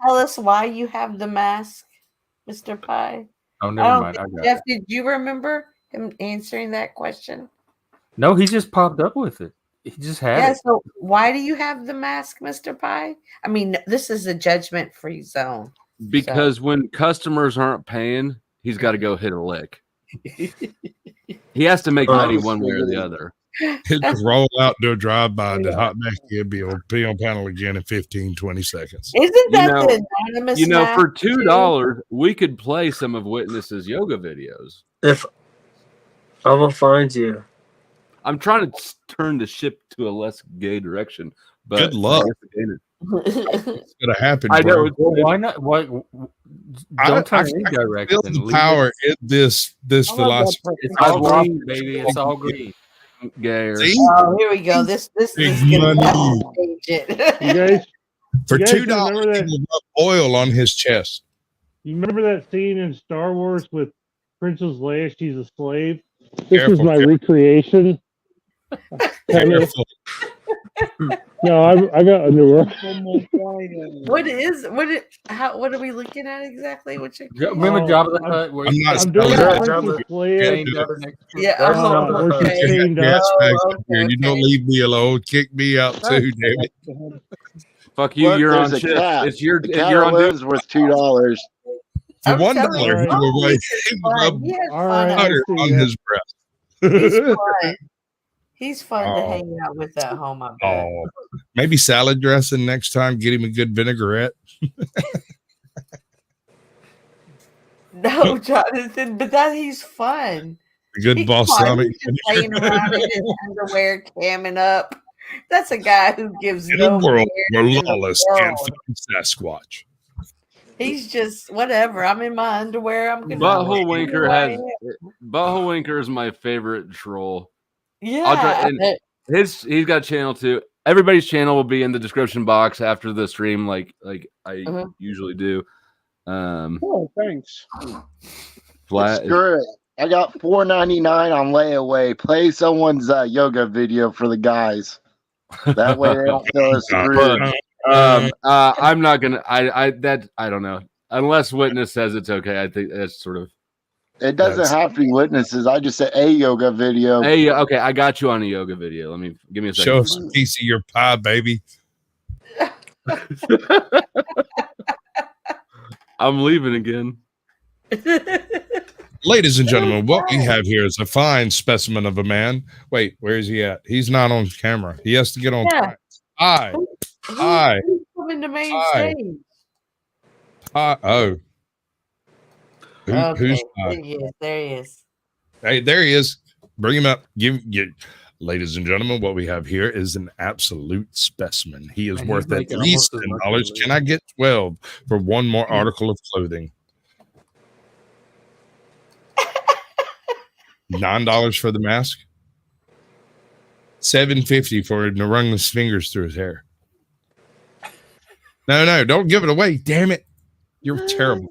Tell us why you have the mask, Mr. Pie. Oh, I never don't mind. think- I got Jeff, it. did you remember him answering that question? No, he just popped up with it. He just had Yeah, it. so why do you have the mask, Mr. Pie? I mean, this is a judgment-free zone. Because when customers aren't paying, he's got to go hit a lick. He has to make money one way or the other. He'll just roll out, do a drive-by, and then hot next to you, be on panel again in 15, 20 seconds. Isn't that the anonymous mask For too? $2, we could play some of Witness's yoga videos. If I will find you. I'm trying to turn the ship to a less gay direction, but Good luck. It's gonna happen. I know. bro. Well, why not? Why? Don't turn any I direction. feel the Leave power it. in this philosophy. It's all green, baby. It's all green. Gayer. See? Oh, here we go. This Big is gonna money. change it. You guys, For you guys $2, remember he that? will rub oil on his chest. You remember that scene in Star Wars with Princess Leia? She's a slave. This is Careful, my careful. recreation. Careful. No, I got a new one. what are we looking at exactly? What you Remember Jabba the Hutt? Where I'm not I'm doing spelling a it. Princess Leia. chained up next to Yeah, There's oh, Jabba the where Hutt. she's chained Yes, up. back Oh, up here. okay, You don't okay. leave me alone. Kick me out too, damn it. Fuck you. Look, You're there's on a shift. cat. It's your. The cat You're I on. live's worth $2. For I'm $1, telling you, he oh, will he's fun. He has All fun. right, butter I see on ya. his breath. He's fun. He's fun to Oh. hang out with at home, I bet. Oh, maybe salad dressing next time. Get him a good vinaigrette. No, Jonathan, but that he's fun. A good Come on, balsamic. he's just laying around in his underwear, camming up. That's a guy who gives In a no world care where in the lawless can't world. find Sasquatch. He's just whatever. I'm in my underwear. I'm gonna Butthole be Winker who I has. am. Butthole Winker is my favorite troll. Yeah, I'll try. And he's got a channel too. Everybody's channel will be in the description box after the stream, like I usually do. Oh, thanks. Flat. Screw it. I got $4.99 on layaway. Play someone's yoga video for the guys. That way they don't feel as screwed. I'm not gonna. I don't know. Unless witness says it's okay, I think that's sort of. It doesn't have to be witnesses. I just said a yoga video. Hey, okay, I got you on a yoga video. Give me a second. Show us a piece of your pie, baby. I'm leaving again. Ladies and gentlemen, what we have here is a fine specimen of a man. Wait, where is he at? He's not on camera. He has to get on. Yeah. Hi. Hi. Who's coming to main Hi. stage? Oh. Okay, Who's there he is. There he is. Hey, there he is. Bring him up. Ladies and gentlemen, what we have here is an absolute specimen. He is And worth he's at making least almost as much $10. Can I get 12 for one more article of clothing? $9 for the mask. $7.50 for him to run his fingers through his hair. No, don't give it away. Damn it. You're terrible.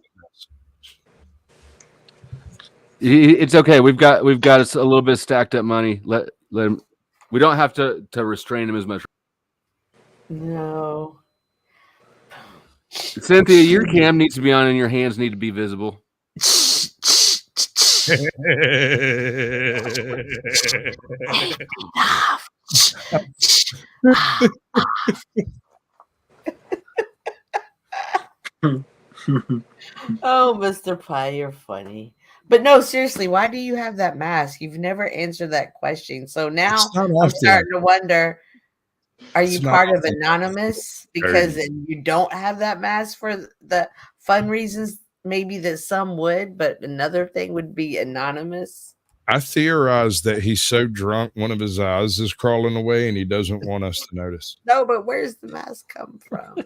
It's okay. We've got us a little bit stacked up money. Let him. We don't have to restrain him as much. No. Cynthia, your cam needs to be on and your hands need to be visible. Oh, Mr. Pie, you're funny. But no, seriously, why do you have that mask? You've never answered that question. So now I'm starting to wonder, are you part of Anonymous? Because you don't have that mask for the fun reasons, maybe that some would, but another thing would be Anonymous. I theorize that he's so drunk, one of his eyes is crawling away and he doesn't want us to notice. No, but where's the mask come from?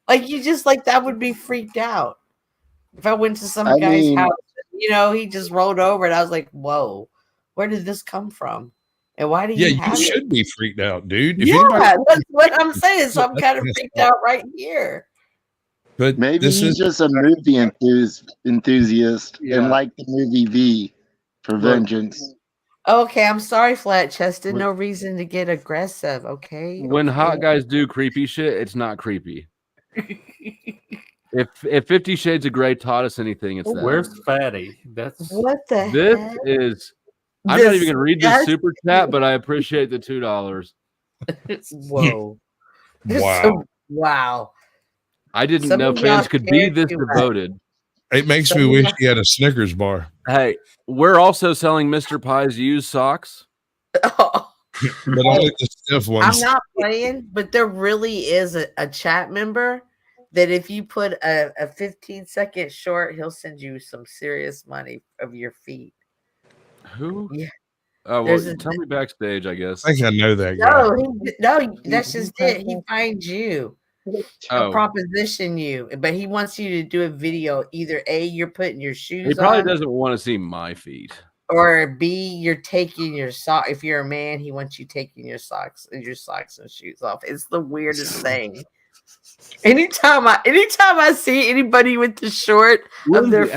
Like, you just like that would be freaked out. If I went to some guy's house, he just rolled over and I was like, whoa, where did this come from? And why do you have you it? should be freaked out, dude. If Yeah, anybody- that's what I'm saying. So I'm kind of freaked out right here. But maybe he's just a movie enthusiast and like the movie V for Vengeance. Okay, I'm sorry, Flat Chested. No reason to get aggressive, okay? When hot guys do creepy shit, it's not creepy. If 50 Shades of Grey taught us anything, it's that. Where's Fatty? That's what the This heck? is. I'm not even gonna read this super chat, but I appreciate the $2. Whoa! Wow! Wow! I didn't Some know of fans y'all could be cared this too much. devoted. It makes me wish he had a Snickers bar. Hey, we're also selling Mr. Pie's used socks. But only the stiff ones. I'm not playing, but there really is a chat member that if you put a 15-second short, he'll send you some serious money of your feet. Who? Yeah. Oh, well, tell me backstage, I guess. I think I know that guy. No, that's just it. He finds you. Oh. Proposition you, but he wants you to do a video. Either A, you're putting your shoes He probably on, doesn't want to see my feet. or B, you're taking your sock. If you're a man, he wants you taking your socks and shoes off. It's the weirdest thing. Anytime I see anybody with the short of their feet,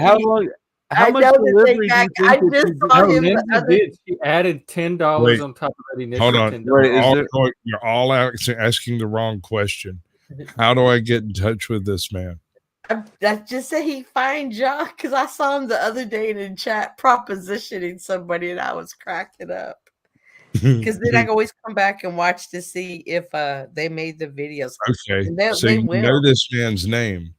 how much delivery do you think I that just you saw do? him. Ninja the other- did. She added $10 Wait. on top of that initial Hold on. $10. You're all asking the wrong question. How do I get in touch with this man? I just said he finds y'all because I saw him the other day in the chat propositioning somebody and I was cracking up. Because then I can always come back and watch to see if they made the videos. Okay, And so they you will. know this man's name.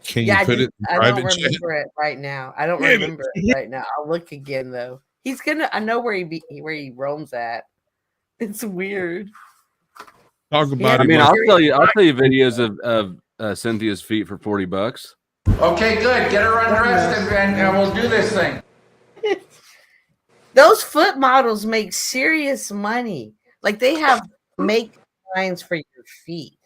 Can you put it in I don't private chat? remember it right now. I don't Damn it. remember it right now. I'll look again though. He's gonna. I know where he roams at. It's weird. Talk about I it. mean, like- I'll tell you videos of Cynthia's feet for $40. Okay, good. Get her undressed and we'll do this thing. Those foot models make serious money. Like they have make lines for your feet.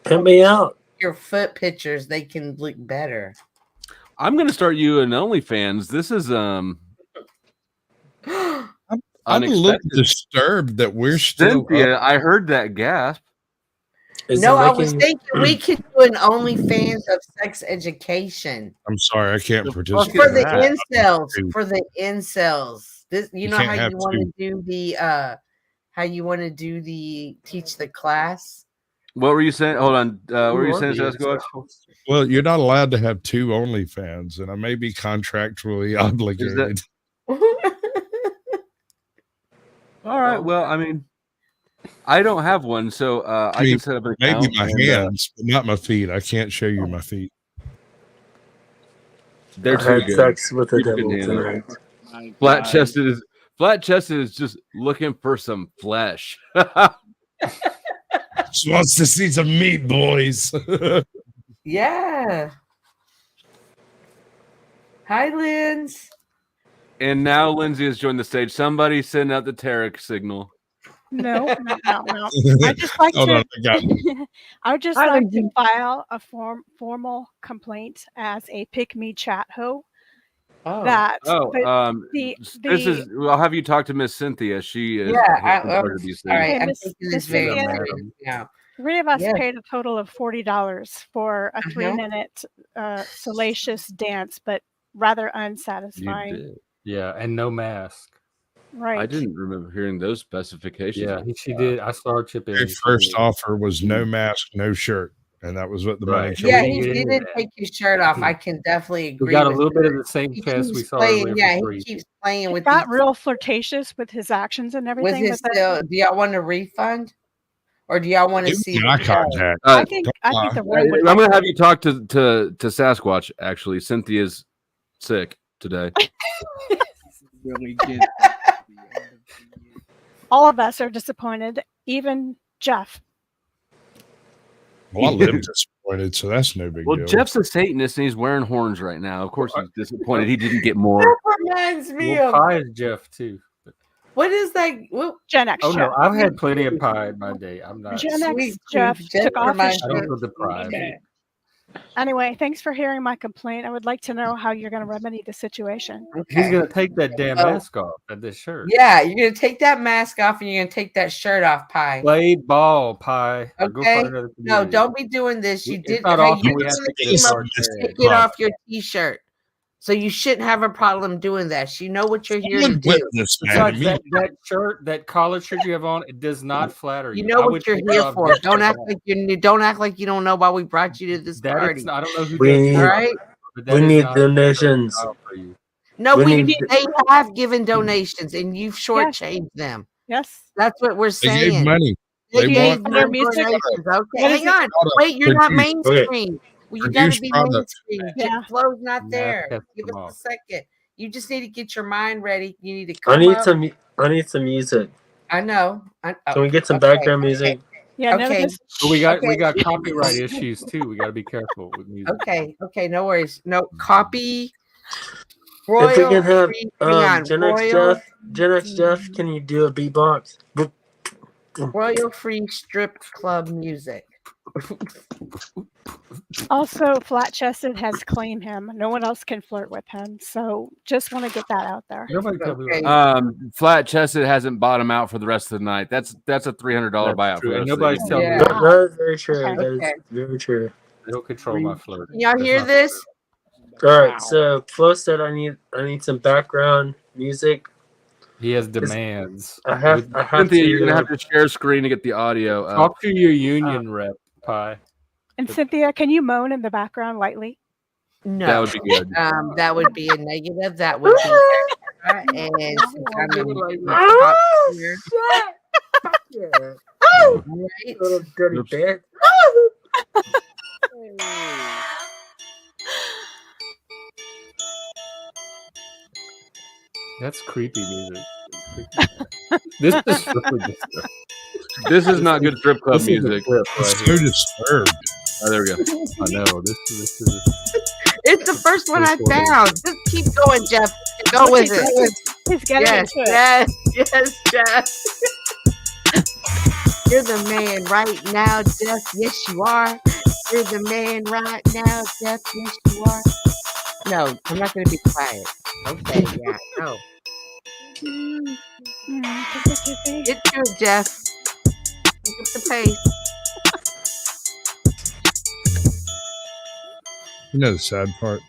Pimp me out. Your foot pictures, they can look better. I'm gonna start you an OnlyFans. This is I'm a little unexpected. disturbed that we're still Cynthia, up. I heard that gasp. No, I was thinking we could do an OnlyFans of sex education. I'm sorry, I can't For participate. the in that. incels. For the incels. This you know can't how have you want to two. do the teach the class? What were you saying? Hold on. What were you saying, Sasquatch? Well, you're not allowed to have two OnlyFans, and I may be contractually obligated. All right. Well, I mean, I don't have one, so I can set up an account. Maybe my hands, but not my feet. I can't show you my feet. They're I too had good. sex with the You can devil handle tonight. it. Flat chested is just looking for some flesh. She wants to see some meat, boys. Yeah. Hi, Linz. And now Lindsay has joined the stage. Somebody send out the Tarek signal. No. I just like Hold to. on, I got I would just like to file a formal complaint as a pick me chat hoe. That this is. I'll have you talk to Miss Cynthia. She is. All right, I'm Miss- taking Miss this very Cynthia, serious now. 3 of us Yeah. paid a total of $40 for a 3-minute salacious dance, but rather unsatisfying. Yeah, and no mask. Right. I didn't remember hearing those specifications. Yeah, she did. I saw her chip in. Her first offer was no mask, no shirt, and that was what the money. Yeah, came he to. didn't take his shirt off. I can definitely agree. We got a with little bit that. of the same He test we keeps saw playing. earlier. Yeah, for he free. keeps playing He with got these. real flirtatious with his actions and Was everything. his but then- still? Do y'all want a refund, or do y'all want to Give see? me eye contact. I think the room would. I'm going to have you talk to Sasquatch. Actually, Cynthia's sick today. Really good. All of us are disappointed, even Jeff. Well, I live disappointed, so that's no big Well, deal. Jeff's a Satanist and he's wearing horns right now. Of course, he's disappointed he didn't get more. That reminds me Well, of pie is Jeff too. what is that? What, Gen X. Oh Jeff. no, I've had plenty of pie in my day. I'm not. Gen X Sweet Jeff tooth, took off his reminds I me don't shirt. feel deprived. Anyway, thanks for hearing my complaint. I would like to know how you're going to remedy the situation. He's gonna take that damn Oh. mask off at this shirt. Yeah, you're gonna take that mask off and you're gonna take that shirt off, Pie. Play ball, pie. Or go Okay. find another No, community. don't be doing this. You It's did. not Hey, often you we did have to the get team it up, started. take it off your T-shirt. So you shouldn't have a problem doing that. You know what you're here to do. Besides, that shirt, that collar shirt you have on, it does not flatter you. You know I what would you're take it here off for. just Don't for act that. like you don't act like you don't know why we brought you to this That party. is, I don't know who We does need- that, All right. but that We is need not donations. style for you. No, We we need- they have given donations and you've shortchanged them. Yes. That's what we're They saying. gave money. They They gave want their them music. donations. Okay, What is hang it? on. Wait, you're not Produce. mainstream. Well, you got to Produce be product. mainstream. Yeah. Flow's not Math there. test Give them us a off. second. You just need to get your mind ready. You need to I come need up. some music. I know. Can we get some okay, background music? Yeah, no, Okay. this, But we got Okay. copyright issues too. We got to be careful with music. Okay, no worries. No copy. If we Royal can have free, hang on. Gen X Royal, Jeff, can you do a beatbox? royal free strip club music. also, Flat Chested has claimed him. No one else can flirt with him. So just want to get that out there. Nobody tell me Okay. what. Flat chested hasn't bought him out for the rest of the night. That's a $300 That's buyout for true. the And rest of the nobody's evening. telling me Yeah. what. That is very true. Okay. That is Okay. very true. They don't control my flirt. Can y'all That's hear not this? All right, so Flo said I need some background music. He has demands. I have Cynthia, to. you're gonna have to share screen to get the audio. Talk to your union rep, Pie. And Cynthia, can you moan in the background lightly? No. That would be good. That would be a negative. That would be And since I'm the top here, Fuck yeah. right? Little dirty bitch. That's creepy music. This is really disturbing. This is not good strip club This is a music. clip It's right so here. disturbed. Oh, there we go. I know this is It's the first one I found. Just keep going, Jeff. Go with it. He's getting Yes, into it. yes, Jeff. You're the man right now, Jeff. Yes, you are. You're the man right now, Jeff. Yes, you are. No, I'm not going to be quiet. Okay, yeah, no. Get to it, Jeff. Pick up the pace. You know the sad part?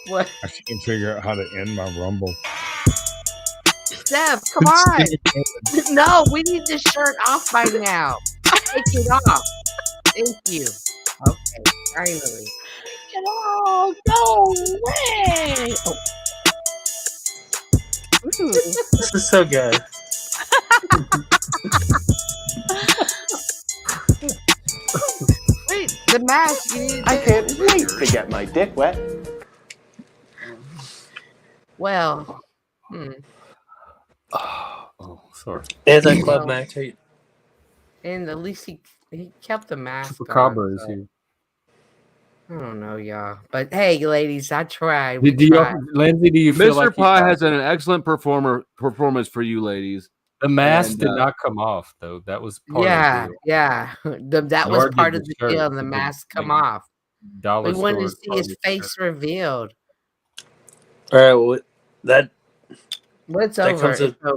What? I can't figure out how to end my Rumble. Jeff, come on. No, we need this shirt off by now. Take it off. Thank you. Okay, finally. Oh, go away! Oh. This is so good. Wait, the mask. I can't wait to get my dick wet. Well, Oh, sorry. Anti-climactic. and at least he kept the mask on. Chupacabra is so- here. I don't know, y'all. But hey, ladies, I tried. Lindsay, do you feel Mr. like Pie has an excellent performance for you, ladies. the mask And, did not come off though? That was part Yeah, of the deal. yeah. That Nor was did part the of the shirt, deal. The the mask come big off. Dollar We wanted to store see part his of the face revealed. All right, well, that What's that over? comes with It's over.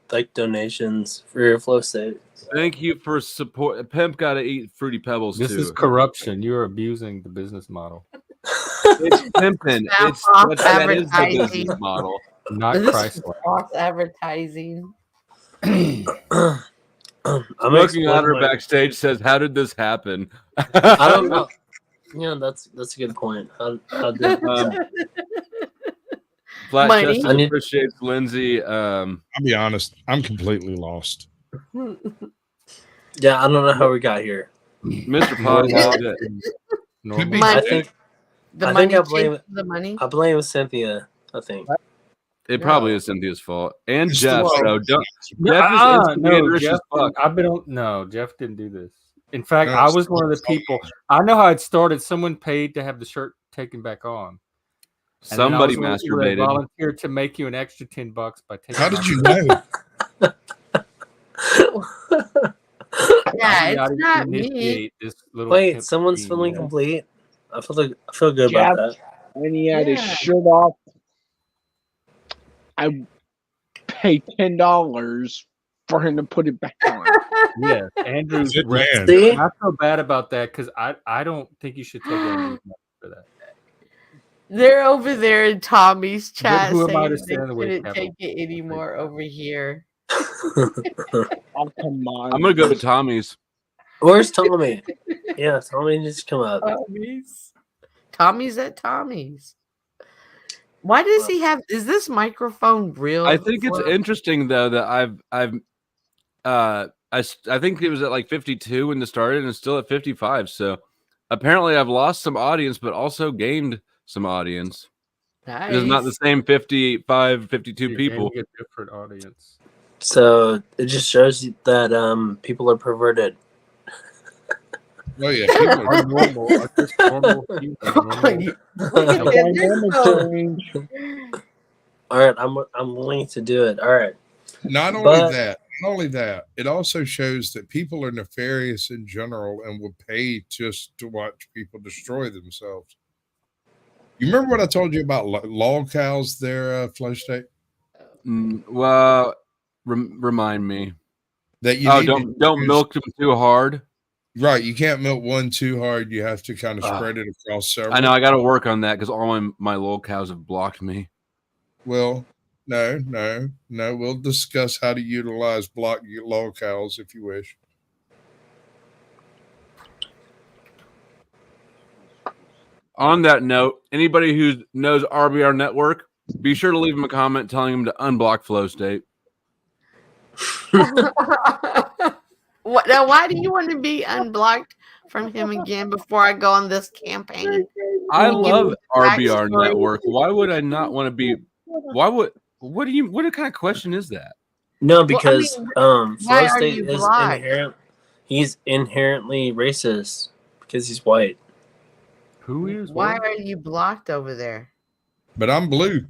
big donations for your flow state. Thank you for support. Pimp got to eat Fruity Pebbles This too. is corruption. You're abusing the business model. It's pimping. It's false That is the advertising. business model. Not This is Chrysler. false advertising. I'm Smoking Otter backstage says, "How did this happen?" I don't know. Yeah, that's a good point. How did Flat Money. Chested appreciates Lindsay. I'll be honest, I'm completely lost. Yeah, I don't know how we got here. Mr. Pod loved it. Normal. I think The I money. think I blame chasing the money. I blame Cynthia. I think. It probably is Cynthia's fault and It's Jeff. the- So don't. No, Jeff is no, instigator Jeff. as fuck. I've been on. No, Jeff didn't do this. In fact, No, I it's- was one of the people. I know how it started. Someone paid to have the shirt taken back on. And then I Somebody was one of the people that masturbated. volunteered to make you an extra $10 by taking. How it did off. you know? Yeah, I did it's not me. initiate this little Wait, pimp someone's scheme, feeling yeah. complete. I feel good Jeff, about that. when he had his Yeah. shirt off, I paid $10 for him to put it back on. Yeah, Andrew's Good right. man. See? I feel bad about that because I don't think you should take Andrew's money for that. They're over there in Tommy's chat who am I saying to they stand in the way of couldn't take it anymore over here. Oh, come on. I'm gonna go to Tommy's. Where's Tommy? Yeah, Tommy needs to come up. Tommy's at Tommy's. Why does he have? Is this microphone real? I think it's Flo? interesting though that I think it was at like 52 when it started and it's still at 55. So apparently I've lost some audience, but also gained some audience. Nice. It is not the same 55, 52 You're people. getting a different audience. So it just shows you that people are perverted. Oh yeah, people Are normal. Are just normal humans, normal. All right, I'm willing to do it. All right. Not only that, it also shows that people are nefarious in general and will pay just to watch people destroy themselves. You remember what I told you about log cows there, Flow State? Well, remind me that you don't milk them too hard. Right, you can't milk one too hard. You have to kind of spread it across several. I know. I got to work on that because all my little cows have blocked me. Well, no. We'll discuss how to utilize block log cows if you wish. On that note, anybody who knows RBR Network, Be sure to leave him a comment telling him to unblock Flow State. What, now, why do you want to be unblocked from him again before I go on this campaign? I Can you give love me the RBR backstory? Network. Why would I not want to be? What kind of question is that? No, Well, I because mean, Flow why are State you is blocked? he's inherently racist because he's white. Who is? Why What? are you blocked over there? But I'm blue.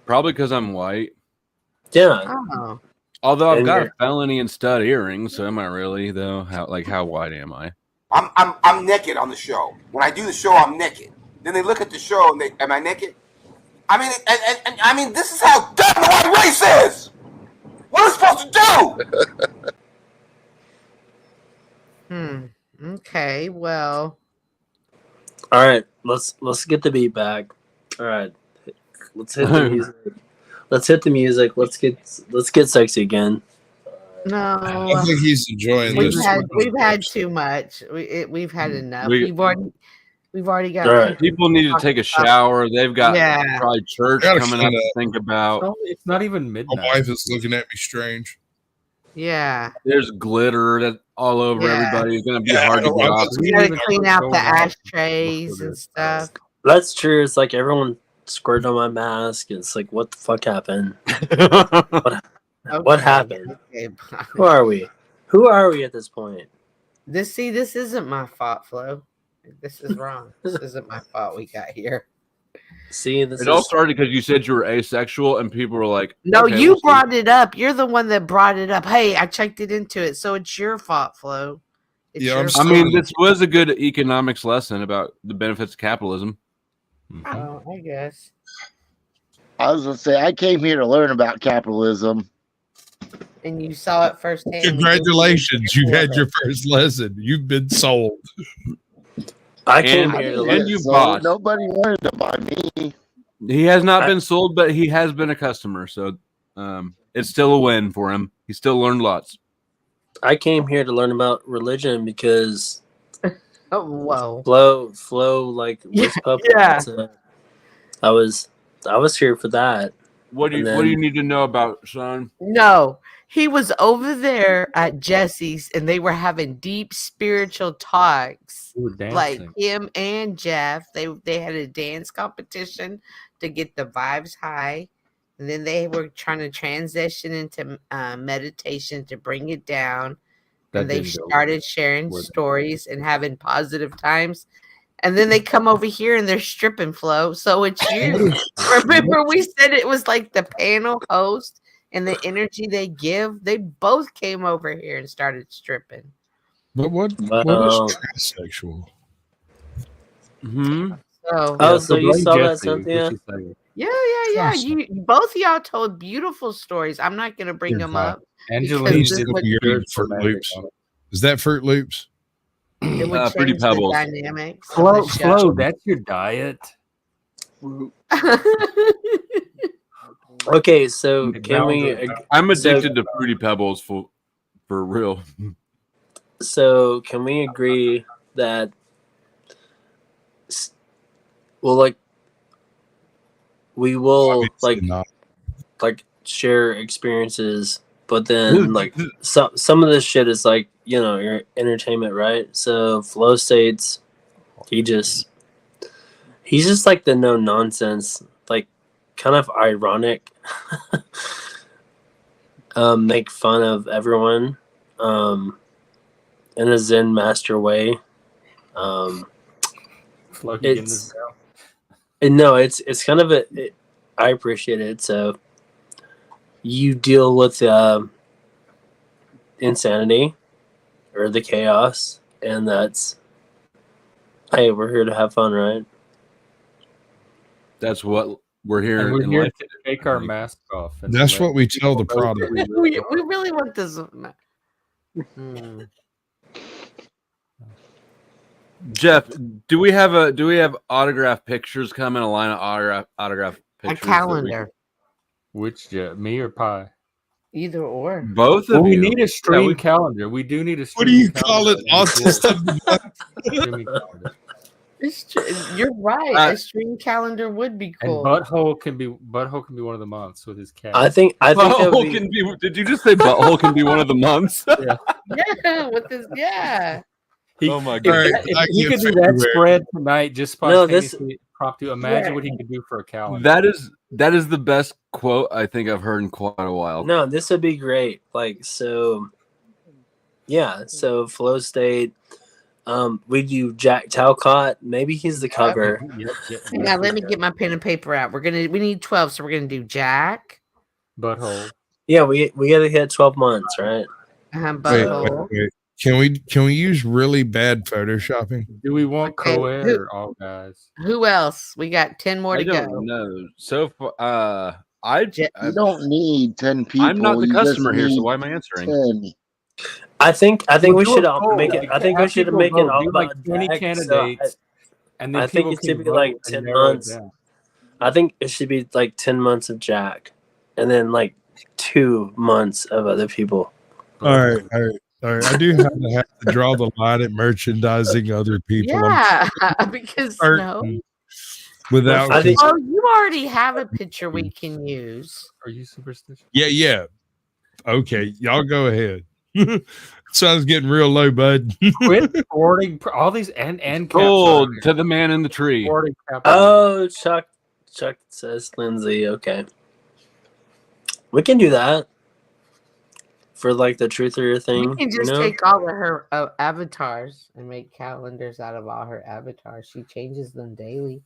Probably because I'm white. Yeah. Oh. Although I've And got you're- a felony and stud earrings, so am I really though? How white am I? I'm naked on the show. When I do the show, I'm naked. Then they look at the show and they, am I naked? I mean, and I mean, this is how dumb the white race is. What are we supposed to do? Okay. Well. All right, let's get the beat back. All right, let's hit the music. Let's hit the music. Let's get sexy again. No. I think he's enjoying We've this. had too much. We've had enough. We- We've already got All right. People need to take a shower. They've got Yeah. probably church Gotta coming shut up to up. think about. It's not even My midnight. wife is looking at me strange. Yeah. There's glitter that all over Yeah. everybody. It's gonna be Yeah, hard I to don't- get I'm off. just- We gotta clean out the ashtrays and stuff. That's true. It's like everyone squirted on my mask. It's like, what the fuck happened? What happened? Okay. Who are we? Who are we at this point? This isn't my fault, Flo. This is wrong. This isn't my fault. We got here. See, this It all started because you said you were asexual, and people were like, No, okay, you we'll see." brought it up. You're the one that brought it up. Hey, I checked it into it, so it's your fault, Flo. It's Yeah, your I'm I fault. mean, this was a good economics lesson about the benefits of capitalism. Oh, I guess. I was gonna say I came here to learn about capitalism. And you saw it firsthand. Congratulations, you had your first lesson. You've been sold. I came And- here to and learn. you So bought. nobody wanted to buy me. He has not been sold, but he has been a customer, so it's still a win for him. He still learned lots. I came here to learn about religion because Oh, whoa. Flo like was puppet. Yeah. So I was here for that. What do And you then- need to know about, son? No, he was over there at Jesse's and they were having deep spiritual talks. We were Like dancing. him and Jeff. They had a dance competition to get the vibes high. And then they were trying to transition into meditation to bring it down. That And they didn't go started sharing well. stories and having positive times. And then they come over here and they're stripping, Flo. So it's you. Remember, we said it was like the panel host and the energy they give. They both came over here and started stripping. But what Wow. is transsexual? Hmm. So Oh, so you blame saw that, Jesse. What's Cynthia? she saying? yeah. You both of y'all told beautiful stories. I'm not gonna bring them up. Angeline Because this did would- a good Fruit dramatic Loops. on it. Is that Fruit Loops? It would Fruity change the Pebbles. dynamics. of Flo, the show. Flo, that's your diet. Okay, so Hey, can we? Bowser. I'm addicted to Fruity Pebbles for real. So can we agree that? Well, like we will Obviously not. like share experiences, but then like some of this shit is like your entertainment, right? So Flow States, he's just like the no nonsense, like kind of ironic, make fun of everyone, in a Zen master way. Flo, you getting It's this now? no, it's kind of I appreciate it. So you deal with insanity or the chaos, and that's hey, we're here to have fun, right? That's what we're here. And we're in here life to take our mask off. And That's let what we tell the people know product. that we really want this. Jeff, do we have autograph pictures coming? A line of autograph A pictures. calendar. Which me or Pie? Either or. Both of Well, we you. need a stream we- calendar. We do need a stream. What do you call it? calendar. Autism? Streaming calendar. You're right. A stream calendar would be And cool. butthole can be one of the months with his cat. I think that Butthole would can be. Did you just say butthole can be one of the months? Yeah. Yeah, with this, yeah. Oh my god! If he could do that spread tonight, just spontaneously impromptu. Imagine what he could do for a calendar. That is the best quote I think I've heard in quite a while. No, this would be great. Like, so, yeah. So Flow State, we do Jack Talcott. Maybe he's the cover. Yeah, let me get my pen and paper out. We need 12, so we're gonna do Jack. Butthole. Yeah, we gotta hit 12 months, right? Butthole. Wait. Can we use really bad photoshopping? Do we want Okay, co-ed or all guys? Who else? We got 10 more to I go. don't know. So far, You don't need 10 people. I'm not the you just customer here, so need why am I answering? 10. I think we do should a poll. make it. I think we Have should people make it vote. all Do about like 20 Jack, candidates, and then I think people it can should be vote like and 10 narrow it months. down. I think it should be like 10 months of Jack, and then like 2 months of other people. All right. I do have to draw the line at merchandising other people. Yeah, because no. Without Oh, you already have a picture we can use. Are you superstitious? Yeah. Okay, y'all go ahead. Sounds getting real low, bud. Quit forwarding all these and Sold to the man in the tree. Oh, Chuck says Lindsay. Okay, we can do that for like the truther thing. We can just take all of her avatars and make calendars out of all her avatars. She changes them daily.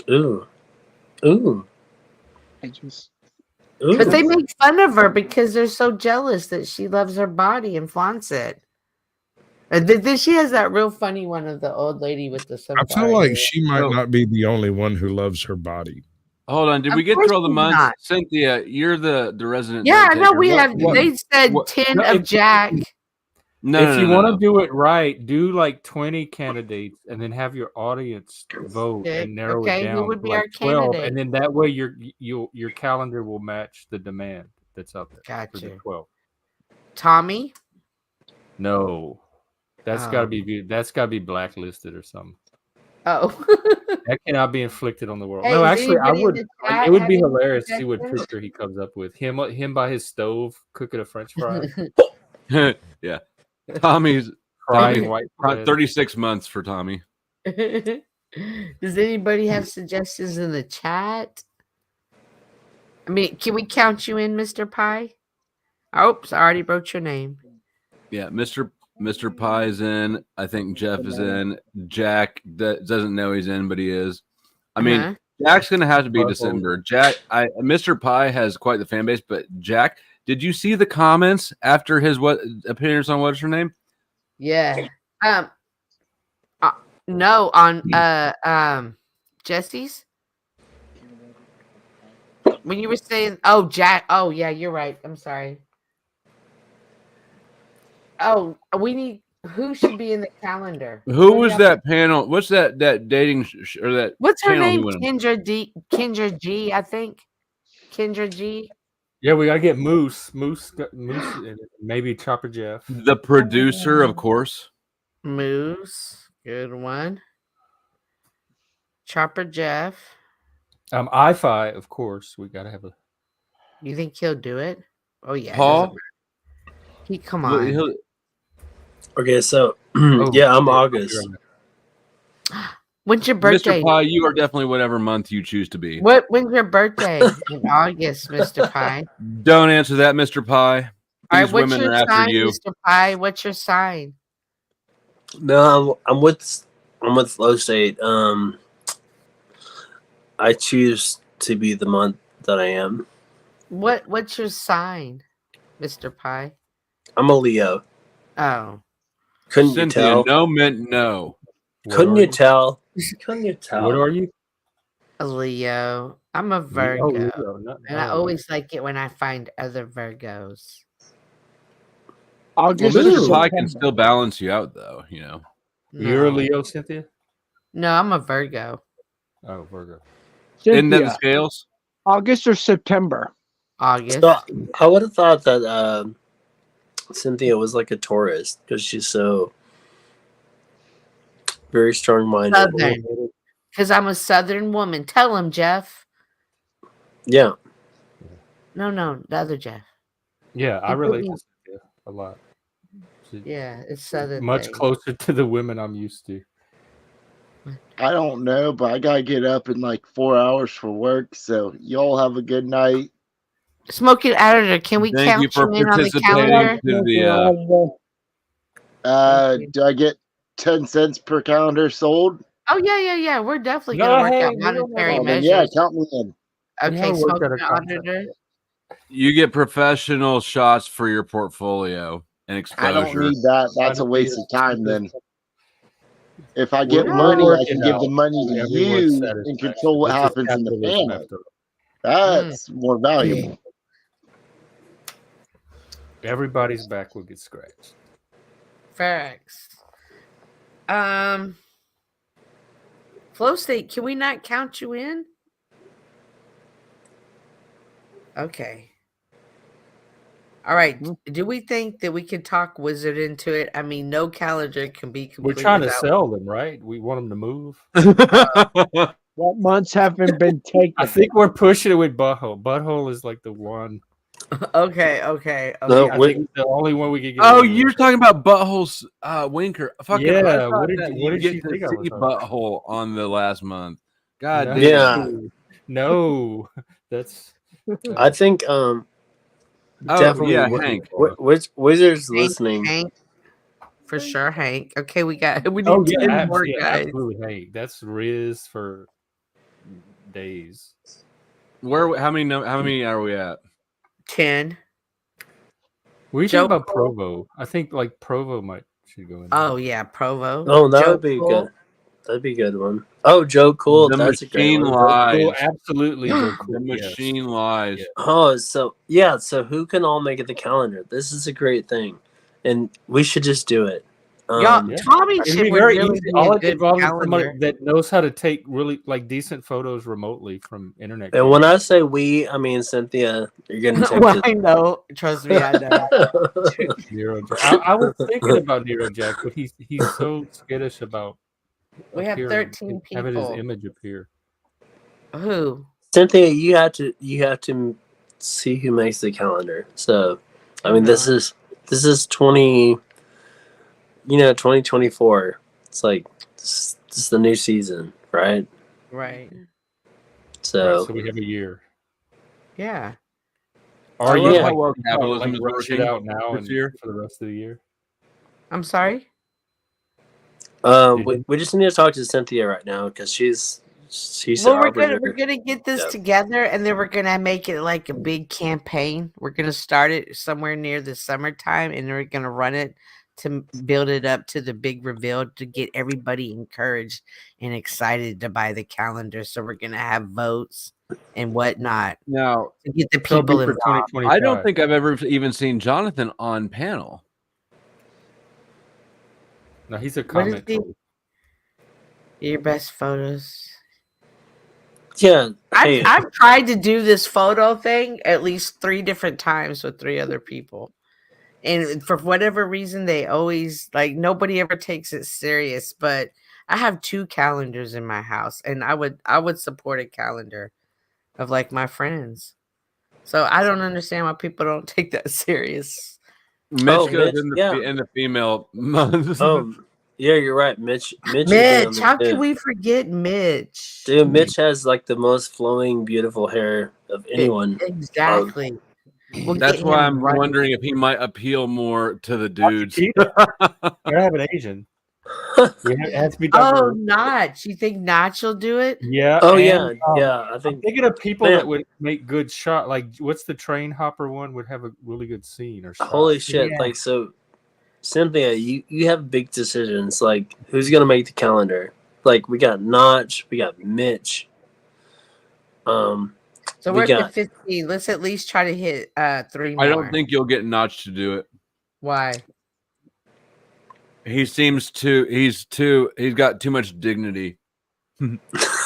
Ooh. But they make fun of her because they're so jealous that she loves her body and flaunts it. And then she has that real funny one of the old lady with the sunflower. I feel like hair. she might not be the only one who loves her body. Hold on, did we Of get course through all the she's months? not. Cynthia, you're the resident. Yeah, note no, taker. we What- have. what- They said what- 10 No, of Jack. No, if you want to do it right, do like 20 candidates, and then have your audience vote and narrow Okay, it who down would to be like our 12, candidate? and then that way your calendar will match the demand that's out there. For the Gotcha. 12. Tommy? No, that's got Oh. to be blacklisted or something. Oh. That cannot be inflicted on the world. Hey, no, is actually, I anybody in would. the Like, chat it would be having hilarious to see what suggestions? picture he comes up with. Him by his stove cooking a French fry. Yeah. Tommy's Frying white bread. 36 months for Tommy. Does anybody have suggestions in the chat? I mean, can we count you in, Mr. Pie? Oops, I already wrote your name. Yeah, Mr. Pie's in. I think Jeff is in. Jack doesn't know he's in, but he is. I mean, Uh-huh. Jack's gonna have to be December. Mr. Pie has quite the fan base, but Jack, did you see the comments after his appearance on what's her name? Yeah. No, on Jesse's. When you were saying, oh, Jack. Oh, yeah, you're right. I'm sorry. Oh, we need. Who should be in the calendar? Who was that panel? What's that dating or that? What's her channel he name? went on? Kendra G, I think. Kendra G. Yeah, we gotta get Moose, and maybe Chopper Jeff. The producer, of course. Moose, good one. Chopper Jeff. I-Fi, of course. We gotta have a. You think he'll do it? Oh yeah. Paul? Come on. Okay, so Oh, yeah, I'm August. When's your birthday? Mr. Pie, you are definitely whatever month you choose to be. When's your birthday? In August, Mr. Pie. Don't answer that, Mr. Pie. All right, These what's women your are after sign, you. Mr. Pie? What's your sign? No, I'm with Flow State. I choose to be the month that I am. What's your sign, Mr. Pie? I'm a Leo. Oh. Couldn't Cynthia, you tell? no meant no. Couldn't you tell? Couldn't you tell? What are you? A Leo. I'm a Virgo. Leo, And I always like it when I find other Virgos. Well, August Mr. is Pie can September. still balance you out, though. You know. You're a No. Leo, Cynthia? No, I'm a Virgo. Oh, Virgo. Isn't that the Cynthia, scales? August or September? August. So I would have thought that Cynthia was like a Taurus because she's so Very strong-minded. Southern. Because I'm a Southern woman. Tell him, Jeff. Yeah. No, the other Jeff. Yeah, I relate to Cynthia a lot. Yeah, it's Southern. Much thing. closer to the women I'm used to. I don't know, but I gotta get up in like 4 hours for work. So y'all have a good night. Smoking Editor, can we Thank count you for you in on the calendar? participating to the Do I get 10 cents per calendar sold? Oh yeah. We're definitely No, gonna work hey, out we don't monetary Oh, then measures. yeah, count me in. We Okay, haven't worked Smoking out a contract Auditor. you get professional shots for your portfolio and exposure. I don't need that. That's a waste of time then. If I get We'll money, work I it can give the out money for to everyone's you satisfaction. and control what This is happens in the capitalism family. after all. That's more valuable. Everybody's back will get scratched. Facts. Flow State, can we not count you in? Okay. All right. Do we think that we can talk Wizard into it? I mean, no calendar can be complete. We're trying to without- sell them, right? We want them to move. What months haven't been taken? I think we're pushing it with Butthole. Butthole is like the one. Okay. No, I think it's the only one we could get. Oh, rid of. you're talking about Butthole's Winker. Fucking, Yeah, I thought what did that you- you what did get you to think I was see talking about? Butthole on the last month. God No. damn. Yeah. No, that's. I think Oh, definitely yeah, Hank. Wizards listening. Hank. For sure, Hank. Okay, we need Oh 10 yeah, more guys. absolutely. Hey, that's Riz for days. How many are we at? 10. We Joe talking about Cole? Provo. I think like Provo should go in. Oh yeah, Provo. Oh, that Joe would be Cole. good. That'd be a good one. Oh, Joe Cool. The That's a great machine one. lies. Cool, absolutely, Joe Cool. The yes. machine lies. Yeah. Oh, so yeah. So who can all make it the calendar? This is a great thing, and we should just do it. Y'all, Yeah. Tommy It'd should be very really easy. be All a it good involves is somebody calendar. that knows how to take really like decent photos remotely from internet. And when I say we, I mean Cynthia. You're gonna take Well, the I know. Trust me, I know. Nero Jack. I was thinking about Nero Jack, but he's so skittish about. We have 13 having his people. image appear. Who? Cynthia, you have to see who makes the calendar. So, I mean, this is 2024. It's like this is the new season, right? Right. So, So we have a year. Yeah. Are I you love like, how well capitalism is rush it working out now this and year. for the rest of the year? I'm sorry. we just need to talk to Cynthia right now because she's Well, our we're gonna get this together, and then we're gonna make it like a big campaign. We're gonna start it somewhere near the summertime, and we're gonna run it to build it up to the big reveal to get everybody encouraged and excited to buy the calendar. So we're gonna have votes and whatnot Now, to get the So it'll be people for involved. 2025. I don't think I've ever even seen Jonathan on panel. No, he's a What is comment. he? troll. Your best photos. Yeah. Hey, I've tried to do this photo thing at least 3 different times with 3 other people. And for whatever reason, they always nobody ever takes it serious. But I have 2 calendars in my house, and I would support a calendar of like my friends. So I don't understand why people don't take that serious. Mitch goes in the female month. Yeah, you're right, Mitch. Mitch, how can we forget Mitch? Dude, Mitch has like the most flowing, beautiful hair of anyone. Exactly. We'll That's get why him I'm right. wondering if he might appeal more to the dudes. I have an Asian. It has to be Oh, diverse. Notch. You think Notch will do it? Yeah. Oh, and, yeah. I I'm think thinking of people Man. that would make good shot. Like, what's the train hopper one? Would have a really good scene or shot. Holy shit! Yeah. Like, so, Cynthia, you have big decisions. Like, who's gonna make the calendar? Like, we got Notch, we got Mitch. So we're at 15. Let's at least try to hit 3 more. I don't think you'll get Notch to do it. Why? He's got too much dignity.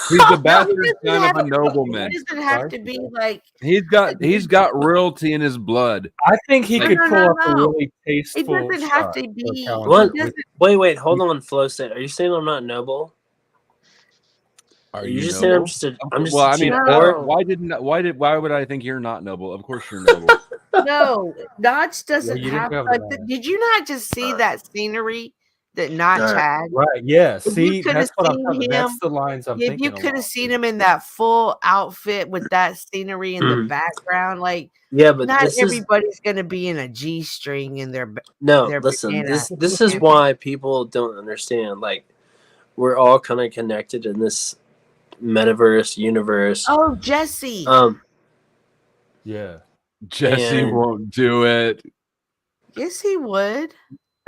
He's the bastard son of a It nobleman. doesn't have to be like. He's got royalty in his blood. I think he No, could no, pull no, up a no. really It tasteful doesn't have shot to for a be. calendar. What? It doesn't. Wait, hold on, Flow State. Are you saying I'm not noble? Are you you just saying I'm noble? just a, Of I'm course- just well, a I mean, cheap No. whore? why would I think you're not noble? Of course you're noble. No, Notch doesn't you didn't have. cover Like, that. did you not just see that scenery that Notch had? Right, yeah. If you See, could have that's what I'm seen talking. him, That's the lines I'm if thinking you could along. have seen him in that full outfit with that scenery in the Mhm. background, like Yeah, but not this is everybody's gonna be in a G-string in their no. their Listen, banana. this is why people don't understand. Like, we're all kind of connected in this metaverse universe. Oh, Jesse. Yeah. Jesse And- won't do it. Yes, he would.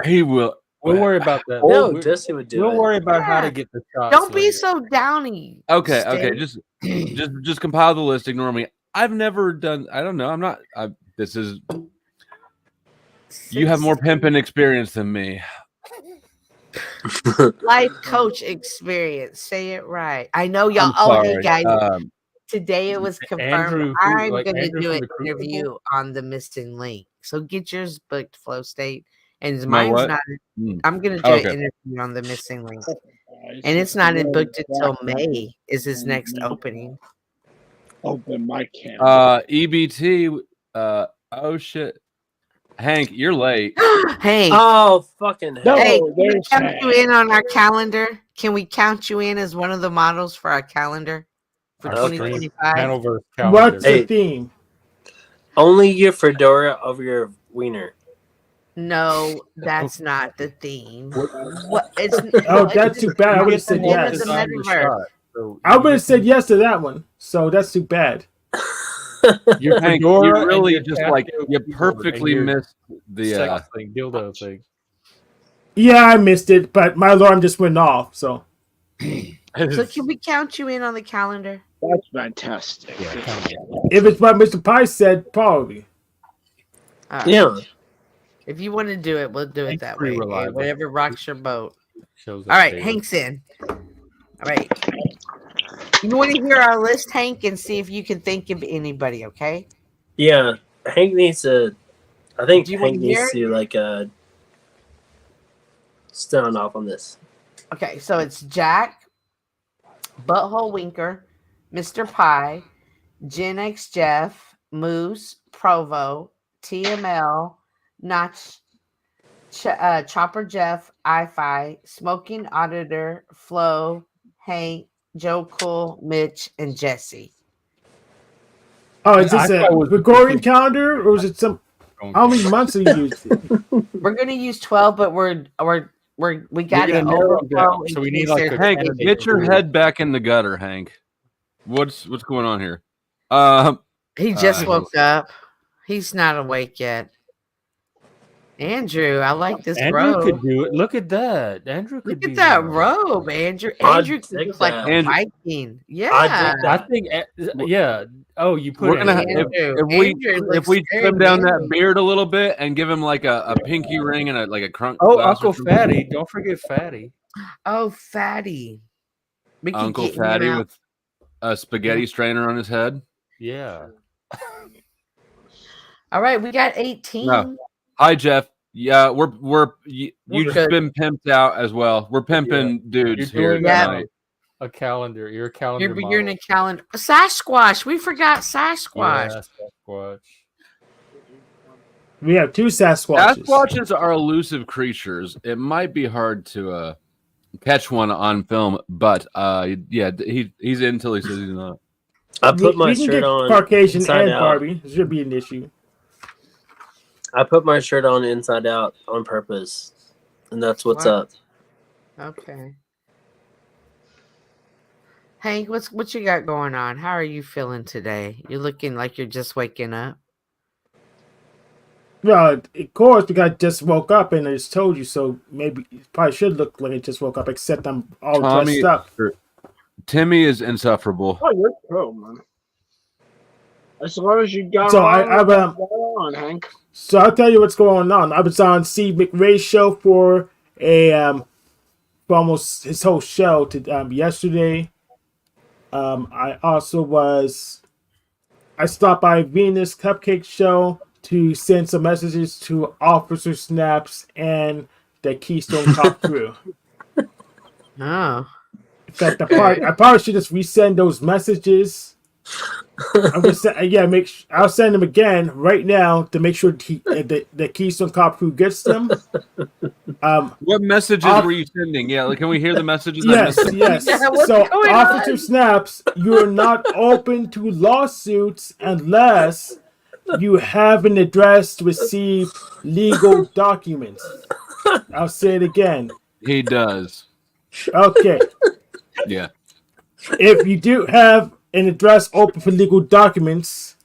He will. We'll worry about that. No, We'll- Jesse would do We'll it. worry about how to Yeah. get the shots. Don't be later. so downy. Okay, State. just compile the list. Ignore me. I've never done. I don't know. I'm not. This is. You have more pimping experience than me. Life coach experience. Say it right. I know y'all. I'm Hey sorry. guys. Today it was confirmed. Andrew, I'm like going to Andrew do from an the Crucible? interview on the missing link. So get yours booked, Flow State. And My mine's what? not. Hmm. I'm going to do Okay. an interview on the missing link. And it's not booked until May is his next opening. Open my camera. EBT. Oh shit. Hank, you're late. Hey. Oh, fucking hell. Hey, can we there's count you Hank. in on our calendar? Can we count you in as one of the models for our calendar for Our 2025? Panelverse calendar. What's Hey. the theme? Only your fedora over your wiener. No, that's not the theme. What? It's Oh, that's too bad. I would have it's the said name of yes. the Design the metaverse. shot. So I you would have get said yes to that one. So that's too bad. your Hank, fedora you and really your just Casio like you keyboard perfectly and your missed the. sex thing, dildo thing. Yeah, I missed it, but my alarm just went off. So So can we count you in on the calendar? That's fantastic. if it's what Mr. Pie said, probably. All right. Yeah. If you want to do it, we'll do it that way. pretty reliable. Whatever rocks your boat. Shows All right, daily. Hank's in. All right. You want to hear our list, Hank, and see if you can think of anybody, okay? Yeah. Hank needs to. I think Do you Hank wanna hear needs to stand off on this. Okay, so it's Jack, Butthole Winker, Mr. Pie, Gen X Jeff, Moose, Provo, TML, Notch, Chopper Jeff, I-Fi, Smoking Auditor, Flo, Hank, Joe Cool, Mitch, and Jesse. Oh, is this I a thought it was Gregorian calendar or is it some? How many months are you used? We're gonna use 12, but we got to gonna narrow them down, overflow. so we in need, case like, there's a Hank, candidate anything. get your head back in the gutter, Hank. What's going on here? He just woke up. He's not awake yet. Andrew, I like this Andrew robe. could do it. Look at that. Andrew could Look be at that one. robe, Andrew. I'd Andrew dig looks like that. a Andrew- Viking. Yeah. I think, yeah. Oh, you put We're gonna Andrew. if looks we very trim down that manly. beard a little bit and give him like a pinky ring and a crunk. Oh, glass or Uncle something. Fatty. Don't forget Fatty. Oh, Fatty. We could Uncle get him Fatty out. with a spaghetti strainer on his head. Yeah. All right, we got 18. No. Hi, Jeff. Yeah, you've good. been pimped out as well. We're pimping dudes You're here doing tonight. a calendar. You're a calendar You're in model. a calendar. Sasquatch. We forgot Sasquatch. Yeah, Sasquatch. We have two Sasquatches. Sasquatches are elusive creatures. It might be hard to catch one on film, but yeah, he's in until he says he's not. I put my we can shirt get on Caucasian inside and out. Barbie. This should be an issue. I put my shirt on inside out on purpose, and that's what's What? up. Okay. Hank, what you got going on? How are you feeling today? You're looking like you're just waking up. Well, of course, because I just woke up and I just told you, so maybe it probably should look like I just woke up, except I'm all Tommy, dressed up. Timmy is insufferable. Oh, you're cool, man. As long as you got So on, Hank. So I'll tell you what's going on. I was on Steve McRae's show for for almost his whole show to yesterday, I also was. I stopped by Venus Cupcake Show to send some messages to Officer Snaps and the Keystone Cop crew. Oh. In fact, I probably should just resend those messages. I'm gonna send, I'll send them again right now to make sure the Keystone Cop crew gets them. What messages were you sending? Yeah, like, can we hear the messages? Yes, I missed them. yes. Yeah, what's So, going Officer on? Snaps, you're not open to lawsuits unless you have an address to receive legal documents. I'll say it again. He does. Okay. Yeah. If you do have an address open for legal documents,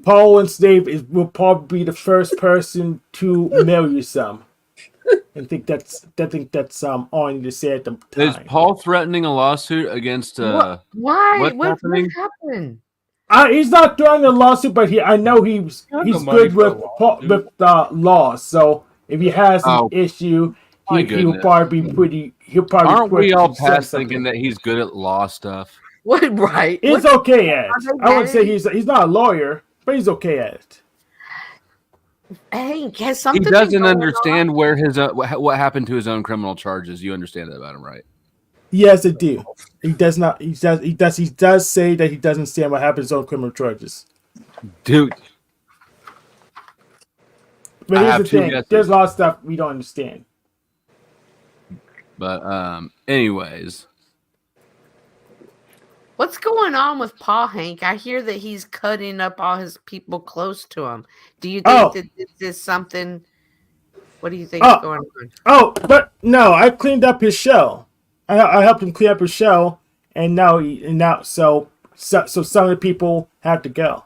Paul and Steve will probably be the first person to mail you some. I think that's all I need to say at the time. Is Paul threatening a lawsuit against Why? what's What happening? happened? He's not threatening a lawsuit, but I know he's good with the law. So if he has an issue, he'll probably be pretty. He'll probably. Aren't we all send past something. thinking that he's good at law stuff? What? Right? He's okay at it. I wouldn't say he's not a lawyer, but he's okay at it. Hank, has He something been doesn't going understand where his what happened to his own criminal charges. You understand that about him, right? Yes, I do. He does not. He does say that he doesn't understand what happens on criminal charges. Dude. But I here's have the two thing: guesses. there's a lot of stuff we don't understand. But anyways, What's going on with Paul, Hank? I hear that he's cutting up all his people close to him. Do you think that this is something? What do you think is going on? Oh, but no, I cleaned up his show. I helped him clean up his show, and now so some of the people have to go.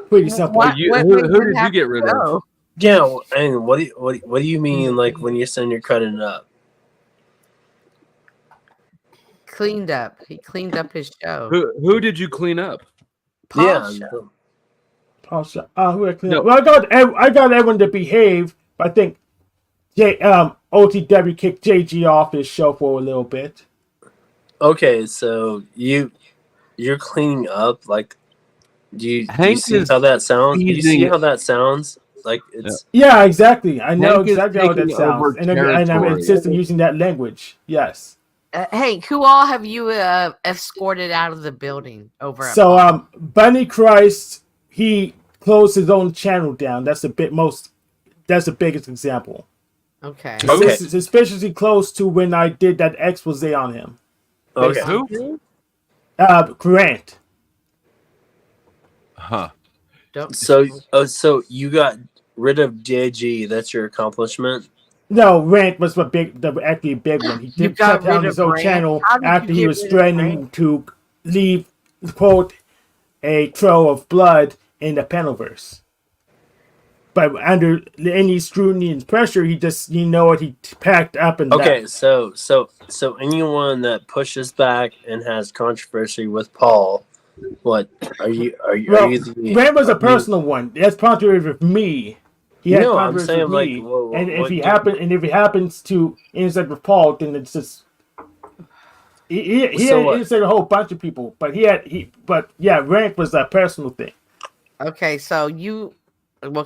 Pretty simple. who did you get rid of? Yeah, and what do you mean, like, when you saying you're cutting it up? Cleaned up. He cleaned up his show. Who did you clean up? Paul's Yeah. show. Paul show. Who I cleaned up? Well, I got everyone to behave, but I think OTW kicked JG off his show for a little bit. Okay, so you're cleaning up, like, do you Hank see is how that sounds? Do you see teasing how that sounds? Like, it's Yeah, exactly. I know Hank is exactly how that taking sounds, over and I'm territory. insisting using that language. Yes. Hank, who all have you escorted out of the building over at So, Paul? Bunny Christ, he closed his own channel down. That's the biggest example. Okay. Suspiciously close to when I did that expose on him. okay. Who? Grant. Huh. So you got rid of JG. That's your accomplishment. No, Grant was actually a big one. He You did got shut down rid his of own Grant? channel How did you after he get was rid of threatening to leave, quote, a trail of blood in the Penalverse. But under any scrutiny and pressure, he packed up and Okay, left. so anyone that pushes back and has controversy with Paul, what are you the, Grant was a are you- personal one. That's controversy with me. He had No, I'm controversy saying, with like, me, what and if do- he happens to intersect with Paul, then it's just he So had what? intersected a whole bunch of people. But Grant was a personal thing. Okay, so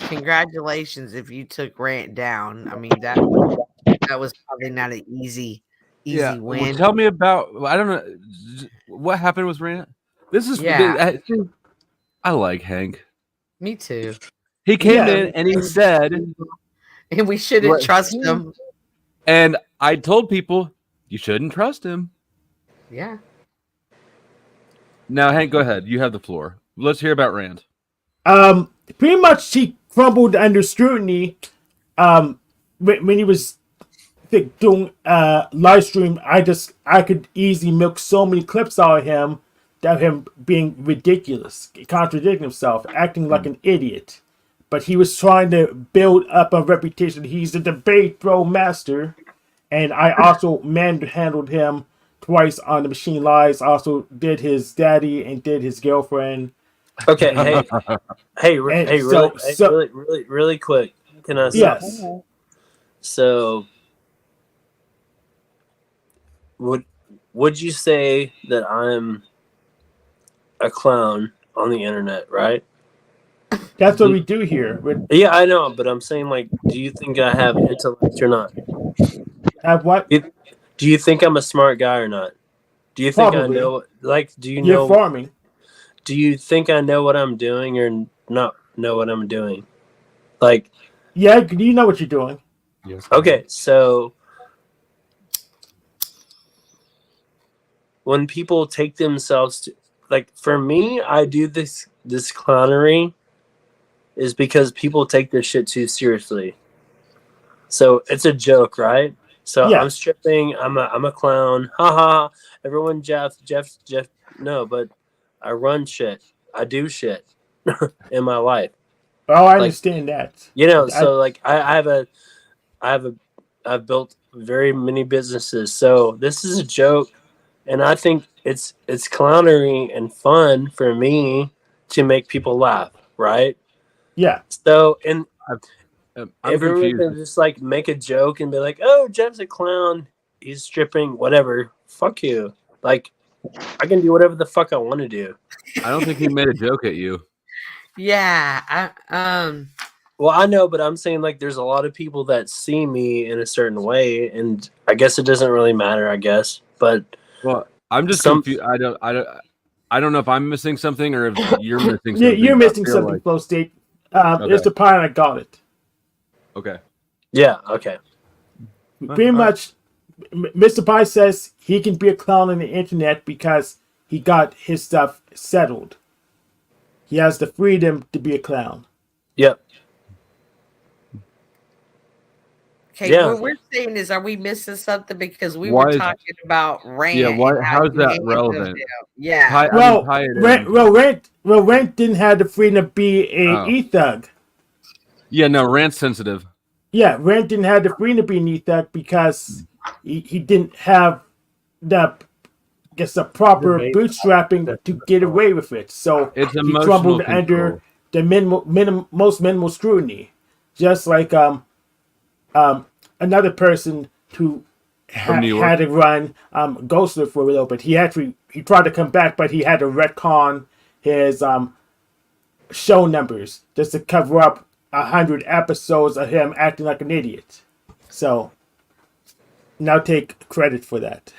congratulations if you took Grant down. I mean that was probably not an easy Well, win. tell me about. I don't know what happened with Rant. This is. I like Hank. Me too. He came in and he said, and we shouldn't trust him. And I told people you shouldn't trust him. Yeah. Now, Hank, go ahead. You have the floor. Let's hear about Rand. Pretty much he crumbled under scrutiny. When he was doing live stream, I could easily milk so many clips out of him that him being ridiculous, contradicting himself, acting like an idiot. But he was trying to build up a reputation. He's a debate throw master, and I also manhandled him twice on the Machine Lies. Also did his daddy and did his girlfriend. Okay, really quick. Can I? Yes. So, would you say that I'm a clown on the internet, right? That's what we do here. Yeah, I know, but I'm saying, like, do you think I have intellect or not? Have what? Do you think I'm a smart guy or not? Do you think Probably. I know? Like, do you You're know? farming. Do you think I know what I'm doing or not know what I'm doing? Like, yeah, you know what you're doing. Yes. Okay, so when people take themselves to, like, for me, I do this clownery is because people take this shit too seriously. So it's a joke, right? So Yeah. I'm stripping. I'm a clown. Ha. Everyone, Jeff. No, but I run shit. I do shit in my life. Oh, I understand that. You know, so like I've built very many businesses. So this is a joke, and I think it's clownery and fun for me to make people laugh, right? Yeah. So and I'm everyone confused. can just like make a joke and be like, "Oh, Jeff's a clown. He's stripping. Whatever. Fuck you." Like, I can do whatever the fuck I want to do. I don't think he made a joke at you. Yeah. Well, I know, but I'm saying, like, there's a lot of people that see me in a certain way, and I guess it doesn't really matter. I guess, but well, I'm just confused. I don't know if I'm missing something or if you're missing something. You're missing something, like... Flow State. It's the pie, and I got it. Okay. Yeah. Okay. Pretty much, Mr. Pie says he can be a clown on the internet because he got his stuff settled. He has the freedom to be a clown. Yep. Okay, what we're saying is, are we missing something because we were talking about Rant? Yeah, how's that relevant? Yeah. Rant didn't have the freedom to be a e-thug. Yeah, no, Rant's sensitive. Yeah, Rant didn't have the freedom to be an e-thug because he didn't have the proper bootstrapping to get away with it. So it's he crumbled under the most minimal scrutiny, just like another person who had to run Ghostler for a little bit. He tried to come back, but he had to retcon his show numbers just to cover up 100 episodes of him acting like an idiot. So now take credit for that.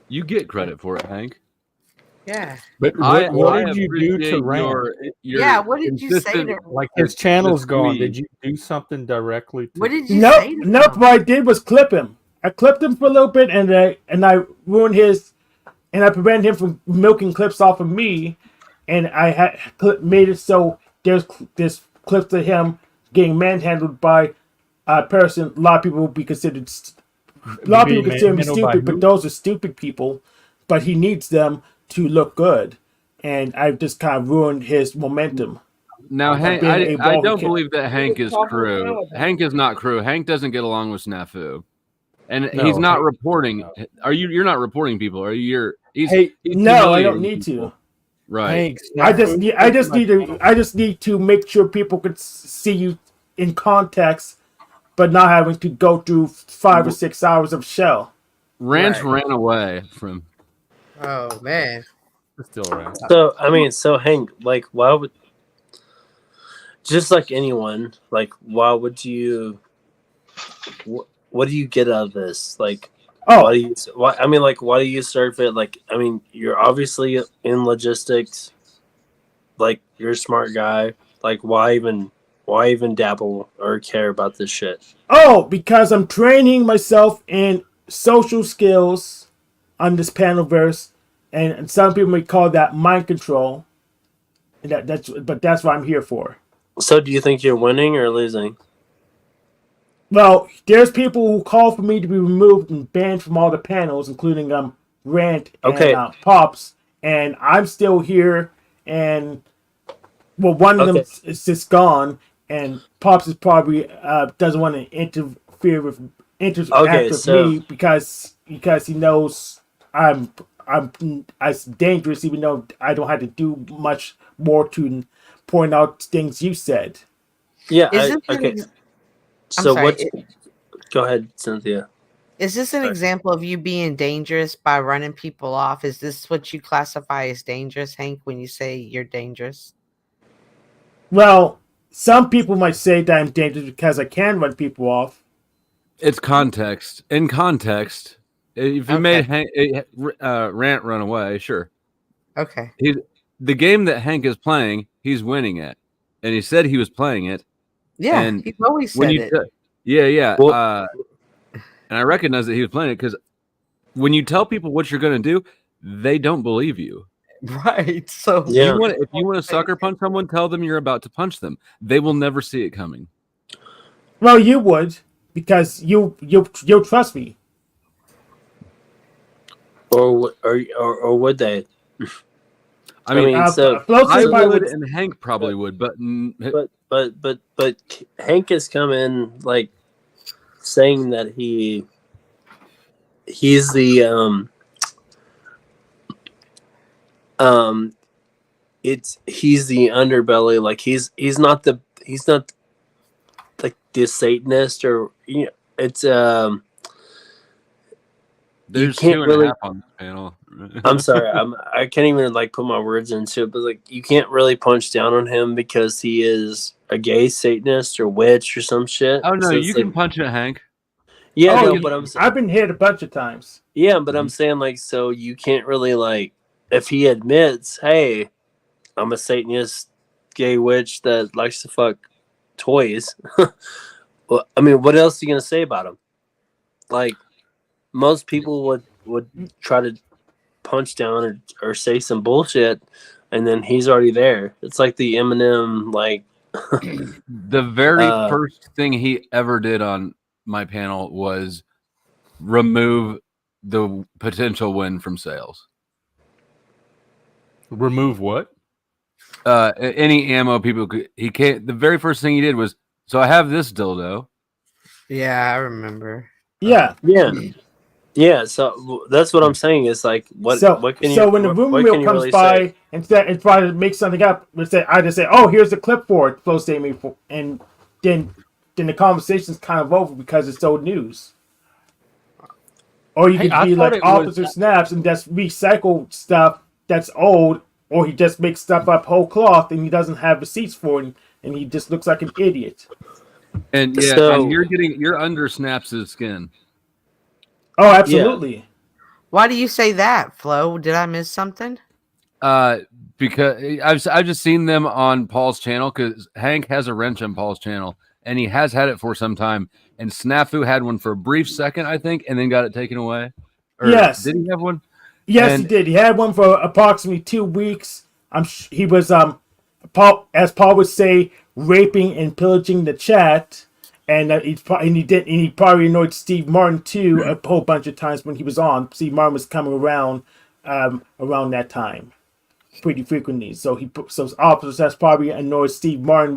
You get credit for it, Hank. Yeah. But what did you do to Rand? What did you say to like his channel's gone? Did you do something directly to What did you say to him? Nope, what I did was clip him. I clipped him for a little bit and I ruined his, and I prevented him from milking clips off of me, and I had made it so there's clips of him getting manhandled by a person a lot of people would be considered stupid, but those are stupid people. But he needs them to look good, and I've just kind of ruined his momentum. Now, Hank, I don't believe that Hank is crew. Hank is not crew. Hank doesn't get along with Snafu, and he's not reporting. Are you? You're not reporting people, are you? No, I don't need to. Right. I just need to make sure people could see you in context, but not having to go through 5 or 6 hours of shell. Ranch ran away from. Oh man. Still around. So Hank, like, why would, just like anyone, like, why would you? What do you get out of this? Like, why do you surf it? Like, I mean, you're obviously in logistics. Like, you're a smart guy. Like, why even dabble or care about this shit? Oh, because I'm training myself in social skills on this panelverse, and some people may call that mind control. And that's what I'm here for. So, do you think you're winning or losing? Well, there's people who call for me to be removed and banned from all the panels, including Rant and Pops, and I'm still here. And one of them is just gone, and Pops is probably doesn't want to interfere with me because he knows I'm as dangerous, even though I don't have to do much more to point out things you said. Yeah. Okay. So what? Go ahead, Cynthia. Is this an example of you being dangerous by running people off? Is this what you classify as dangerous, Hank, when you say you're dangerous? Well, some people might say that I'm dangerous because I can run people off. It's context. In context, if you made Rant run away, sure. Okay. The game that Hank is playing, he's winning at, and he said he was playing it. Yeah, and he's always said it. Yeah. Well, and I recognize that he was playing it because when you tell people what you're going to do, they don't believe you. Right. So if you want to sucker punch someone, tell them you're about to punch them. They will never see it coming. Well, you would, because you'll trust me. Or would they? I mean, so I would, and Hank probably would, but Hank has come in like saying that he's the he's the underbelly, like he's not like this Satanist, or it's there's you can't 2.5 really on this panel. I'm sorry, I can't even like put my words into it, but like you can't really punch down on him because he is a gay Satanist or witch or some shit. Oh no, So you it's can punch at Hank. Yeah, Oh, no, but I've been hit a bunch of times. yeah, but I'm saying like, so you can't really like, if he admits, hey, I'm a Satanist gay witch that likes to fuck toys. Well, I mean, what else are you gonna say about him? Like, most people would try to punch down or say some bullshit, and then he's already there. It's like the Eminem, like the very first thing he ever did on my panel was remove the potential win from sales. Remove what? Any ammo people could. He can't. The very first thing he did was, so I have this dildo. Yeah, I remember. Yeah. Yeah. So that's what I'm saying. Is like, what can you? So when the room what wheel can you comes really by say? and try to make something up, I just say, "Oh, here's the clip for it." Flow statement, and then the conversation's kind of over because it's old news. Or you could be like Officer Snaps and just recycle stuff that's old, or he just makes stuff up whole cloth and he doesn't have receipts for it, and he just looks like an idiot. And and you're under Snaps' skin. Oh, absolutely. Why do you say that, Flo? Did I miss something? Because I've just seen them on Paul's channel, because Hank has a wrench on Paul's channel, and he has had it for some time. And Snafu had one for a brief second, I think, and then got it taken away. Yes. Did he have one? Yes, he did. He had one for approximately 2 weeks. He was Paul, as Paul would say, raping and pillaging the chat, and he probably annoyed Steve Martin too a whole bunch of times when he was on. Steve Martin was coming around around that time pretty frequently. So Officer Snaps probably annoyed Steve Martin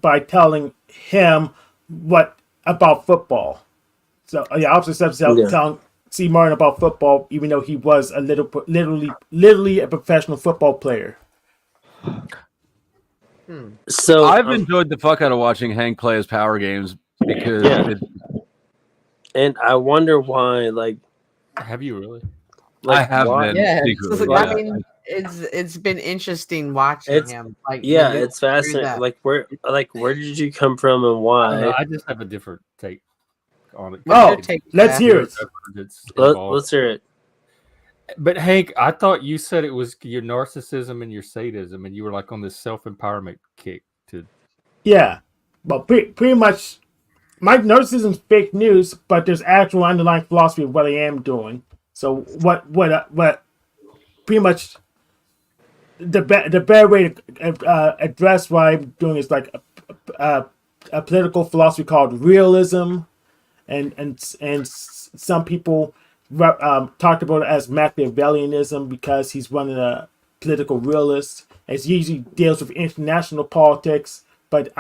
by telling him what about football. So Officer Snaps telling Steve Martin about football, even though he was literally a professional football player. So I've enjoyed the fuck out of watching Hank play his power games because and I wonder why. Like, have you really? I have been. Yeah, secretly, I mean, it's been interesting watching him. Like, it's fascinating. Like, where did you come from and why? I just have a different take on it. Oh, let's hear it. Let's hear it. But Hank, I thought you said it was your narcissism and your sadism, and you were like on this self-empowerment kick to. Yeah, but pretty much, my narcissism's fake news, but there's actual underlying philosophy of what I am doing. So what pretty much the better way to address what I'm doing is like a political philosophy called realism, and some people talked about it as Machiavellianism because he's one of the political realists. It usually deals with international politics, but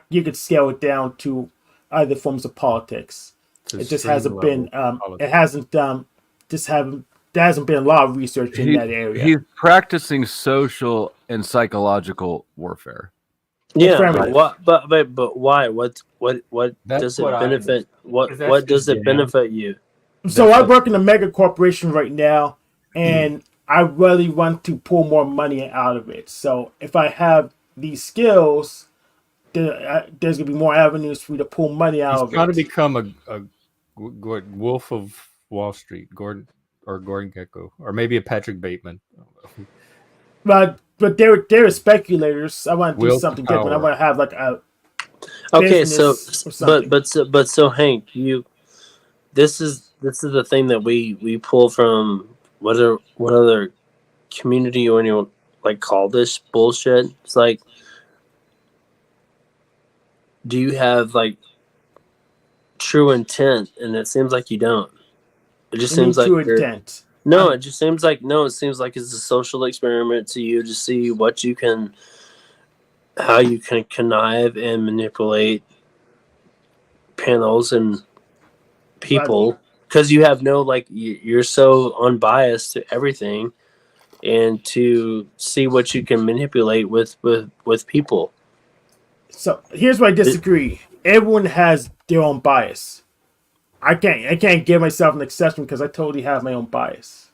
you could scale it down to other forms of politics. It just hasn't been there hasn't been a lot of research in that area. He's practicing social and psychological warfare. Yeah, but what? But why? What That's does what it I benefit? What Because that's does just it damn. benefit you? So I work in a mega corporation right now, and I really want to pull more money out of it. So if I have these skills, there's gonna be more avenues for me to pull money out He's of trying to it. become a Wolf of Wall Street, Gordon Gecko, or maybe a Patrick Bateman. But they're speculators. I want to do Will to something different. I power. want to have like a Okay, so business or something. but so Hank, this is the thing that we pull from what other community or anyone like call this bullshit. It's like, do you have like true intent? And it seems like you don't. It just You mean seems like true you're. intent? No, it just seems like no. It seems like it's a social experiment to you to see what you can, how you can connive and manipulate panels and people, because you have no like you're so unbiased to everything, and to see what you can manipulate with people. So here's where I disagree. Everyone has their own bias. I can't give myself an exception because I totally have my own bias.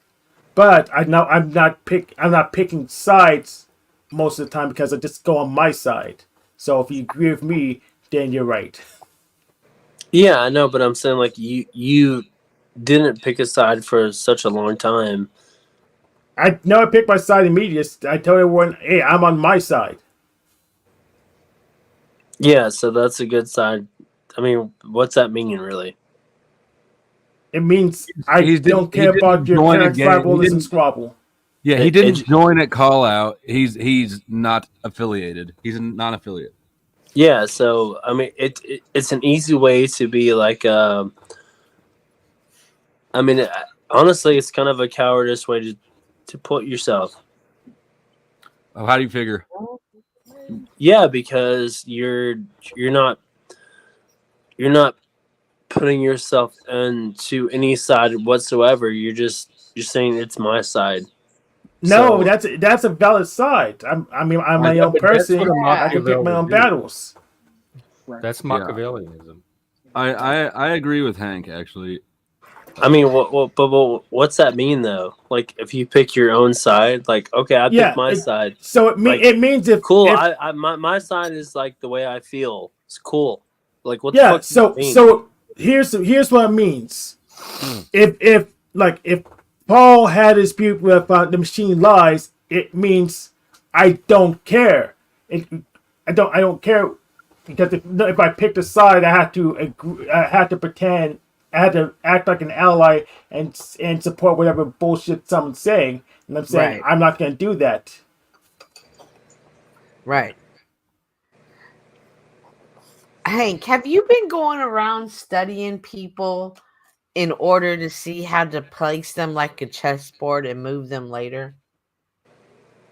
But I'm not picking sides most of the time because I just go on my side. So if you agree with me, then you're right. Yeah, I know, but I'm saying like you didn't pick a side for such a long time. I picked my side immediately. I told everyone, hey, I'm on my side. Yeah, so that's a good side. I mean, what's that mean really? It means I don't care about your current tribalism squabble. Yeah, he didn't join at call out. He's not affiliated. He's a non-affiliate. Yeah, so I mean, it's an easy way to be like. I mean, honestly, it's kind of a cowardice way to put yourself. Oh, how do you figure? Yeah, because you're not putting yourself into any side whatsoever. You're saying it's my side. No, So, that's a valid side. I'm my own person. I can pick my own battles. That's Machiavellianism. I agree with Hank actually. I mean, but what's that mean though? Like, if you pick your own side, like, okay, I pick my side. So it means if cool. If, my side is like the way I feel. It's cool. Like, what yeah. the fuck does that mean? So here's what it means. If Paul had a dispute with the machine lies, it means I don't care. I don't care because if I picked a side, I had to agree, I had to pretend. I had to act like an ally and support whatever bullshit someone's saying. And I'm saying I'm not going to do that. Right. Hank, have you been going around studying people in order to see how to place them like a chessboard and move them later?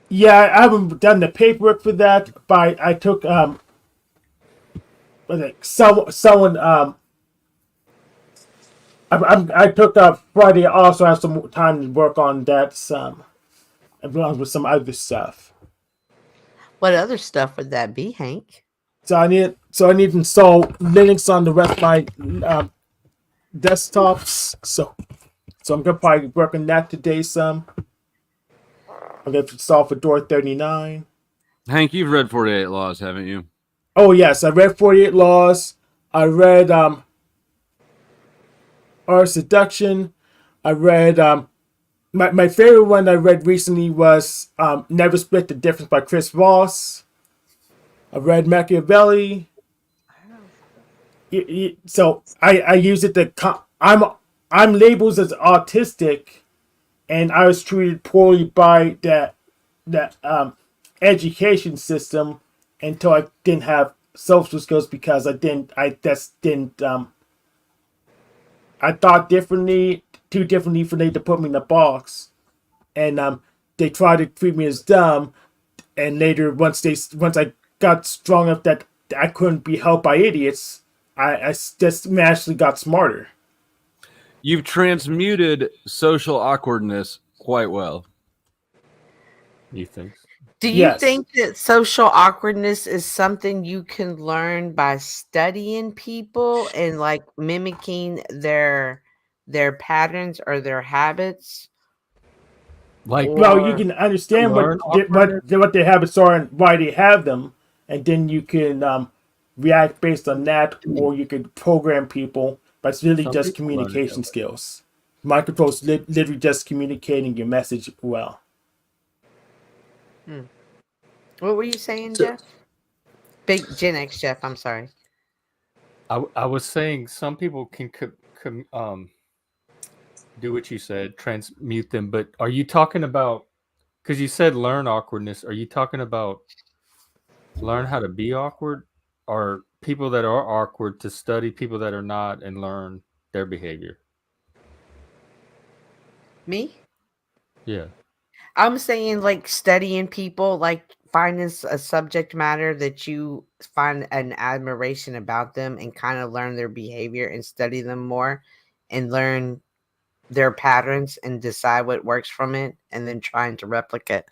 Yeah, I haven't done the paperwork for that, but I took someone I took Friday off, so I have some time to work on that along with some other stuff. What other stuff would that be, Hank? So I need to install Linux on the rest of my desktops. So I'm gonna probably work on that today. I'm gonna install Fedora 39. Hank, you've read 48 Laws, haven't you? Oh yes, I read 48 Laws. I read Art of Seduction. I read my favorite one I read recently was Never Split the Difference by Chris Voss. I read Machiavelli. So I use it to I'm labeled as autistic, and I was treated poorly by that education system until I didn't have social skills because I thought differently, too differently for them to put me in a box, and they tried to treat me as dumb, and later once I got strong enough that I couldn't be helped by idiots, I just magically got smarter. You've transmuted social awkwardness quite well. You think? Do you Yes. think that social awkwardness is something you can learn by studying people and like mimicking their patterns or their habits? Like, Well, you Or can understand learn what their habits are and why they have them, and then you can react based on that, or you could program people. But it's really some just people learn it that communication way. skills. Mind control is literally just communicating your message well. what were you saying, So, Jeff? Big Gen X Jeff, I'm sorry. I was saying some people can do what you said, transmute them. But are you talking about? Because you said learn awkwardness. Are you talking about learn how to be awkward, or people that are awkward to study people that are not and learn their behavior? Me? Yeah. I'm saying like studying people, like finding a subject matter that you find an admiration about them and kind of learn their behavior and study them more and learn their patterns and decide what works from it and then trying to replicate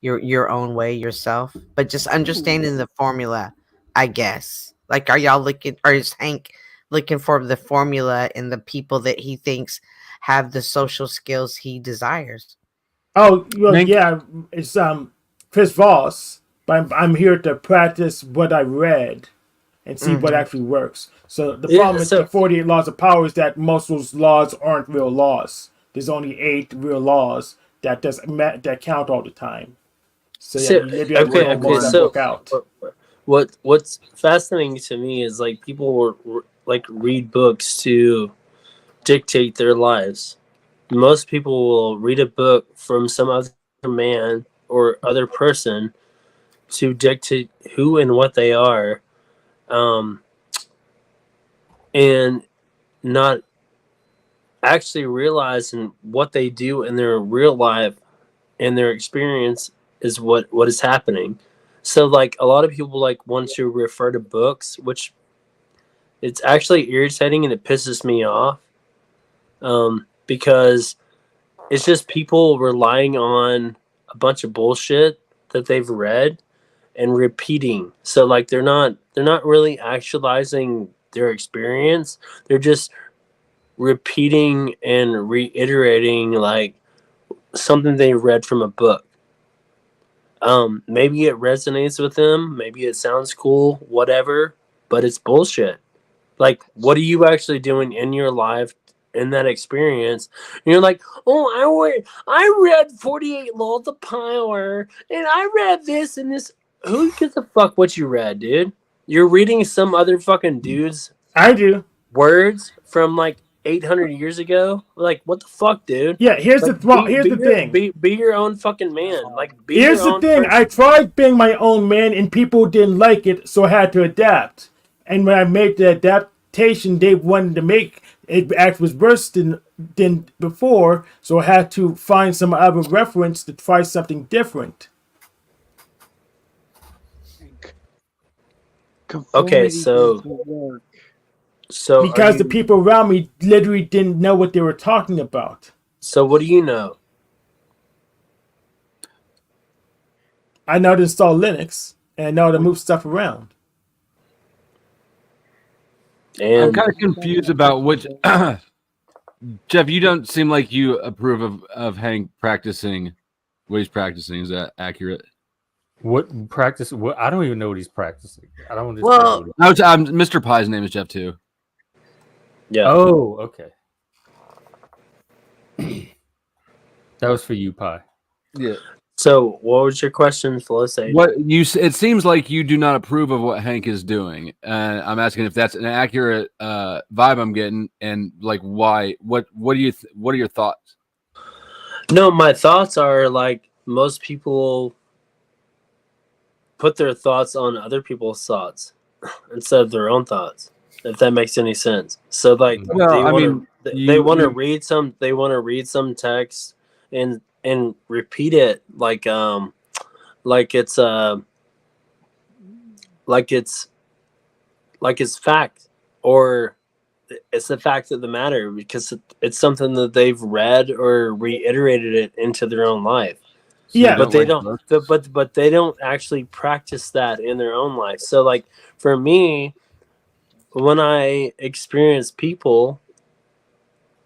your own way yourself. But just understanding the formula, I guess. Like are y'all looking or is Hank looking for the formula in the people that he thinks have the social skills he desires? Oh, well, Hank? yeah, it's Chris Voss, but I'm here to practice what I read and see what actually works. So the yeah. problem with the So 48 laws of power is that most of those laws aren't real laws. There's only 8 real laws that that count all the time. So yeah, so you literally have to go okay. work that So book out. what's fascinating to me is like people will like read books to dictate their lives. Most people will read a book from some other man or other person to dictate who and what they are, um, and not actually realizing what they do in their real life and their experience is what is happening. So like a lot of people like want to refer to books, which it's actually irritating and it pisses me off, because it's just people relying on a bunch of bullshit that they've read and repeating. So like they're not really actualizing their experience. They're just repeating and reiterating like something they read from a book. Maybe it resonates with them, maybe it sounds cool, whatever, but it's bullshit. Like, what are you actually doing in your life in that experience? And you're like, oh, I read 48 Laws of Power, and I read this and this. Who gives a fuck what you read, dude? You're reading some other fucking dude's I do. words from like 800 years ago. Like, what the fuck, dude? Yeah, here's Like, here's the thing. be your own fucking man. Like, be Here's your the own thing. person. I tried being my own man, and people didn't like it, so I had to adapt. And when I made the adaptation they wanted to make, it actually was worse than before. So I had to find some other reference to try something different. Okay, Conformity so doesn't work. so are Because the you? people around me literally didn't know what they were talking about. So what do you know? I know how to install Linux, and I know how to move stuff around. And I'm kind of confused about which. Jeff, you don't seem like you approve of Hank practicing what he's practicing. Is that accurate? What practice? What I don't even know what he's practicing. I don't understand. Well, No, Mr. Pie's name is Jeff too. Yeah. Oh, okay. That was for you, Pie. Yeah. So what was your question, Felicity? What you? It seems like you do not approve of what Hank is doing, and I'm asking if that's an accurate vibe I'm getting, and like why? What do you? What are your thoughts? No, my thoughts are like most people put their thoughts on other people's thoughts instead of their own thoughts. If that makes any sense. So like they want to read some text and repeat it like it's fact, or it's the fact of the matter because it's something that they've read or reiterated it into their own life. So Yeah. But they like don't. books? But they don't actually practice that in their own life. So like for me, when I experience people,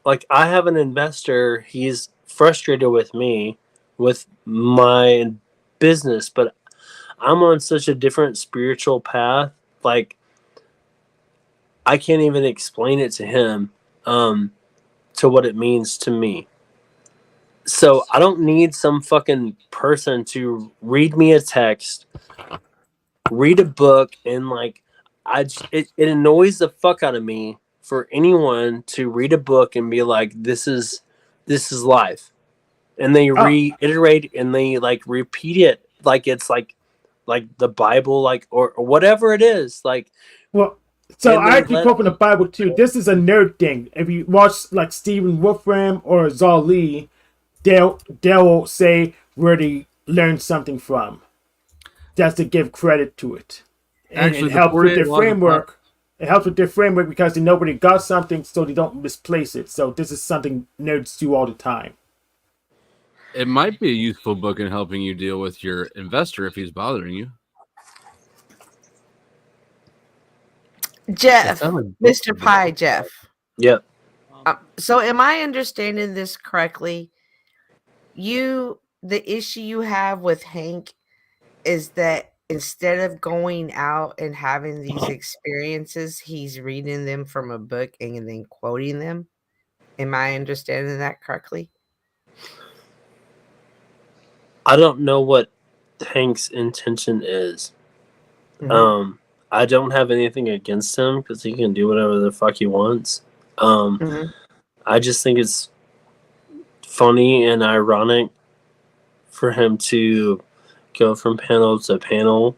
like I have an investor, he's frustrated with me with my business, but I'm on such a different spiritual path. Like I can't even explain it to him, to what it means to me. So I don't need some fucking person to read me a text, read a book, and like it annoys the fuck out of me for anyone to read a book and be like, this is life, and they reiterate and they like repeat it like it's like the Bible, like or whatever it is, like. Well, so And I they actually let quote from the Bible too. This is a nerd thing. If you watch like Stephen Wolfram or Zali, they'll say where they learned something from. That's to give credit to it, and Actually, it the helps with 48 their laws of framework. It helps with their framework because they know where they got something, so they don't misplace it. So this is something nerds do all the time. It might be a useful book in helping you deal with your investor if he's bothering you. Jeff, sounds like Mr. Pie, Jeff. Yep. So am I understanding this correctly? The issue you have with Hank is that instead of going out and having these experiences, he's reading them from a book and then quoting them. Am I understanding that correctly? I don't know what Hank's intention is. Mhm. I don't have anything against him because he can do whatever the fuck he wants. Mhm. I just think it's funny and ironic for him to go from panel to panel,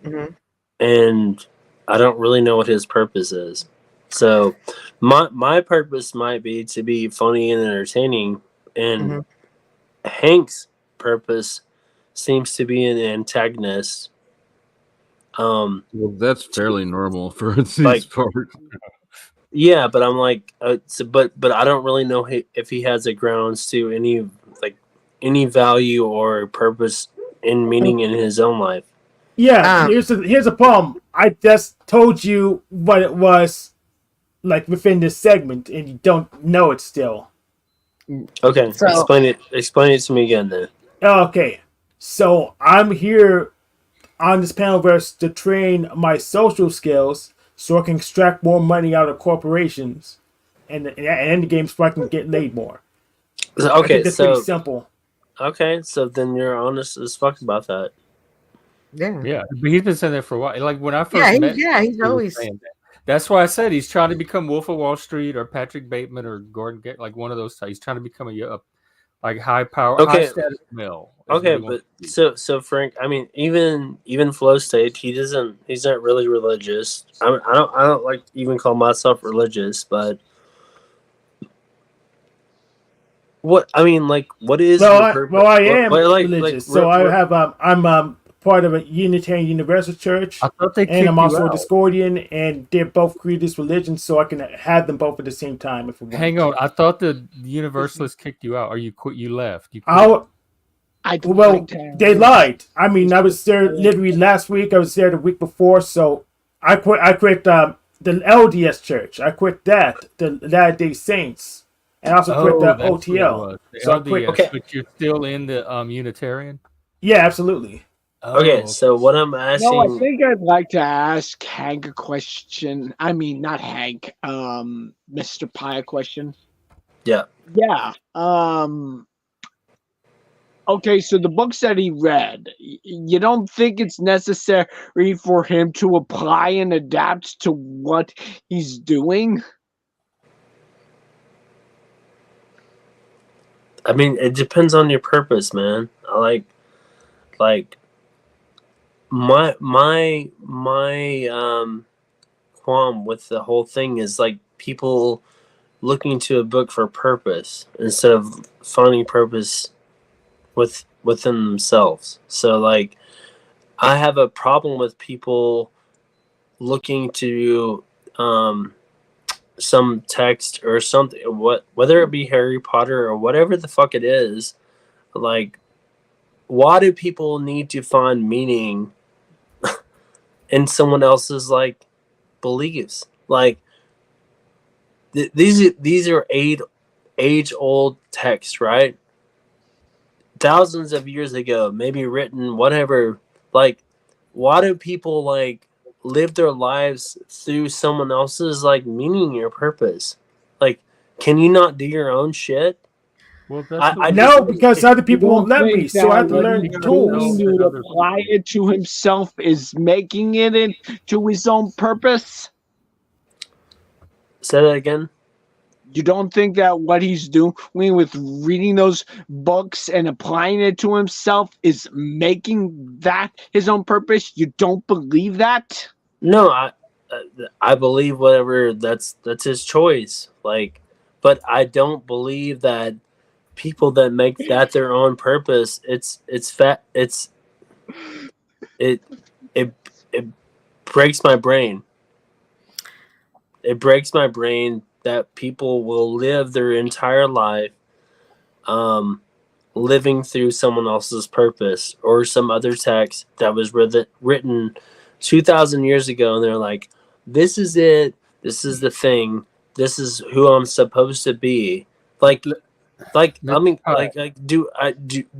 Mhm. and I don't really know what his purpose is. So my purpose might be to be funny and entertaining, and Mhm. Hank's purpose seems to be an antagonist. Well, that's fairly normal for these Like- parts. Yeah, but I'm like, but I don't really know if he has a grounds to any value or purpose and meaning in his own life. Yeah, here's a problem. I just told you what it was like within this segment, and you don't know it still. Okay, So- explain it to me again then. Okay, so I'm here on this panelverse to train my social skills so I can extract more money out of corporations and the game so I can get laid more. I Okay, think that's pretty simple. Okay, so then you're honest as fuck about that. Yeah. Yeah, but he's been saying that for a while. Like when I first Yeah, met, he's he was always. saying that. That's why I said he's trying to become Wolf of Wall Street or Patrick Bateman or Gordon, like one of those. He's trying to become a like high power, high Okay. status male. is Okay, what he wants but to be. so Frank, I mean, even Flow State, he's not really religious. I don't like to even call myself religious, but what I mean, like, what is your purpose? I am like, religious, so I have I'm part of a Unitarian Universal Church, I thought they and kicked I'm you also a out. Discordian, and they're both creed religions, so I can have them both at the same time if we want. Hang on, I thought the Universalists kicked you out, or you quit. You left. You quit. They lied. I mean, I was there literally last week. I was there the week before, so I quit. I quit the LDS Church. I quit that, the Latter-day Saints, and I also quit the that's what it OTL. was. The So I LDS, quit. but you're still in the Unitarian. Yeah, absolutely. Okay, so what I'm No, I asking, think I'd like to ask Hank a question. I mean, not Hank, Mr. Pie a question. yeah, Yeah. Okay, so the books that he read, you don't think it's necessary for him to apply and adapt to what he's doing? I mean, it depends on your purpose, man. I like my qualm with the whole thing is like people looking to a book for purpose instead of finding purpose within themselves. So like I have a problem with people looking to some text or something, whether it be Harry Potter or whatever the fuck it is, like why do people need to find meaning in someone else's like beliefs? Like these are age old texts, right? Thousands of years ago, maybe written, whatever. Like, why do people like live their lives through someone else's like meaning or purpose? Like, can you not do your own shit? Well, that's I No, just because other You people won't don't let me, think so I that have to what learn he's tools. doing to apply it to himself is making it into his own purpose? say that again. You don't think that what he's doing with reading those books and applying it to himself is making that his own purpose? You don't believe that? No, I believe whatever that's his choice. Like, but I don't believe that people that make that their own purpose. It it breaks my brain. It breaks my brain that people will live their entire life living through someone else's purpose or some other text that was written 2,000 years ago, and they're like, this is it, this is the thing, this is who I'm supposed to be. Like I mean, do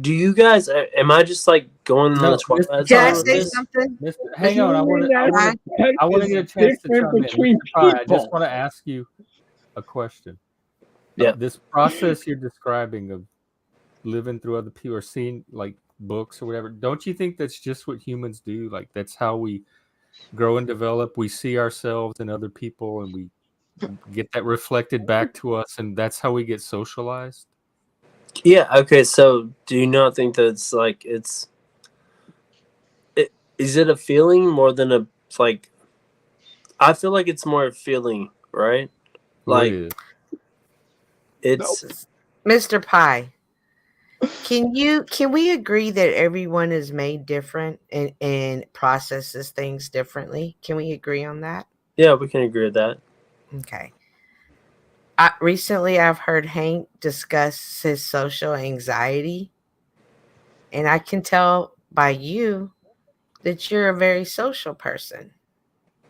you guys, am I just like going on the Twilight Can I Zone with say this? something? Hang on, I want to get a chance to chime in. Mr. Pie, I just want to ask you a question. Yeah. This process you're describing of living through other people or seeing like books or whatever, don't you think that's just what humans do? Like that's how we grow and develop. We see ourselves in other people and we get that reflected back to us, and that's how we get socialized. Yeah. Okay. So, do you not think that's like is it a feeling more than a like? I feel like it's more a feeling, right? Like it's Mr. Pie. Can we agree that everyone is made different and processes things differently? Can we agree on that? Yeah, we can agree with that. Okay. Recently, I've heard Hank discuss his social anxiety, and I can tell by you that you're a very social person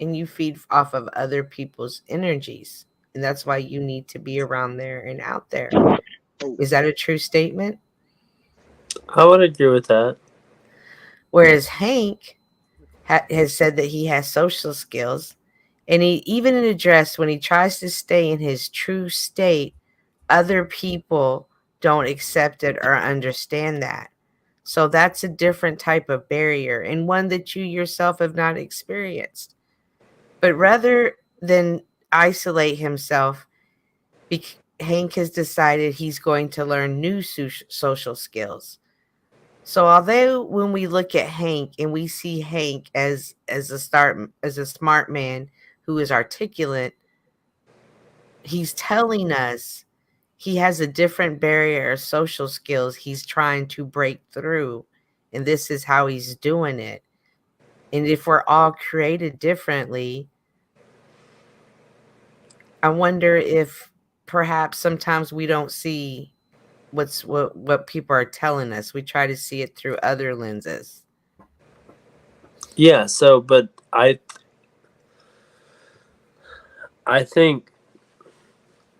and you feed off of other people's energies, and that's why you need to be around there and out there. Is that a true statement? I would agree with that. Whereas Hank has said that he has social skills, and he even addressed when he tries to stay in his true state, other people don't accept it or understand that. So that's a different type of barrier and one that you yourself have not experienced. But rather than isolate himself, Hank has decided he's going to learn new social skills. So although when we look at Hank and we see Hank as a smart man who is articulate, he's telling us he has a different barrier of social skills he's trying to break through, and this is how he's doing it. And if we're all created differently, I wonder if perhaps sometimes we don't see what people are telling us. We try to see it through other lenses. Yeah. So, but I think,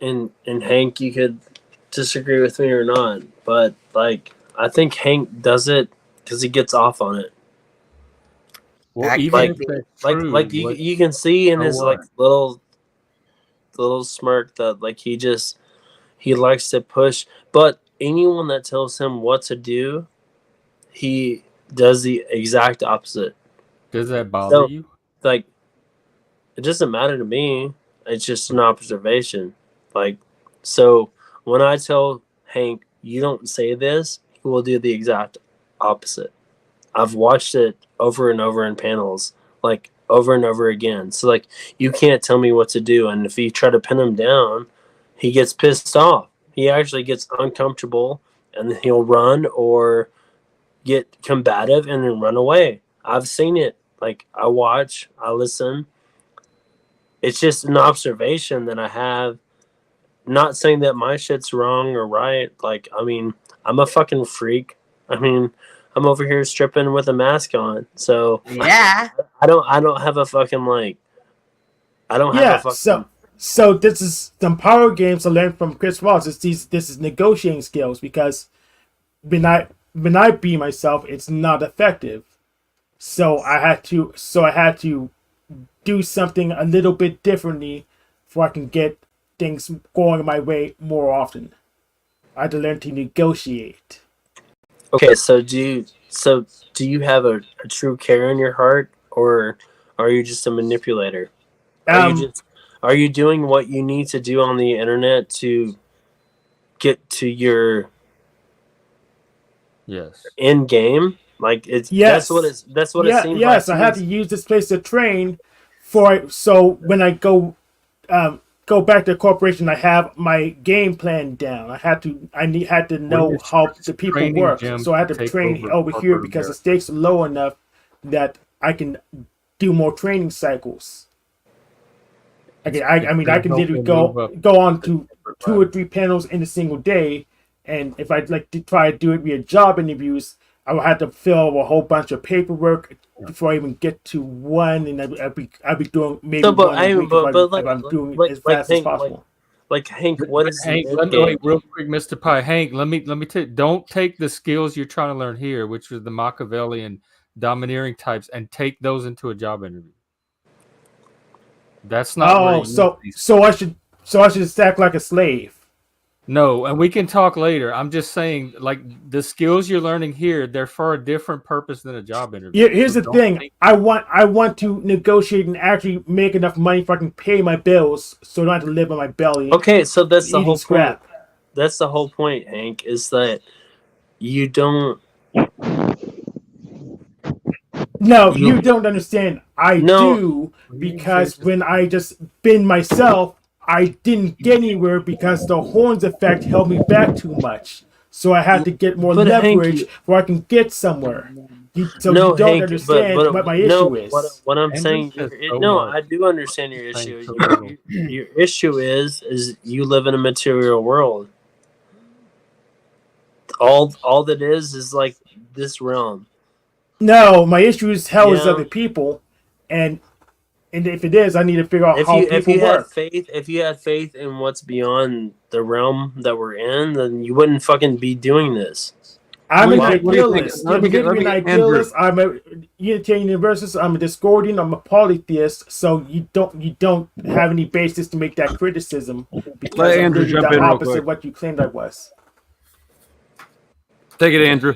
and Hank, you could disagree with me or not, but like I think Hank does it because he gets off on it. Well, even if that's true, like you can see in so his like what? little smirk that like he likes to push, but anyone that tells him what to do, he does the exact opposite. Does that bother you? Like, it doesn't matter to me. It's just an observation. Like, so when I tell Hank, you don't say this, he will do the exact opposite. I've watched it over and over in panels, like over and over again. So like, you can't tell me what to do, and if you try to pin him down, he gets pissed off. He actually gets uncomfortable, and then he'll run or get combative and then run away. I've seen it. Like, I watch, I listen. It's just an observation that I have. Not saying that my shit's wrong or right. Like, I mean, I'm a fucking freak. I mean, I'm over here stripping with a mask on. So yeah, I don't have a fucking like. I don't have a fucking. So this is some power games I learned from Chris Ross. This is negotiating skills, because when I be myself, it's not effective. So I had to do something a little bit differently before I can get things going my way more often. I had to learn to negotiate. Okay, so do you have a true care in your heart, or are you just a manipulator? Are you doing what you need to do on the internet to get to your end game? Like Yes. that's what it seems like. Yes, I had to use this place to train so when I go back to the corporation, I have my game plan down. I had to know how the people work. So I had to train over here because the stakes are low enough that I can do more training cycles. Okay, I mean I can literally go on to 2 or 3 panels in a single day, and if I'd like to try to do it via job interviews, I would have to fill a whole bunch of paperwork before I even get to one, and I'd be doing maybe one a week if I'm doing it as fast as possible. Like Hank, what is Hank? Wait, real quick, Mr. Pie. Hank, let me don't take the skills you're trying to learn here, which is the Machiavellian domineering types, and take those into a job interview. That's not. So I should act like a slave. No, and we can talk later. I'm just saying, like, the skills you're learning here, they're for a different purpose than a job interview. Here's the thing: I want to negotiate and actually make enough money so I can pay my bills, so I don't have to live on my belly. Okay, so that's the whole scrap. point. That's the whole point, Hank, is that you don't. No, you don't understand. I do, because when I just been myself, I didn't get anywhere because the horns effect held me back too much. So I had to get more leverage where I can get somewhere. You don't understand what my issue is. What I'm saying, I do understand your issue. Your issue is you live in a material world. All that is like this realm. No, my issue is hell is other people, and if it is, I need to figure out how people work. If you had faith in what's beyond the realm that we're in, then you wouldn't fucking be doing this. I'm an idealist. I'm a Unitarian Universalist. I'm a Discordian. I'm a polytheist. So you don't have any basis to make that criticism because Let Andrew jump in real opposite quick. of what you claimed I was. Take it, Andrew.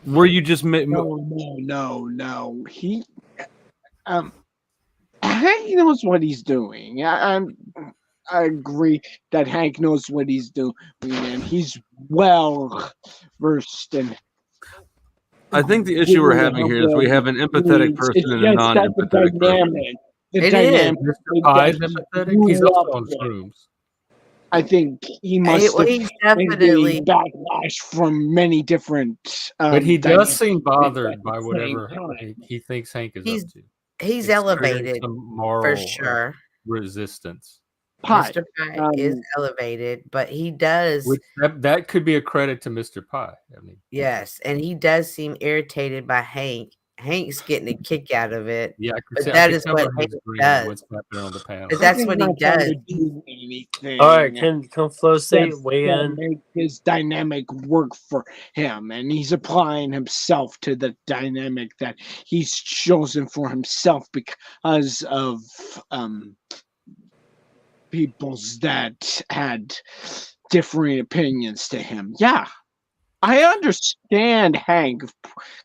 Were you just No. He knows what he's doing. I agree that Hank knows what he's doing, and he's well versed in. I think the issue we're having here is we have an empathetic person and a non-empathetic person. Mr. Pie's empathetic. He's also on shrooms. I think he must have he's definitely backlash from many different. But he does seem bothered by whatever he thinks Hank is up to. He's It's elevated some moral for sure. Resistance. Mr. Pie is elevated, but he does. That could be a credit to Mr. Pie. I mean, Yes, and he does seem irritated by Hank. Hank's getting a kick out of it. Yeah, but that is what Hank does. What's happening on the panel. But that's what he does. All right, can Flo say weigh in? Make his dynamic work for him, and he's applying himself to the dynamic that he's chosen for himself because of peoples that had differing opinions to him. Yeah, I understand Hank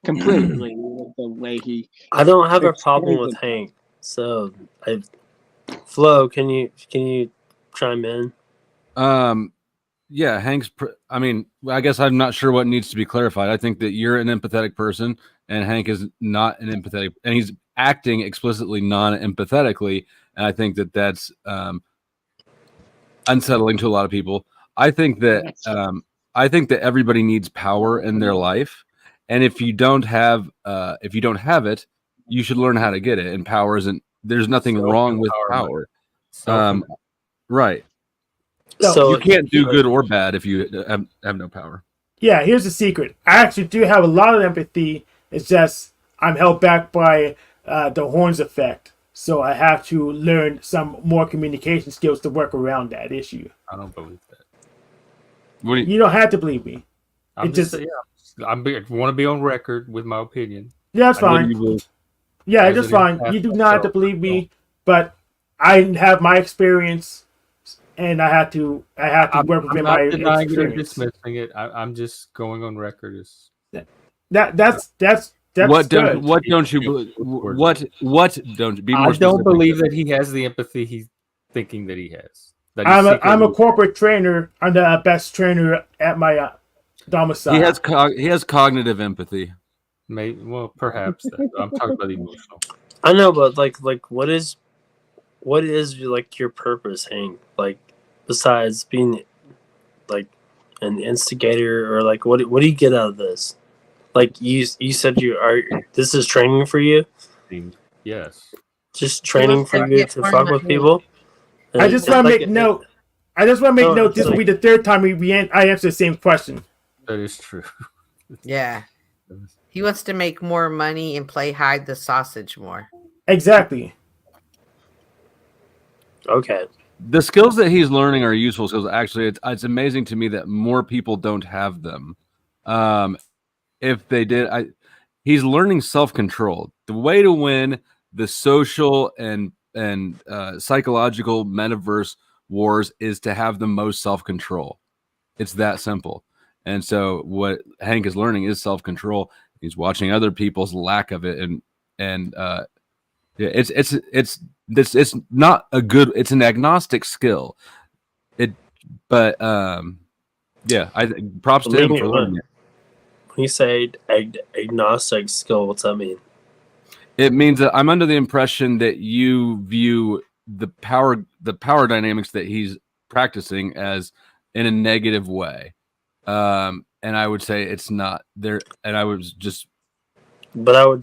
completely with the way he. I don't have a problem with Hank. So, Flo, can you chime in? Yeah, Hank's. I mean, I guess I'm not sure what needs to be clarified. I think that you're an empathetic person, and Hank is not an empathetic, and he's acting explicitly non-empathetically, and I think that that's unsettling to a lot of people. I think that everybody needs power in their life, and if you don't have it, you should learn how to get it. And power isn't. There's nothing wrong with power. Right. So you can't do good or bad if you have no power. Yeah, here's the secret. I actually do have a lot of empathy. It's just I'm held back by the horns effect. So I have to learn some more communication skills to work around that issue. I don't believe that. What do You don't have to believe me. I'm It just just I want to be on record with my opinion. yeah, that's What do fine. you believe? Yeah, As that's an fine. empath You do not have to myself, believe me, but I have my experience, and I have to work I'm within not my denying it or experience. dismissing it. I'm just going on record as That's What don't good. what don't you believe? What don't be more I don't specific? believe that he has the empathy he's thinking that he has. That I'm a secretly- corporate trainer. I'm the best trainer at my domicile. He has cognitive empathy. Maybe, well, perhaps. I'm talking about the emotional. I know, but like, what is like your purpose, Hank? Like, besides being like an instigator, or like, what do you get out of this? Like you said, this is training for you. Yes. Just training for you to fuck with people. I just want to make note. I just want to make note. This will be the third time I answer the same question. That is true. Yeah. He wants to make more money and play hide the sausage more. Exactly. Okay. The skills that he's learning are useful skills. Actually, it's amazing to me that more people don't have them. If they did, he's learning self-control. The way to win the social and psychological metaverse wars is to have the most self-control. It's that simple. And so what Hank is learning is self-control. He's watching other people's lack of it, and yeah, it's not a good. It's an agnostic skill. But yeah, props to him for learning it. When you say agnostic skill, what's that mean? It means that I'm under the impression that you view the power dynamics that he's practicing as in a negative way. And I would say it's not there. And I was just, but I would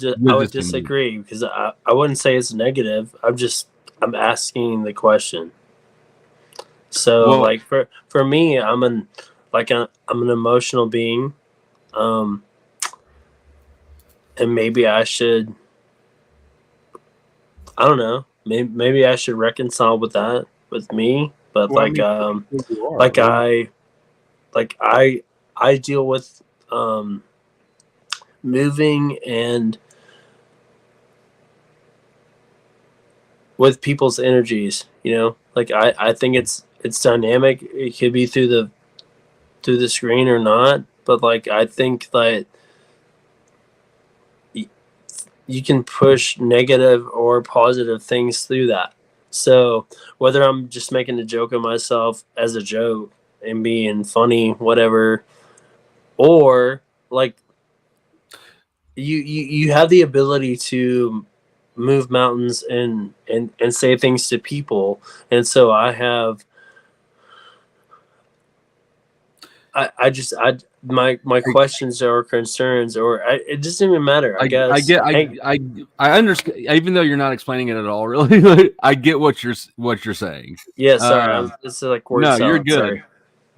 disagree, because I wouldn't say it's negative. I'm asking the question. So well, like for me, I'm an emotional being, and maybe I should, I don't know, maybe I should reconcile with that with me. But well, I deal with moving and with people's energies, like I think it's dynamic. It could be through the screen or not, but like I think that you can push negative or positive things through that. So whether I'm just making a joke of myself as a joke and being funny, whatever, or like you have the ability to move mountains and say things to people, and so I have my questions or concerns, or it doesn't even matter. I guess I understand, even though you're not explaining it at all. Really, I get what you're saying. Yeah, sorry, it's like word no, salad, you're good. sorry.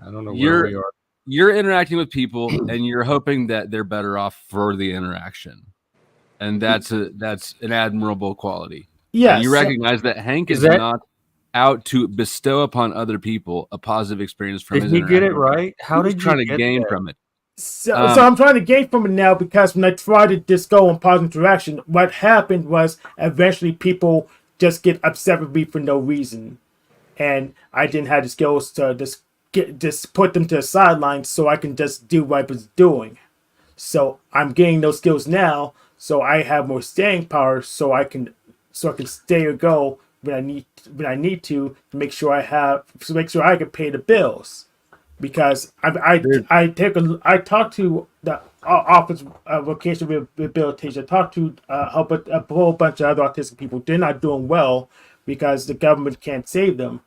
I don't know where we are. You're interacting with people, and you're hoping that they're better off for the interaction, and that's an admirable quality. Yes, you recognize that Hank is not out to bestow upon other people a positive experience from his interaction. Did he get it right? How did you trying to get gain that? from it? So I'm trying to gain from it now, because when I tried to just go on positive interaction, what happened was eventually people just get upset with me for no reason, and I didn't have the skills to just put them to the sidelines so I can just do what I was doing. So I'm gaining those skills now, so I have more staying power, so I can stay or go when I need to make sure I can pay the bills. Because I talk to the Office of Vocational Rehabilitation. I talk to a whole bunch of other autistic people. They're not doing well because the government can't save them.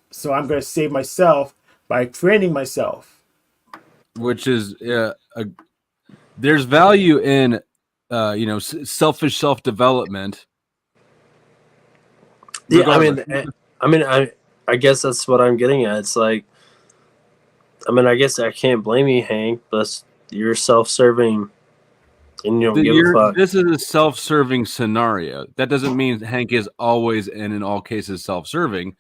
So I'm going to save myself by training myself. Which is there's value in selfish self-development. Yeah, I mean, I guess that's what I'm getting at. It's like I mean, I guess I can't blame you, Hank, but you're self-serving and you don't give a fuck. This is a self-serving scenario. That doesn't mean Hank is always and in all cases self-serving.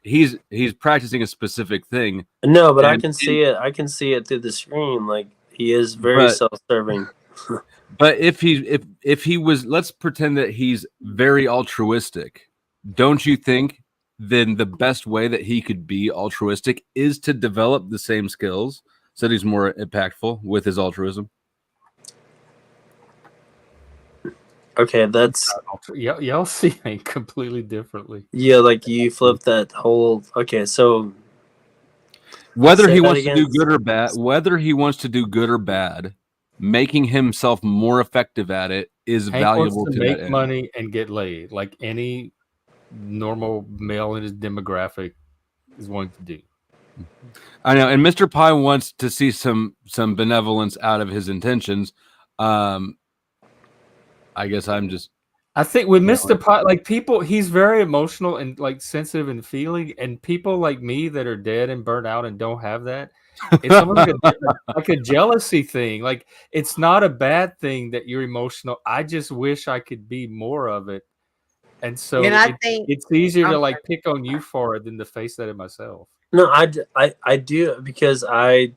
He's practicing a specific thing. No, but I can see it. I can see it through the screen. Like he is very self-serving. But if he was, let's pretend that he's very altruistic. Don't you think then the best way that he could be altruistic is to develop the same skills so that he's more impactful with his altruism? Okay, that's y'all see Hank completely differently. Yeah, like you flip that whole. Okay, so whether he wants to do good or bad, making himself more effective at it is Hank valuable wants to to make that money and get laid, like any normal male in his demographic is wanting to do. I know, and Mr. Pie wants to see some benevolence out of his intentions. I guess I think with Mr. Pie, like people, he's very emotional and like sensitive and feeling, and people like me that are dead and burnt out and don't have that. It's almost like a jealousy thing. Like it's not a bad thing that you're emotional. I just wish I could be more of it, and so it's easier to like pick on you for it than to face that in myself. No, I do because I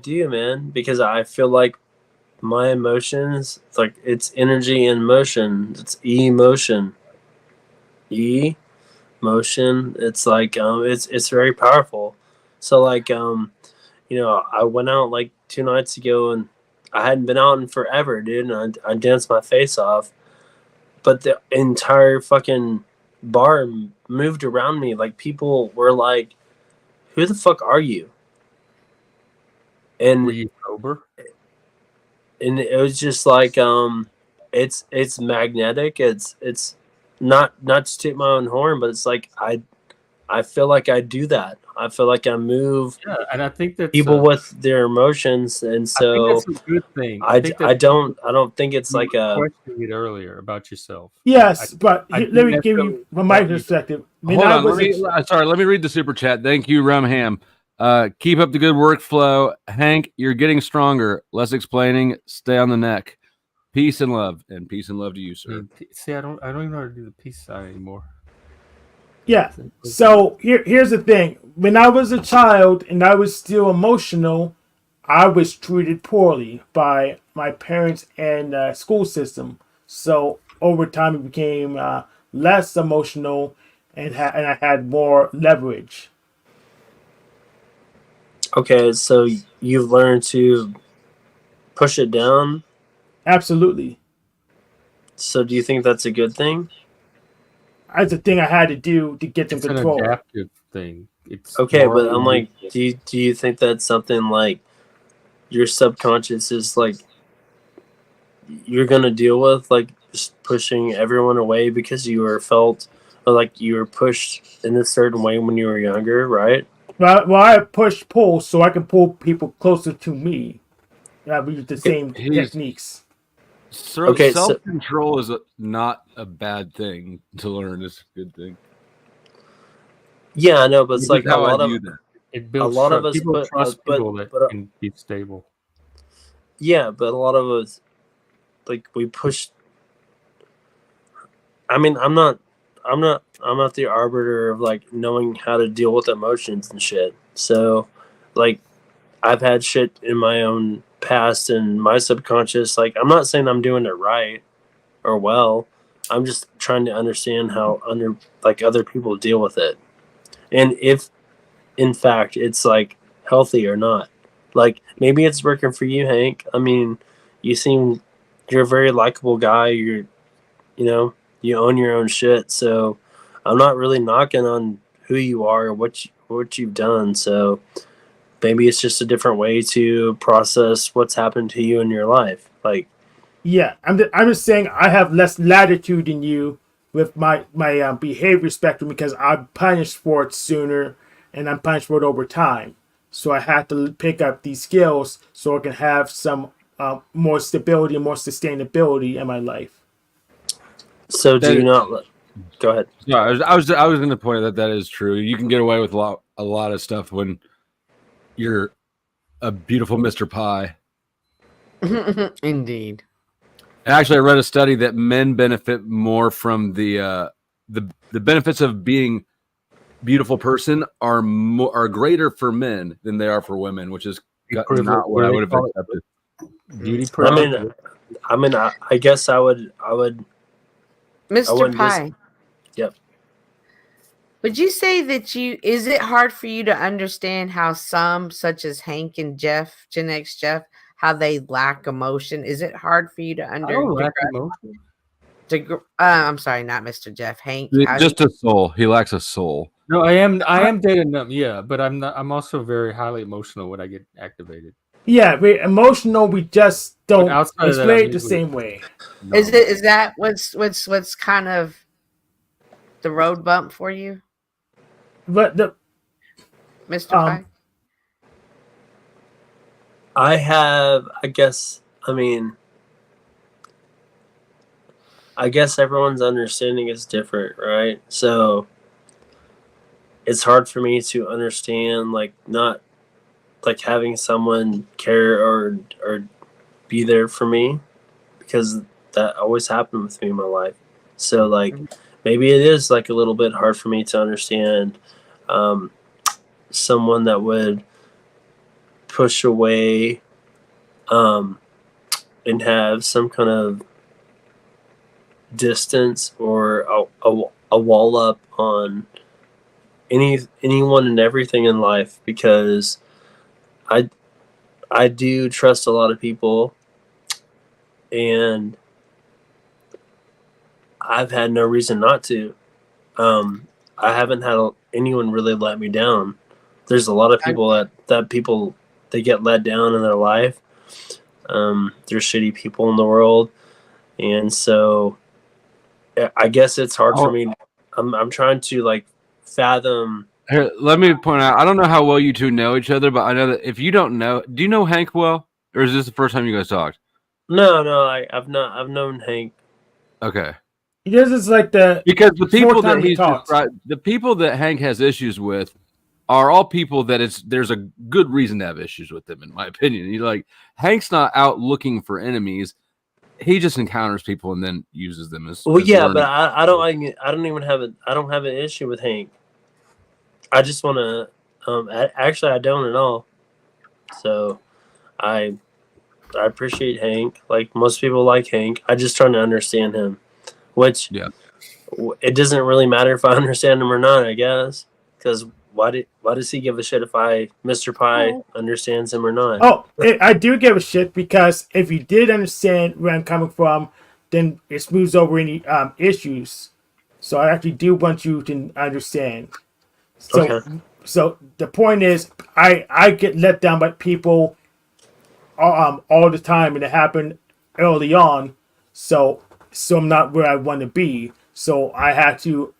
do, man, because I feel like my emotions, it's like it's energy in motion. It's emotion. Motion. It's like it's very powerful. So like you know, I went out like 2 nights ago and I hadn't been out in forever, dude, and I danced my face off. But the entire fucking bar moved around me. Like people were like, "Who the fuck are you?" And were you sober? And it was just like it's magnetic. It's not to toot my own horn, but it's like I feel like I do that. I feel like I move. Yeah, and I think that people with their emotions, and so I think that's a good thing. I don't think it's like a questioned it earlier about yourself. Yes, but let me give you from my perspective. Hold on, let me read the super chat. Thank you, Rumham. Keep up the good workflow. Hank, you're getting stronger. Less explaining. Stay on the neck. Peace and love. And peace and love to you, sir. See, I don't even know how to do the peace sign anymore. Yeah. So here's the thing. When I was a child and I was still emotional, I was treated poorly by my parents and school system. So over time, it became less emotional, and I had more leverage. Okay, so you've learned to push it down? Absolutely. So do you think that's a good thing? That's a thing I had to do to get some control. An adaptive thing. It's okay, but I'm like, do you think that's something like your subconscious is like you're gonna deal with, like just pushing everyone away because you were felt or like you were pushed in a certain way when you were younger, right? Well, I pull so I can pull people closer to me. We use the same techniques. Okay, self-control is not a bad thing to learn. It's a good thing. Yeah, I know, but it's like a lot of it builds a lot of us people trust people that can be stable. Yeah, but a lot of us like we push. I mean, I'm not the arbiter of like knowing how to deal with emotions and shit. So, like, I've had shit in my own past and my subconscious. Like, I'm not saying I'm doing it right or well. I'm just trying to understand how other people deal with it, and if, in fact, it's like healthy or not. Like, maybe it's working for you, Hank. I mean, you're a very likable guy. You own your own shit. So, I'm not really knocking on who you are or what you've done. So. Maybe it's just a different way to process what's happened to you in your life. Like, yeah, I'm just saying I have less latitude than you with my behavior spectrum because I'm punished for it sooner and I'm punished for it over time. So I have to pick up these skills so I can have some more stability and more sustainability in my life. So do you not? Go ahead. No, I was going to point out that is true. You can get away with a lot of stuff when you're a beautiful Mr. Pie. Indeed. And actually, I read a study that men benefit more from the benefits of being beautiful person are greater for men than they are for women, which is not what I would have accepted. Beauty privilege. I guess I would. Mr. Pie. Yep. Would you say that is it hard for you to understand how some, such as Hank and Jeff, Gen X Jeff, how they lack emotion? Is it hard for you to lack emotion. I'm sorry, not Mr. Jeff. Hank. Just a soul. He lacks a soul. No, I am data numb, yeah, but I'm also very highly emotional when I get activated. Yeah, we're emotional. We just don't outside of that, explain I'm it the usually- same way. Is that what's kind of the road bump for you, But Mr. Pie? I have. I guess everyone's understanding is different, right? So it's hard for me to understand, like, not like having someone care or be there for me, because that always happened with me in my life. So like maybe it is like a little bit hard for me to understand someone that would push away and have some kind of distance or a wall up on anyone and everything in life, because I do trust a lot of people, and I've had no reason not to. I haven't had anyone really let me down. There's a lot of people that they get let down in their life. There's shitty people in the world, and so I guess it's hard for me. I'm trying to like fathom. Here, let me point out. I don't know how well you two know each other, but I know that if you don't know, do you know Hank well, or is this the first time you guys talked? No, I've known Hank. Okay. This is like because the people that he talks. the people that Hank has issues with are all people that there's a good reason to have issues with them, in my opinion. Hank's not out looking for enemies. He just encounters people and then uses them as. Well, as yeah, learning. but I don't even have I don't have an issue with Hank. I just want to. Actually, I don't at all. So, I appreciate Hank. Like most people like Hank. I just trying to understand him, which it doesn't really matter if I understand him or not. I guess because why does he give a shit if Mr. Pie understands him or not? Oh, I do give a shit, because if you did understand where I'm coming from, then it smooths over any issues. So I actually do want you to understand. So the point is, I get let down by people all the time, and it happened early on. So I'm not where I want to be. So I had to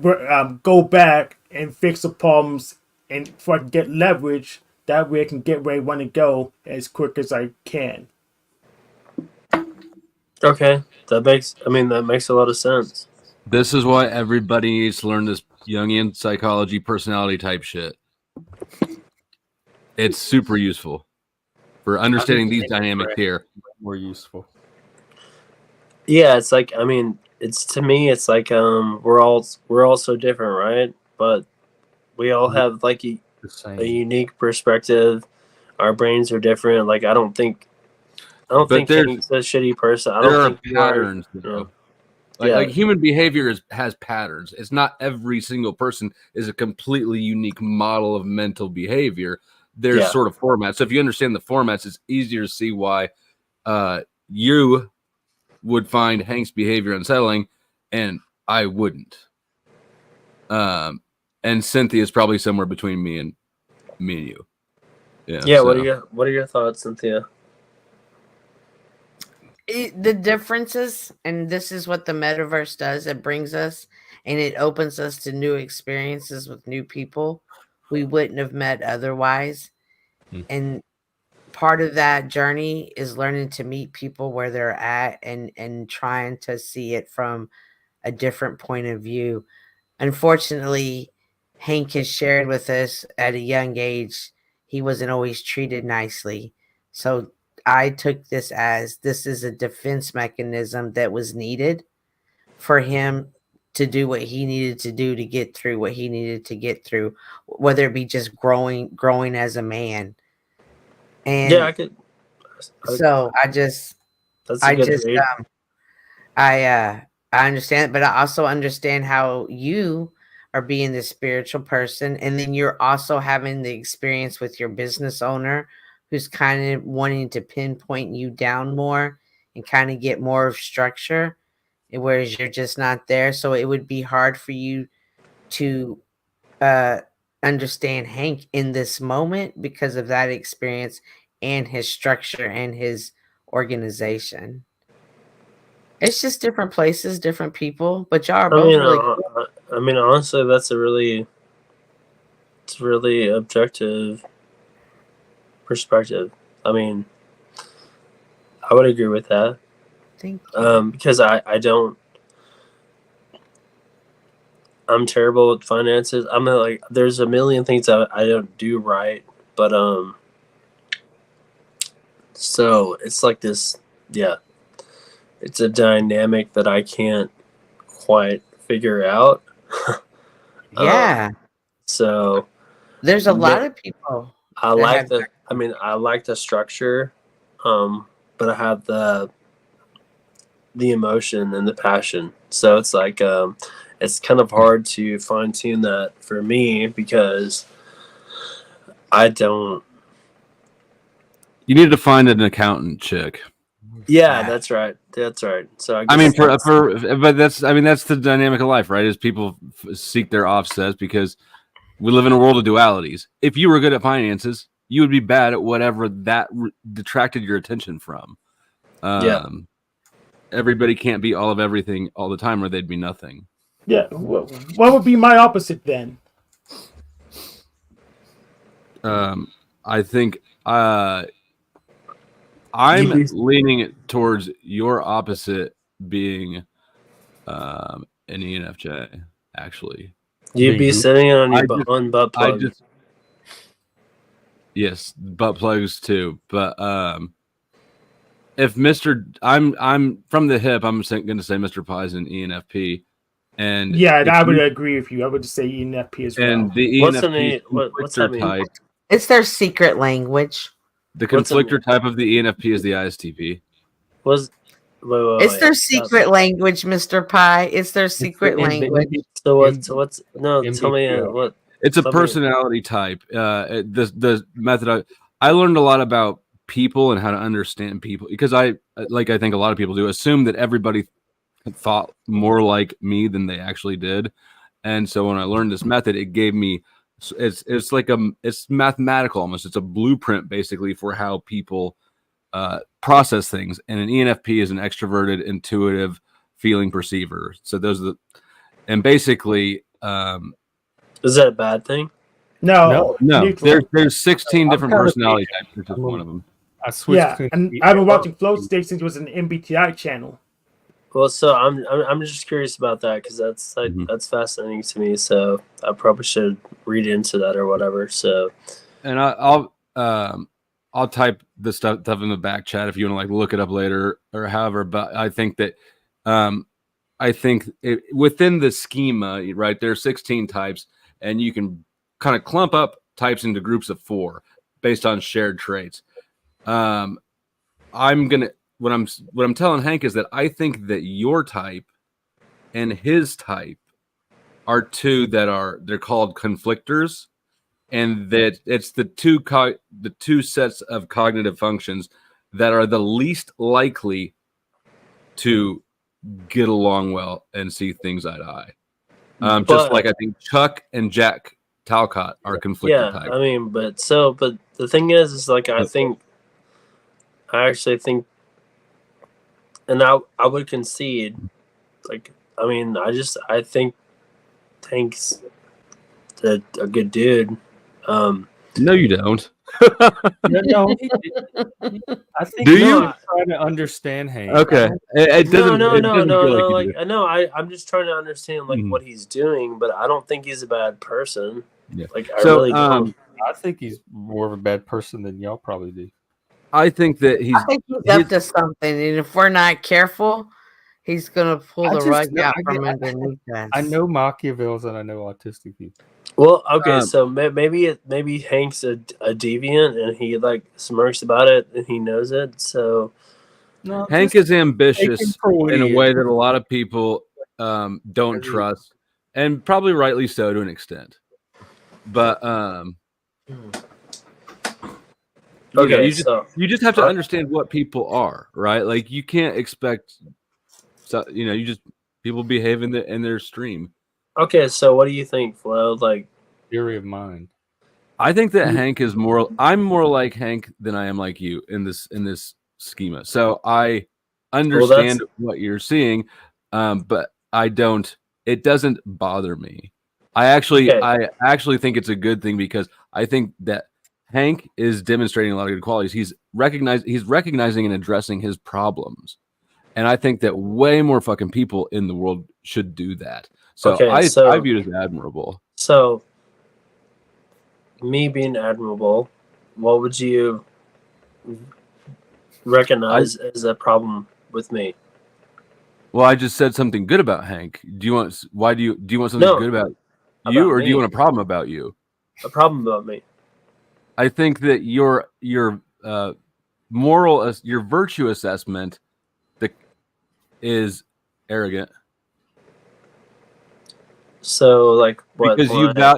go back and fix the problems, and if I can get leverage, that way I can get where I want to go as quick as I can. Okay, that makes a lot of sense. This is why everybody needs to learn this Jungian psychology personality type shit. It's super useful for understanding these dynamics here. More useful. Yeah, it's like to me it's like we're all so different, right? But we all have like a unique perspective. Our brains are different. Like I don't think Hank's a shitty person. I don't think patterns. Like human behavior has patterns. It's not every single person is a completely unique model of mental behavior. There's sort of formats. So if you understand the formats, it's easier to see why you would find Hank's behavior unsettling, and I wouldn't. And Cynthia is probably somewhere between me and you. Yeah. Yeah. So. What are your thoughts, Cynthia? The differences, and this is what the metaverse does. It brings us and it opens us to new experiences with new people we wouldn't have met otherwise. And part of that journey is learning to meet people where they're at and trying to see it from a different point of view. Unfortunately, Hank has shared with us at a young age, he wasn't always treated nicely. So I took this as this is a defense mechanism that was needed for him to do what he needed to do to get through what he needed to get through, whether it be just growing as a man. And Yeah, I could. So I just, That's a good read. I understand, but I also understand how you are being the spiritual person, and then you're also having the experience with your business owner who's kind of wanting to pinpoint you down more and kind of get more of structure, whereas you're just not there. So it would be hard for you to understand Hank in this moment because of that experience and his structure and his organization. It's just different places, different people, but y'all are both really cool. I mean, honestly, it's really objective perspective. I mean, I would agree with that. Thank you. Because I'm terrible with finances. I'm like, there's a million things that I don't do right, but so it's like this, yeah. It's a dynamic that I can't quite figure out. Yeah. So there's a lot of people. I like the structure, but I have the emotion and the passion. So it's like it's kind of hard to fine tune that for me because I don't. You need to find an accountant chick. Yeah, that's right. That's right. So I mean, but that's the dynamic of life, right? Is people seek their offsets because we live in a world of dualities. If you were good at finances, you would be bad at whatever that detracted your attention from. Everybody can't be all of everything all the time, or they'd be nothing. Yeah. What would be my opposite then? I think I'm leaning it towards your opposite being an ENFJ, actually. You'd be sitting on your butt plug. Yes, butt plugs too. But if I'm from the hip, I'm going to say Mr. Pie's an ENFP. And yeah, I would agree with you. I would just say ENFP as well. And the ENFP what's that mean? type. It's their secret language. The conflictor type of the ENFP is the ISTP. It's their secret language, Mr. Pie. It's their secret language. So what's no? Tell me what. It's a personality type. The method I learned a lot about people and how to understand people because I think a lot of people do assume that everybody thought more like me than they actually did, and so when I learned this method, it gave me. It's like it's mathematical almost. It's a blueprint basically for how people process things. And an ENFP is an extroverted, intuitive, feeling perceiver. So those are and basically, is that a bad thing? No. There's 16 different personality types. Which is one of them. I switched. Yeah, and I've been watching Float State since it was an MBTI channel. Well, so I'm just curious about that because that's fascinating to me. So I probably should read into that or whatever. So, and I'll type the stuff in the back chat if you want to look it up later or however. But I think that within the schema, right, there are 16 types, and you can kind of clump up types into groups of 4 based on shared traits. What I'm telling Hank is that I think that your type and his type are two they're called conflictors, and that it's the two sets of cognitive functions that are the least likely to get along well and see things eye to eye. Just like I think Chuck and Jack Talcott are conflicted types. I mean, but the thing is like I actually think. And I would concede, I think Hank's a good dude. No, you don't. No, I think do you trying to understand Hank? Okay, it doesn't. No. I'm just trying to understand what he's doing, but I don't think he's a bad person. Yeah. I really don't. I think he's more of a bad person than y'all probably do. I think that I think he's up to something, and if we're not careful, he's gonna pull the rug out from underneath us. I know Machiavellis and I know autistic people. Well, okay, so maybe Hank's a deviant and he like smirks about it and he knows it. So no, Hank is ambitious in a he way is. that a lot of people don't trust, and probably rightly so to an extent. But Okay, you just have to understand what people are, right? Like you can't expect, you just people behave in their stream. okay, so what do you think, Flo? Like theory of mind. I think that Hank is more. I'm more like Hank than I am like you in this schema. So I understand what you're seeing, but I don't. It doesn't bother me. I actually think it's a good thing because I think that Hank is demonstrating a lot of good qualities. He's recognizing and addressing his problems, and I think that way more fucking people in the world should do that. So I view it as admirable. So, me being admirable, what would you recognize as a problem with me? Well, I just said something good about Hank. Do you want something good about you, or do you want a problem about you? A problem about me. I think that your moral, your virtue assessment, is arrogant. So, like, what? Because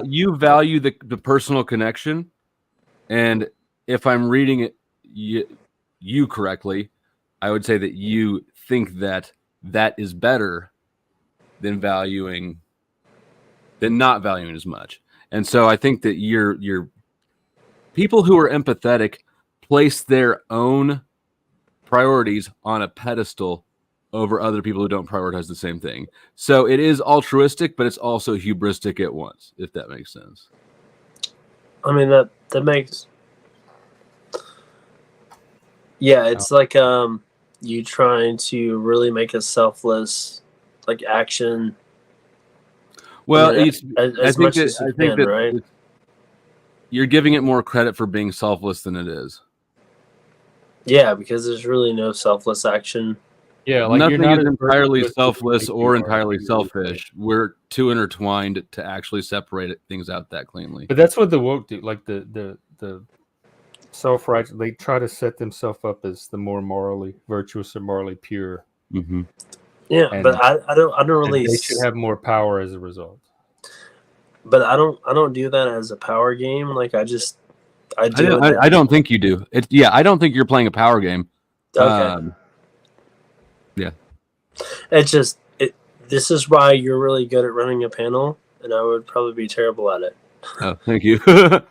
you value the personal connection, and if I'm reading it you correctly, I would say that you think that is better than not valuing as much. And so I think that your people who are empathetic place their own priorities on a pedestal over other people who don't prioritize the same thing. So it is altruistic, but it's also hubristic at once, if that makes sense. I mean that makes. Yeah, it's like you trying to really make a selfless like action. Well, I mean, as much as you can, right? You're giving it more credit for being selfless than it is. Yeah, because there's really no selfless action. Yeah, like nothing you're not is entirely selfless like or entirely selfish. We're too intertwined to actually separate things out that cleanly. But that's what the woke do. Like the self-righteous, they try to set themselves up as the more morally virtuous or morally pure. Mm-hmm. Yeah, but I don't really. They should have more power as a result. But I don't do that as a power game. Like I don't think you do. I don't think you're playing a power game. Okay. Yeah. It's just this is why you're really good at running a panel, and I would probably be terrible at it. Oh, thank you. No,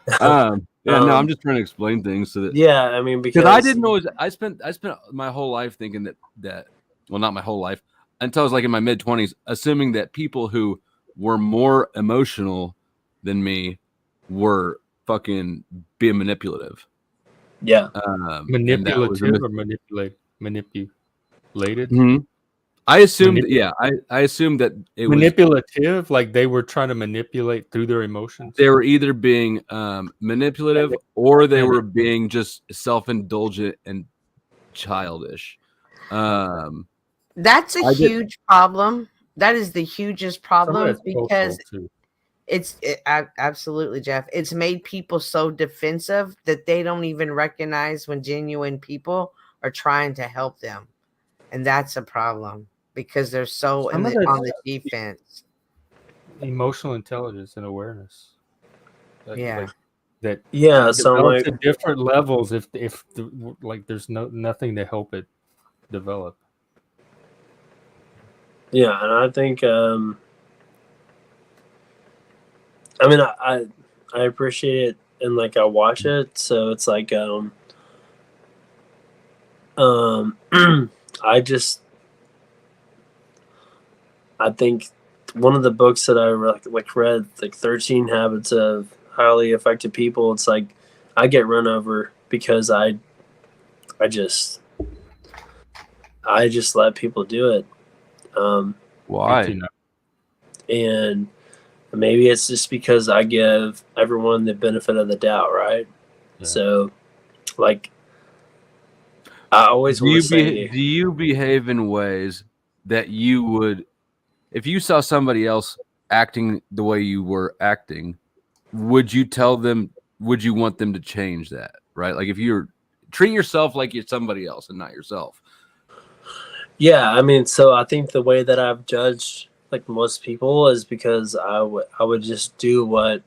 I'm just trying to explain things so that. Yeah, I mean because I didn't know. I spent my whole life thinking that well, not my whole life until I was like in my mid-20s, assuming that people who were more emotional than me were fucking being manipulative. Yeah. Manipulative or manipulated? Mm-hmm. I assumed, I assumed that it manipulative, like they were trying to manipulate through their emotions. They were either being manipulative or they were being just self-indulgent and childish. That's a huge problem. That is the hugest problem because absolutely, Jeff. It's made people so defensive that they don't even recognize when genuine people are trying to help them. And that's a problem because they're so on the defense. Emotional intelligence and awareness. So like to different levels if like there's nothing to help it develop. Yeah, and I think I mean I appreciate it and like I watch it, so it's like I think one of the books that I read, like 13 Habits of Highly Effective People, it's like I get run over because I just let people do it. Why? And Maybe it's just because I give everyone the benefit of the doubt, right? Yeah. So, like, I always want to say, do you behave in ways that you would, if you saw somebody else acting the way you were acting, would you tell them, would you want them to change that? Right? Like if you're treat yourself like you're somebody else and not yourself. yeah, I mean, so I think the way that I've judged like most people is because I would just do what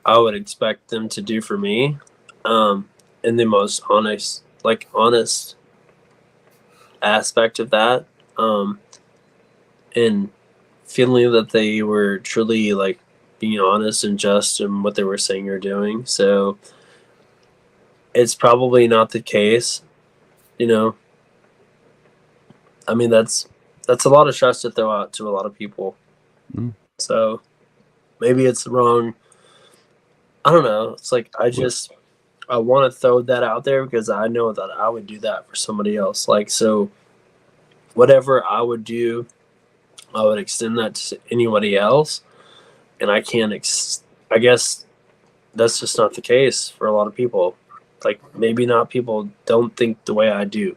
I would expect them to do for me, in the most honest aspect of that, and feeling that they were truly like being honest and just in what they were saying or doing. So it's probably not the case, you know. I mean, that's a lot of trust to throw out to a lot of people. Mm. So maybe it's wrong. I don't know. It's like I want to throw that out there because I know that I would do that for somebody else. Like, so whatever I would do, I would extend that to anybody else. And I can't, I guess that's just not the case for a lot of people. Like, maybe not people don't think the way I do.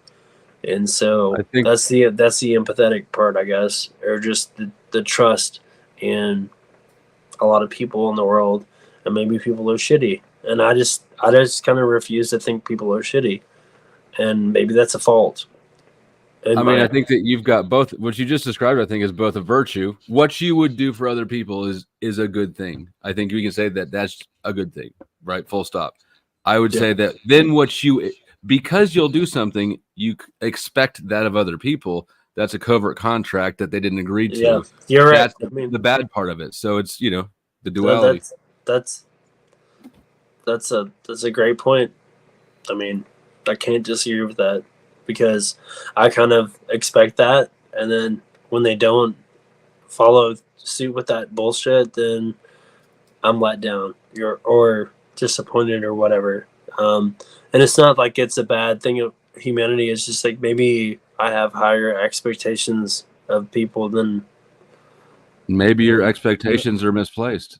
And so I think that's the empathetic part, I guess, or just the trust in a lot of people in the world, and maybe people are shitty. And I just kind of refuse to think people are shitty, and maybe that's a fault. I mean, I think that you've got both. What you just described, I think, is both a virtue. What you would do for other people is a good thing. I think we can say that that's a good thing, right? Full stop. I would say that then because you'll do something, you expect that of other people. That's a covert contract that they didn't agree to. Yeah, you're right. That's I mean, the bad part of it. So it's, the duality. That's a great point. I mean, I can't disagree with that because I kind of expect that, and then when they don't follow suit with that bullshit, then I'm let down or disappointed or whatever. And it's not like it's a bad thing of humanity. It's just like maybe I have higher expectations of people than maybe your expectations are misplaced.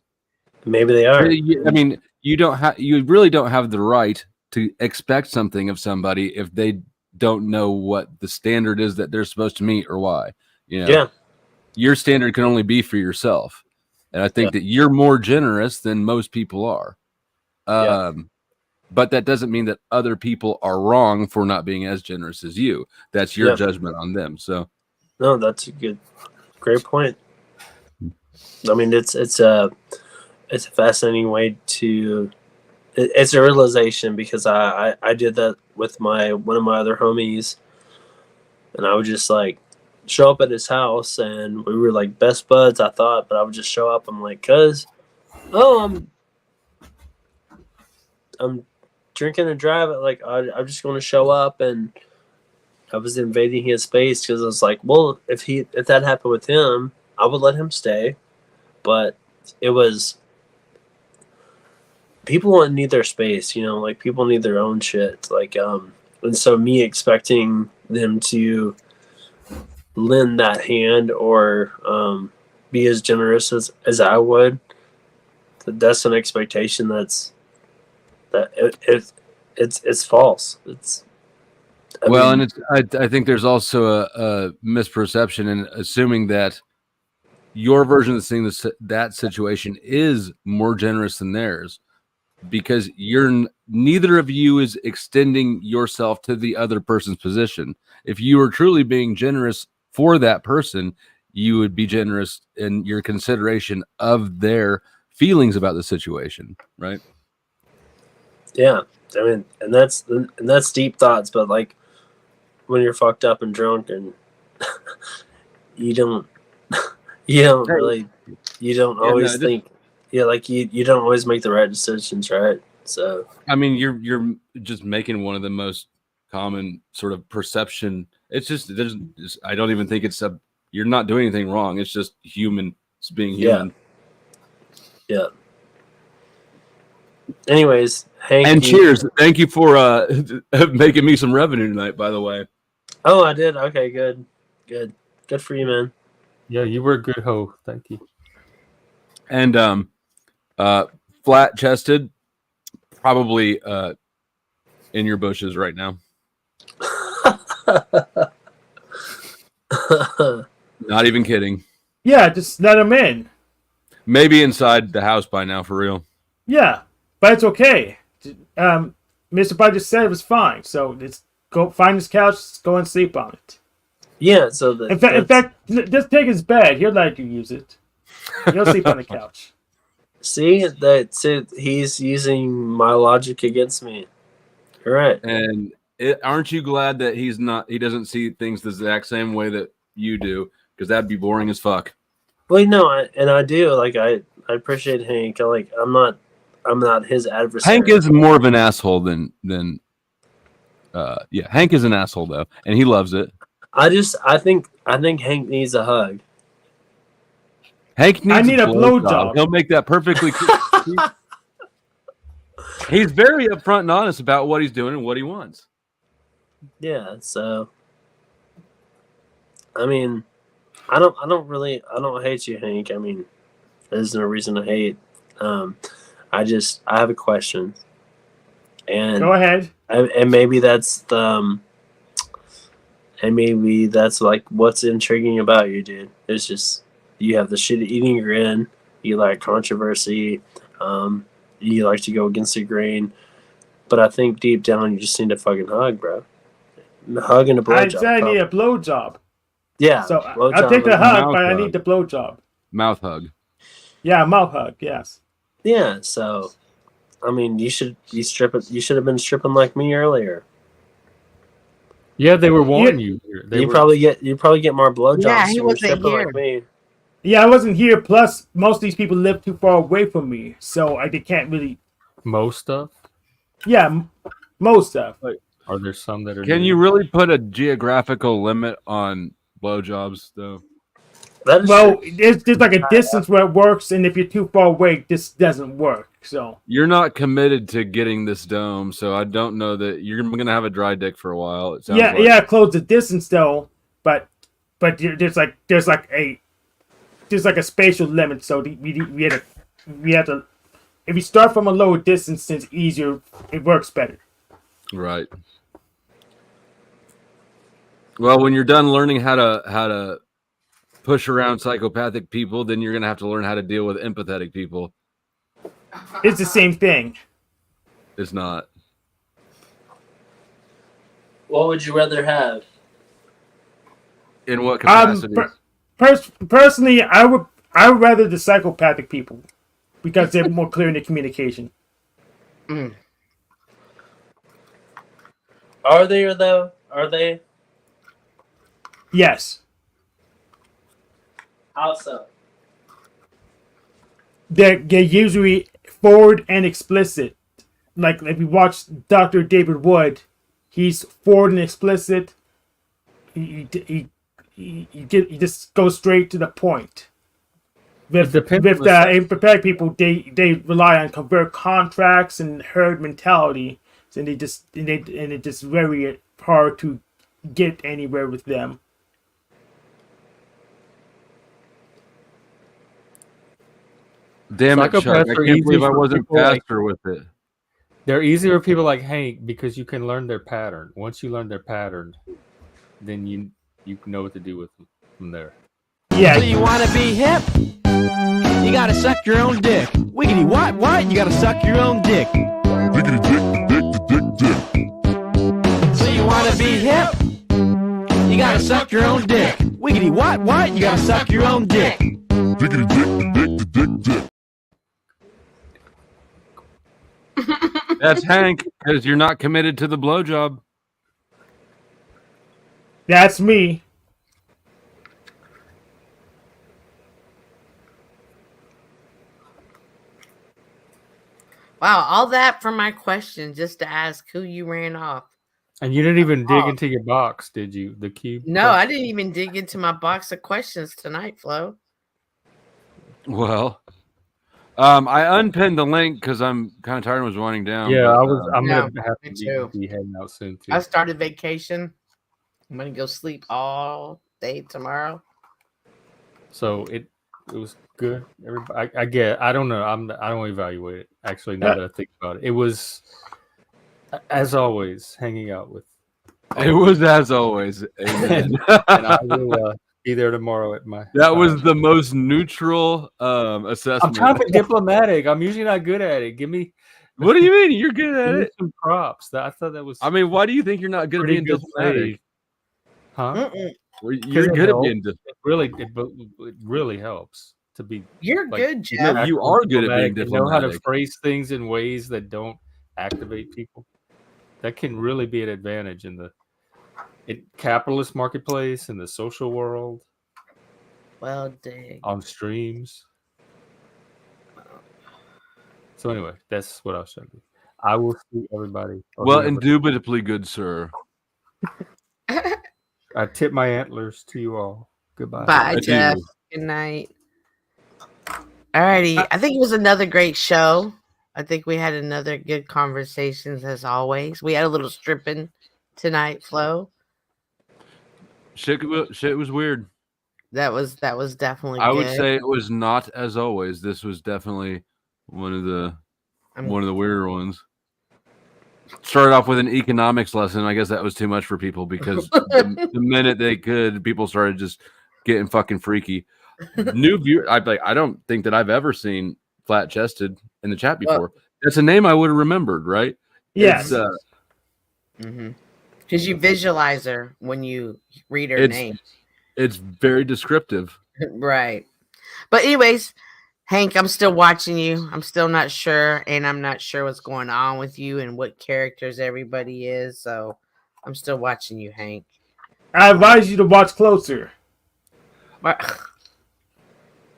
Maybe they are. I mean, you really don't have the right to expect something of somebody if they don't know what the standard is that they're supposed to meet or why. Yeah. Your standard can only be for yourself. And I think that you're more generous than most people are. But that doesn't mean that other people are wrong for not being as generous as you. That's your judgment on them. So no, that's a great point. I mean, it's a fascinating way to. It's a realization because I did that with one of my other homies, and I would just like show up at his house, and we were like best buds, I thought, but I would just show up. I'm like, I'm drinking and driving. Like, I'm just going to show up, and I was invading his space because I was like, well, if that happened with him, I would let him stay, but it was. People need their space, like people need their own shit. Like, and so me expecting them to lend that hand or be as generous as I would, that's an expectation it's false. I think there's also a misperception in assuming that your version of seeing that situation is more generous than theirs. Because neither of you is extending yourself to the other person's position. If you were truly being generous for that person, you would be generous in your consideration of their feelings about the situation, right? Yeah, I mean, and that's deep thoughts. But like when you're fucked up and drunk, and you don't always think. Yeah, like you don't always make the right decisions, right? So I mean, you're just making one of the most common sort of perception. It's just I don't even think you're not doing anything wrong. It's just human. It's being human. Yeah. Anyways, Hank. And cheers! Thank you for making me some revenue tonight. By the way. Oh, I did. Okay, good for you, man. Yeah, you were a good hoe. Thank you. And flat chested, probably in your bushes right now. Not even kidding. Yeah, just let him in. Maybe inside the house by now, for real. Yeah, but it's okay. Mr. Bud just said it was fine, so just go find his couch, go and sleep on it. Yeah, so In fact, just take his bed. He'll let you use it. You'll sleep on the couch. See, that's it. He's using my logic against me. You're right. And aren't you glad that he doesn't see things the exact same way that you do? Because that'd be boring as fuck. Well, no, I do. Like, I appreciate Hank. I'm not his adversary. Hank is more of an asshole than yeah. Hank is an asshole though, and he loves it. I think Hank needs a hug. Hank needs I need a blowjob. He'll make that perfectly clear. He's very upfront and honest about what he's doing and what he wants. Yeah, so I mean, I don't hate you, Hank. I mean, there's no reason to hate. I have a question. And go ahead. And maybe that's like what's intriguing about you, dude. It's just you have the shit-eating grin. You like controversy. You like to go against the grain. But I think deep down you just need a fucking hug, bro. A hug and a blowjob. I said I need a blowjob. Yeah. So I'll take the hug, but I need the blowjob. Mouth hug. Yeah, mouth hug. Yes. Yeah. So, I mean, you should be stripping. You should have been stripping like me earlier. Yeah, they were warning you. You probably get more blowjobs. Yeah, he if you were wasn't stripping here. like me. Yeah, I wasn't here. Plus, most of these people live too far away from me, so they can't really. Most stuff. Yeah, most stuff. Are there some that are? Can you really put a geographical limit on blowjobs, though? Well, there's like a distance where it works, and if you're too far away, this doesn't work. So You're not committed to getting this dome, so I don't know that you're gonna have a dry dick for a while. It sounds yeah, like. yeah, close the distance though, but there's like a spatial limit. So we have to. If you start from a lower distance, it's easier. It works better. Right. Well, when you're done learning how to push around psychopathic people, then you're gonna have to learn how to deal with empathetic people. It's the same thing. It's not. What would you rather have? In what capacity? Personally, I would rather the psychopathic people because they're more clear in their communication. Are they though? Are they? Yes. How so? They're usually forward and explicit. Like if you watch Dr. David Wood, he's forward and explicit. He just goes straight to the point. With empathetic people, they rely on convert contracts and herd mentality, and it's just very hard to get anywhere with them. Damn it, Chuck. I Psychopaths are can't easy believe I for wasn't people like- faster with it. They're easier for people like Hank because you can learn their pattern. Once you learn their pattern, then you know what to do with them from there. Yeah. So you want to be hip? You got to suck your own dick. Wiggity what? What? You got to suck your own dick. Wiggity dick. So you want to be hip? You got to suck your own dick. Wiggity what? What? You got to suck your own dick. Wiggity dick. That's Hank, because you're not committed to the blowjob. That's me. Wow, all that for my question just to ask who you ran off. And you didn't even dig into your box, did you? The cube? No, I didn't even dig into my box of questions tonight, Flo. Well, I unpinned the link because I'm kind of tired and was winding down. Yeah, but, I'm Yeah, gonna have me to too. be heading out soon too. I started vacation. I'm gonna go sleep all day tomorrow. So it was good. Everybody, I get. I don't know. I don't evaluate it. Actually, now that I think about it, it was, as always, hanging out with. It was as always. Amen. And I will be there tomorrow at my. That was the most neutral assessment. I'm trying to be diplomatic. I'm usually not good at it. Give me. What do you mean? You're good at it. Some props. I thought that was. I mean, why do you think you're not good at being diplomatic? Huh? You're good at being diplomatic. It really helps to be. You're good, Jeff. You are good at being diplomatic. Know how to phrase things in ways that don't activate people. That can really be an advantage in the capitalist marketplace, in the social world. Well, dang. On streams. So anyway, that's what I was trying to do. I will see everybody. Well, indubitably good, sir. I tip my antlers to you all. Goodbye. Bye, Jeff. Good night. Alrighty. I think it was another great show. I think we had another good conversations as always. We had a little stripping tonight, Flo. Shit was weird. That was definitely I good. would say it was not as always. This was definitely one of the weirder ones. Started off with an economics lesson. I guess that was too much for people because the minute they could, people started just getting fucking freaky. New viewer, I don't think that I've ever seen Flat Chested in the chat before. That's a name I would have remembered, right? Yes. Because you visualize her when you read her name. It's very descriptive. Right. But anyways, Hank, I'm still watching you. I'm still not sure, and I'm not sure what's going on with you and what characters everybody is. So I'm still watching you, Hank. I advise you to watch closer. Why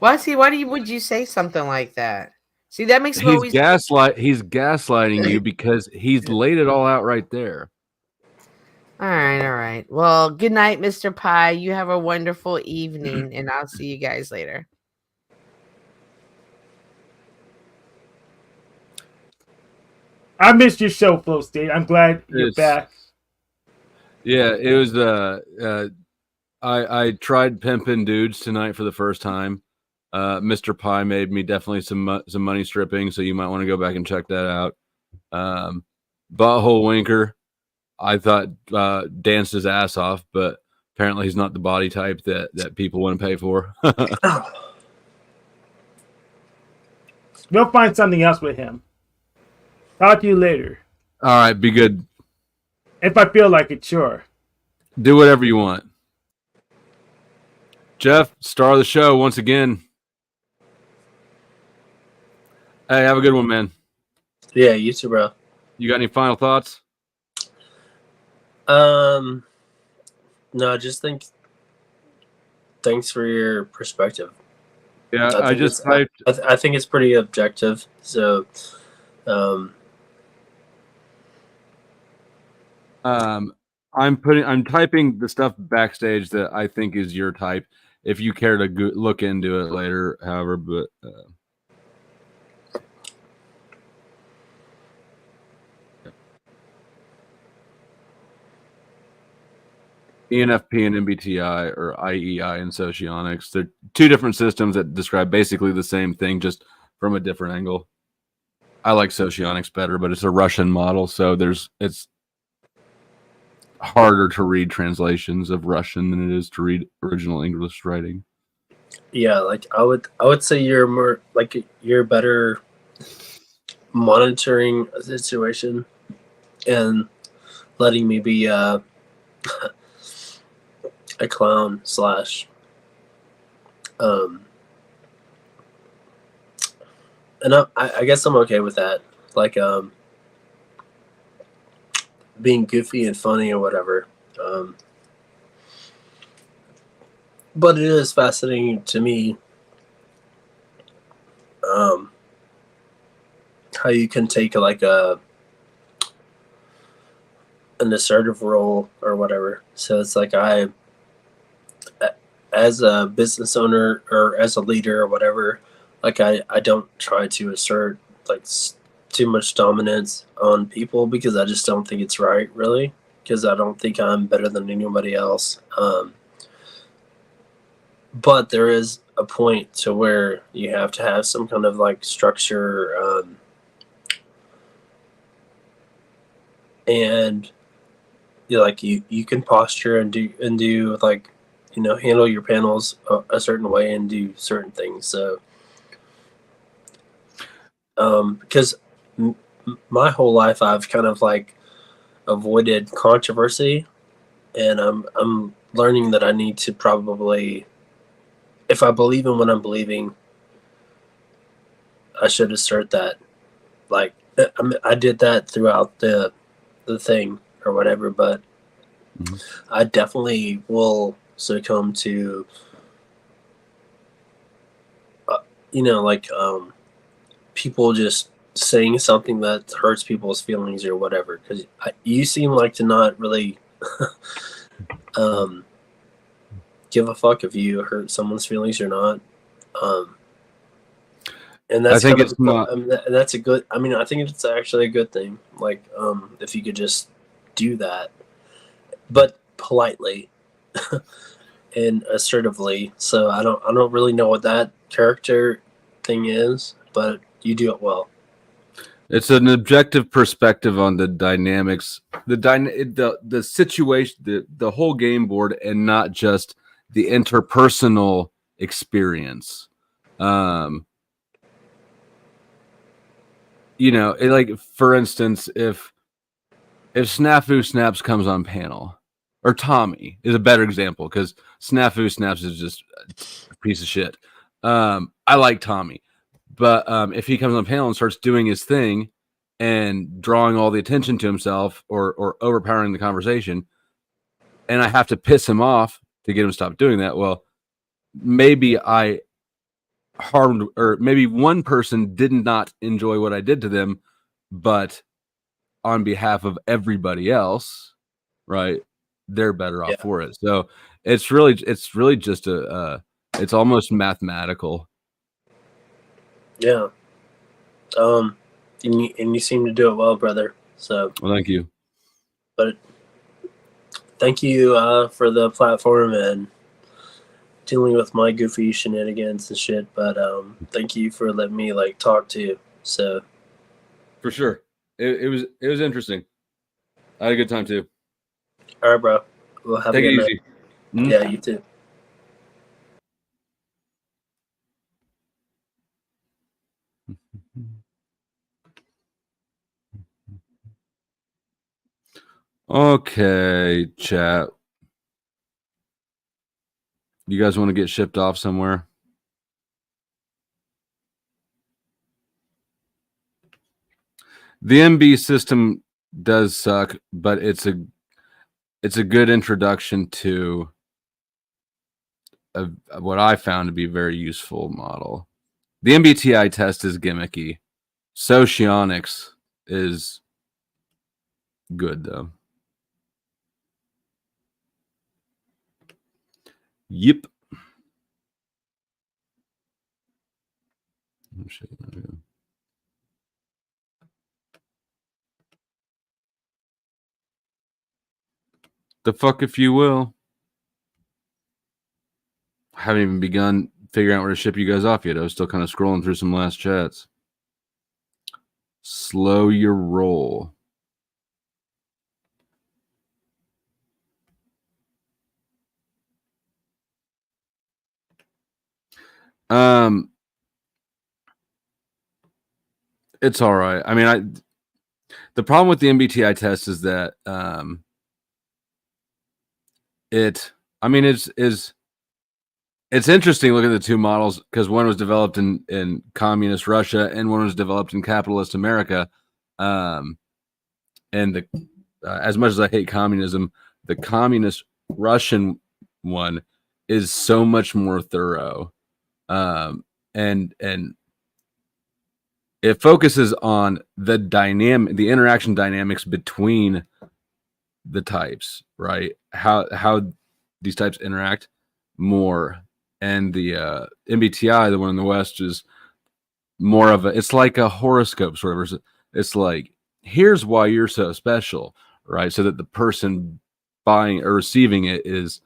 would you say something like that? See, that makes me He's always gaslighting you because he's laid it all out right there. All right. Well, good night, Mr. Pie. You have a wonderful evening, and I'll see you guys later. I missed your show, Flow State. I'm glad you're back. Yeah, it was I tried pimping dudes tonight for the first time. Mr. Pie made me definitely some money stripping, so you might want to go back and check that out. Butthole Winker, I thought danced his ass off, but apparently he's not the body type that people want to pay for. We'll find something else with him. Talk to you later. All right, be good. If I feel like it, sure. Do whatever you want. Jeff, star of the show once again. Hey, have a good one, man. Yeah, you too, bro. You got any final thoughts? No, just thanks for your perspective. Yeah, I just typed. I think it's pretty objective. So, I'm typing the stuff backstage that I think is your type. If you care to look into it later, however, but ENFP and MBTI, or IEI and socionics. They're two different systems that describe basically the same thing, just from a different angle. I like socionics better, but it's a Russian model, so it's harder to read translations of Russian than it is to read original English writing. Yeah, like I would say you're more like you're better monitoring a situation and letting me be a clown / and I guess I'm okay with that, like being goofy and funny or whatever, but it is fascinating to me how you can take like an assertive role or whatever. So it's like I, as a business owner or as a leader or whatever, like I don't try to assert like too much dominance on people because I just don't think it's right, really, because I don't think I'm better than anybody else. but there is a point to where you have to have some kind of like structure, and you can posture and do like, handle your panels a certain way and do certain things. So because my whole life I've kind of like avoided controversy, and I'm learning that I need to probably, if I believe in what I'm believing, I should assert that. Like I did that throughout the thing or whatever, but I definitely will succumb to people just saying something that hurts people's feelings or whatever, because you seem like to not really give a fuck if you hurt someone's feelings or not, and that's I think kind it's of not. that's a good, I think it's actually a good thing, like if you could just do that, but politely and assertively. So I don't really know what that character thing is, but you do it well. It's an objective perspective on the dynamics, the situation, the whole game board, and not just the interpersonal experience. Like, for instance, if Snafu Snaps comes on panel, or Tommy is a better example, because Snafu Snaps is just a piece of shit. I like Tommy, but if he comes on panel and starts doing his thing and drawing all the attention to himself, or overpowering the conversation, and I have to piss him off to get him to stop doing that, well, maybe I harmed, or maybe one person did not enjoy what I did to them, but on behalf of everybody else, right, they're better off for it. So it's really just it's almost mathematical. Yeah. And you seem to do it well, brother. So well, thank you. But thank you for the platform and dealing with my goofy shenanigans and shit. But thank you for letting me like talk to you. So for sure, it was interesting. I had a good time too. All right, bro. Well, have Take a it good easy. night. Yeah, you too. Okay, chat. You guys want to get shipped off somewhere? The MB system does suck, but it's a good introduction to what I found to be a very useful model. The MBTI test is gimmicky. Socionics is good, though. Yep. Oh, shit. The fuck if you will. I haven't even begun figuring out where to ship you guys off yet. I was still kind of scrolling through some last chats. Slow your roll. It's all right. I mean, the problem with the MBTI test is that it's interesting looking at the two models, because one was developed in communist Russia and one was developed in capitalist America. And as much as I hate communism, the communist Russian one is so much more thorough, and it focuses on the interaction dynamics between the types, right? How these types interact more. And the MBTI, the one in the West, is more of it's like a horoscope sort of. It's like, here's why you're so special, right? So that the person buying or receiving it is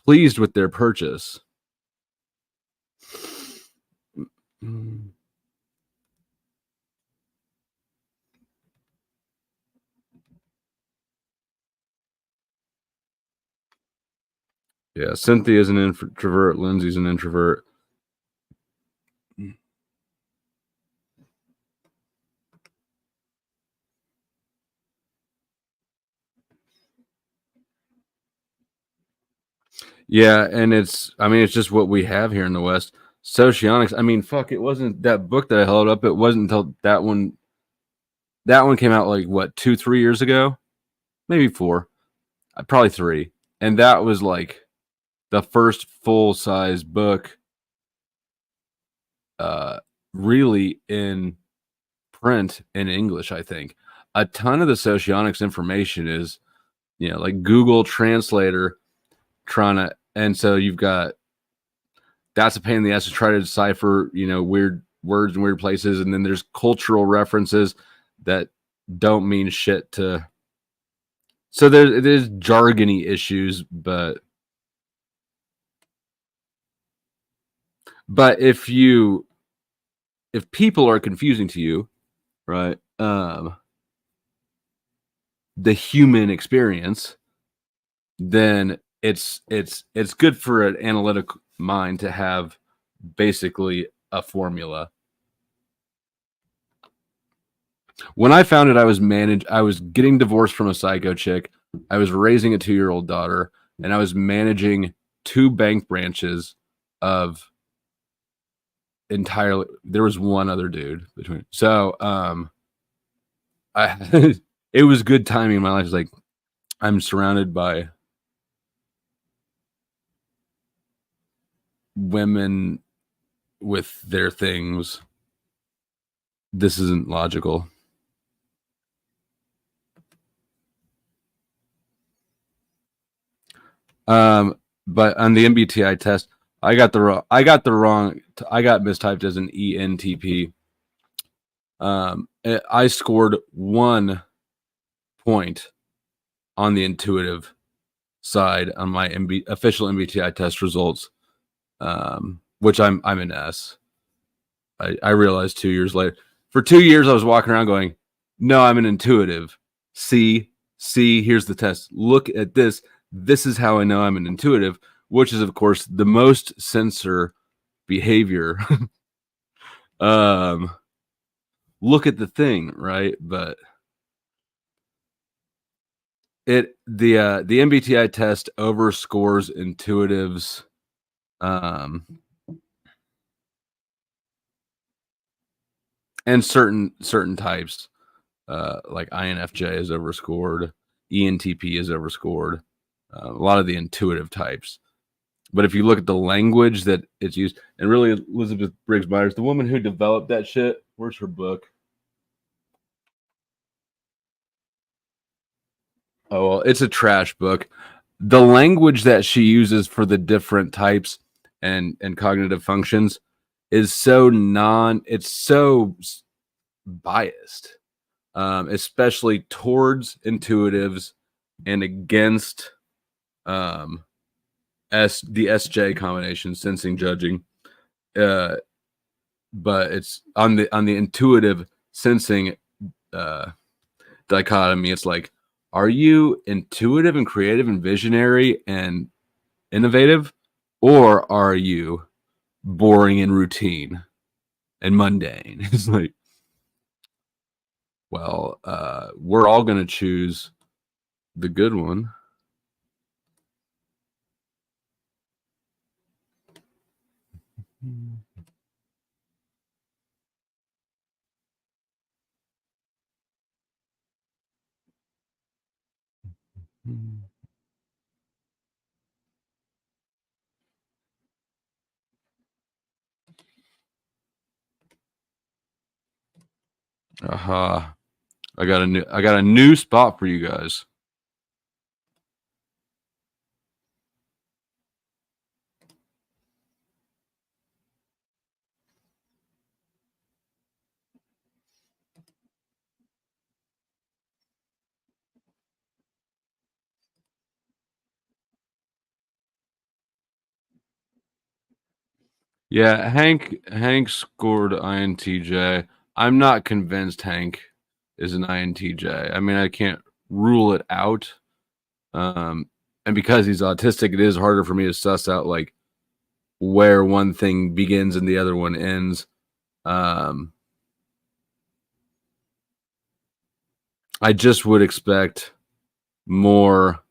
pleased with their purchase. Yeah, Cynthia's an introvert. Lindsay's an introvert. Yeah, and it's just what we have here in the West. Socionics. I mean, fuck, it wasn't that book that I held up. It wasn't until that one came out like what, 2-3 years ago, maybe 4, probably 3, and that was like the first full size book, really in print in English. I think a ton of the socionics information is, like Google Translator trying to, and so you've got, that's a pain in the ass to try to decipher, weird words in weird places. And then there's cultural references that don't mean shit to. So there's jargony issues, but if people are confusing to you, right? The human experience, then it's good for an analytic mind to have basically a formula. When I found it, I was getting divorced from a psycho chick. I was raising a 2-year-old daughter, and I was managing 2 bank branches of entirely. There was one other dude between. So, it was good timing in my life. It's like, I'm surrounded by women with their things. This isn't logical. But on the MBTI test, I got mistyped as an ENTP. I scored 1 point on the intuitive side on my official MBTI test results, which I'm an S. I realized 2 years later. For 2 years, I was walking around going, "No, I'm an intuitive." See, here's the test. Look at this. This is how I know I'm an intuitive, which is, of course, the most censor behavior. Look at the thing, right? But the MBTI test overscores intuitives, and certain types, like INFJ is overscored, ENTP is overscored, a lot of the intuitive types. But if you look at the language that it's used, and really Elizabeth Briggs Myers, the woman who developed that shit, where's her book? Oh, well, it's a trash book. The language that she uses for the different types and cognitive functions is so biased, especially towards intuitives and against the SJ combination, sensing, judging. But it's on the intuitive sensing dichotomy. It's like, are you intuitive and creative and visionary and innovative, or are you boring and routine and mundane? It's like, well, we're all going to choose the good one. Aha. I got a new spot for you guys. Yeah, Hank scored INTJ. I'm not convinced Hank is an INTJ. I mean, I can't rule it out. And because he's autistic, it is harder for me to suss out like where one thing begins and the other one ends. I just would expect more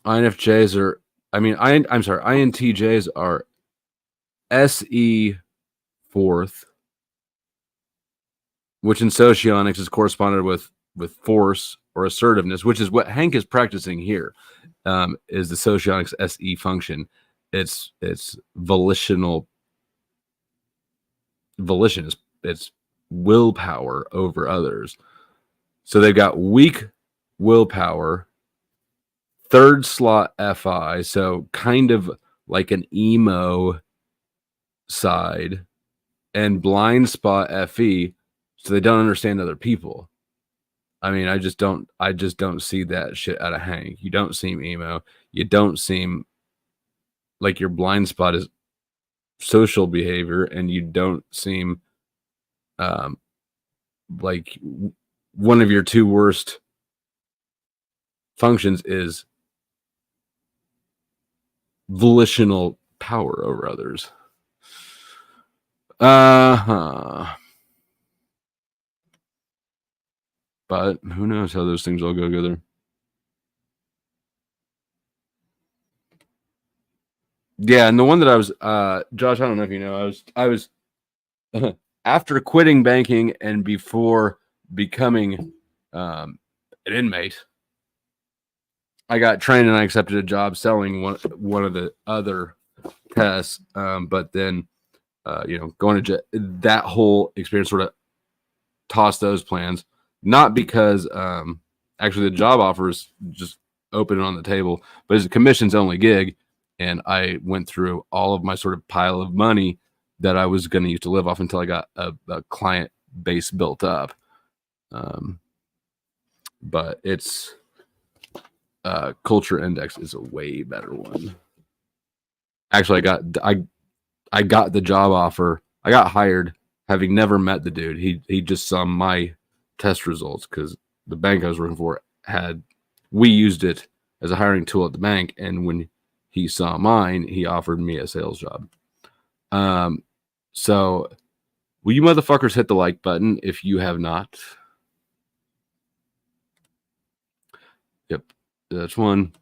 INFJs are. I mean, I'm sorry, INTJs are SE fourth, which in socionics is corresponded with force or assertiveness, which is what Hank is practicing here. Is the socionics SE function? It's volitional. Volition is it's willpower over others. So they've got weak willpower, third slot FI, so kind of like an emo side, and blind spot FE, so they don't understand other people. I mean, I just don't see that shit out of Hank. You don't seem emo. You don't seem like your blind spot is social behavior, and you don't seem like one of your two worst functions is volitional power over others. But who knows how those things all go together. Yeah, and the one that I was Josh, I don't know if you know, I was after quitting banking and before becoming an inmate, I got trained and I accepted a job selling one of the other tests. But then going to that whole experience sort of tossed those plans, not because actually the job offers just open on the table, but it's a commissions only gig. And I went through all of my sort of pile of money that I was going to use to live off until I got a client base built up. But it's Culture Index is a way better one. Actually, I got the job offer. I got hired having never met the dude. He just saw my test results because the bank I was working for we used it as a hiring tool at the bank, and when he saw mine, he offered me a sales job. So will you motherfuckers hit the like button if you have not? Yep, that's one.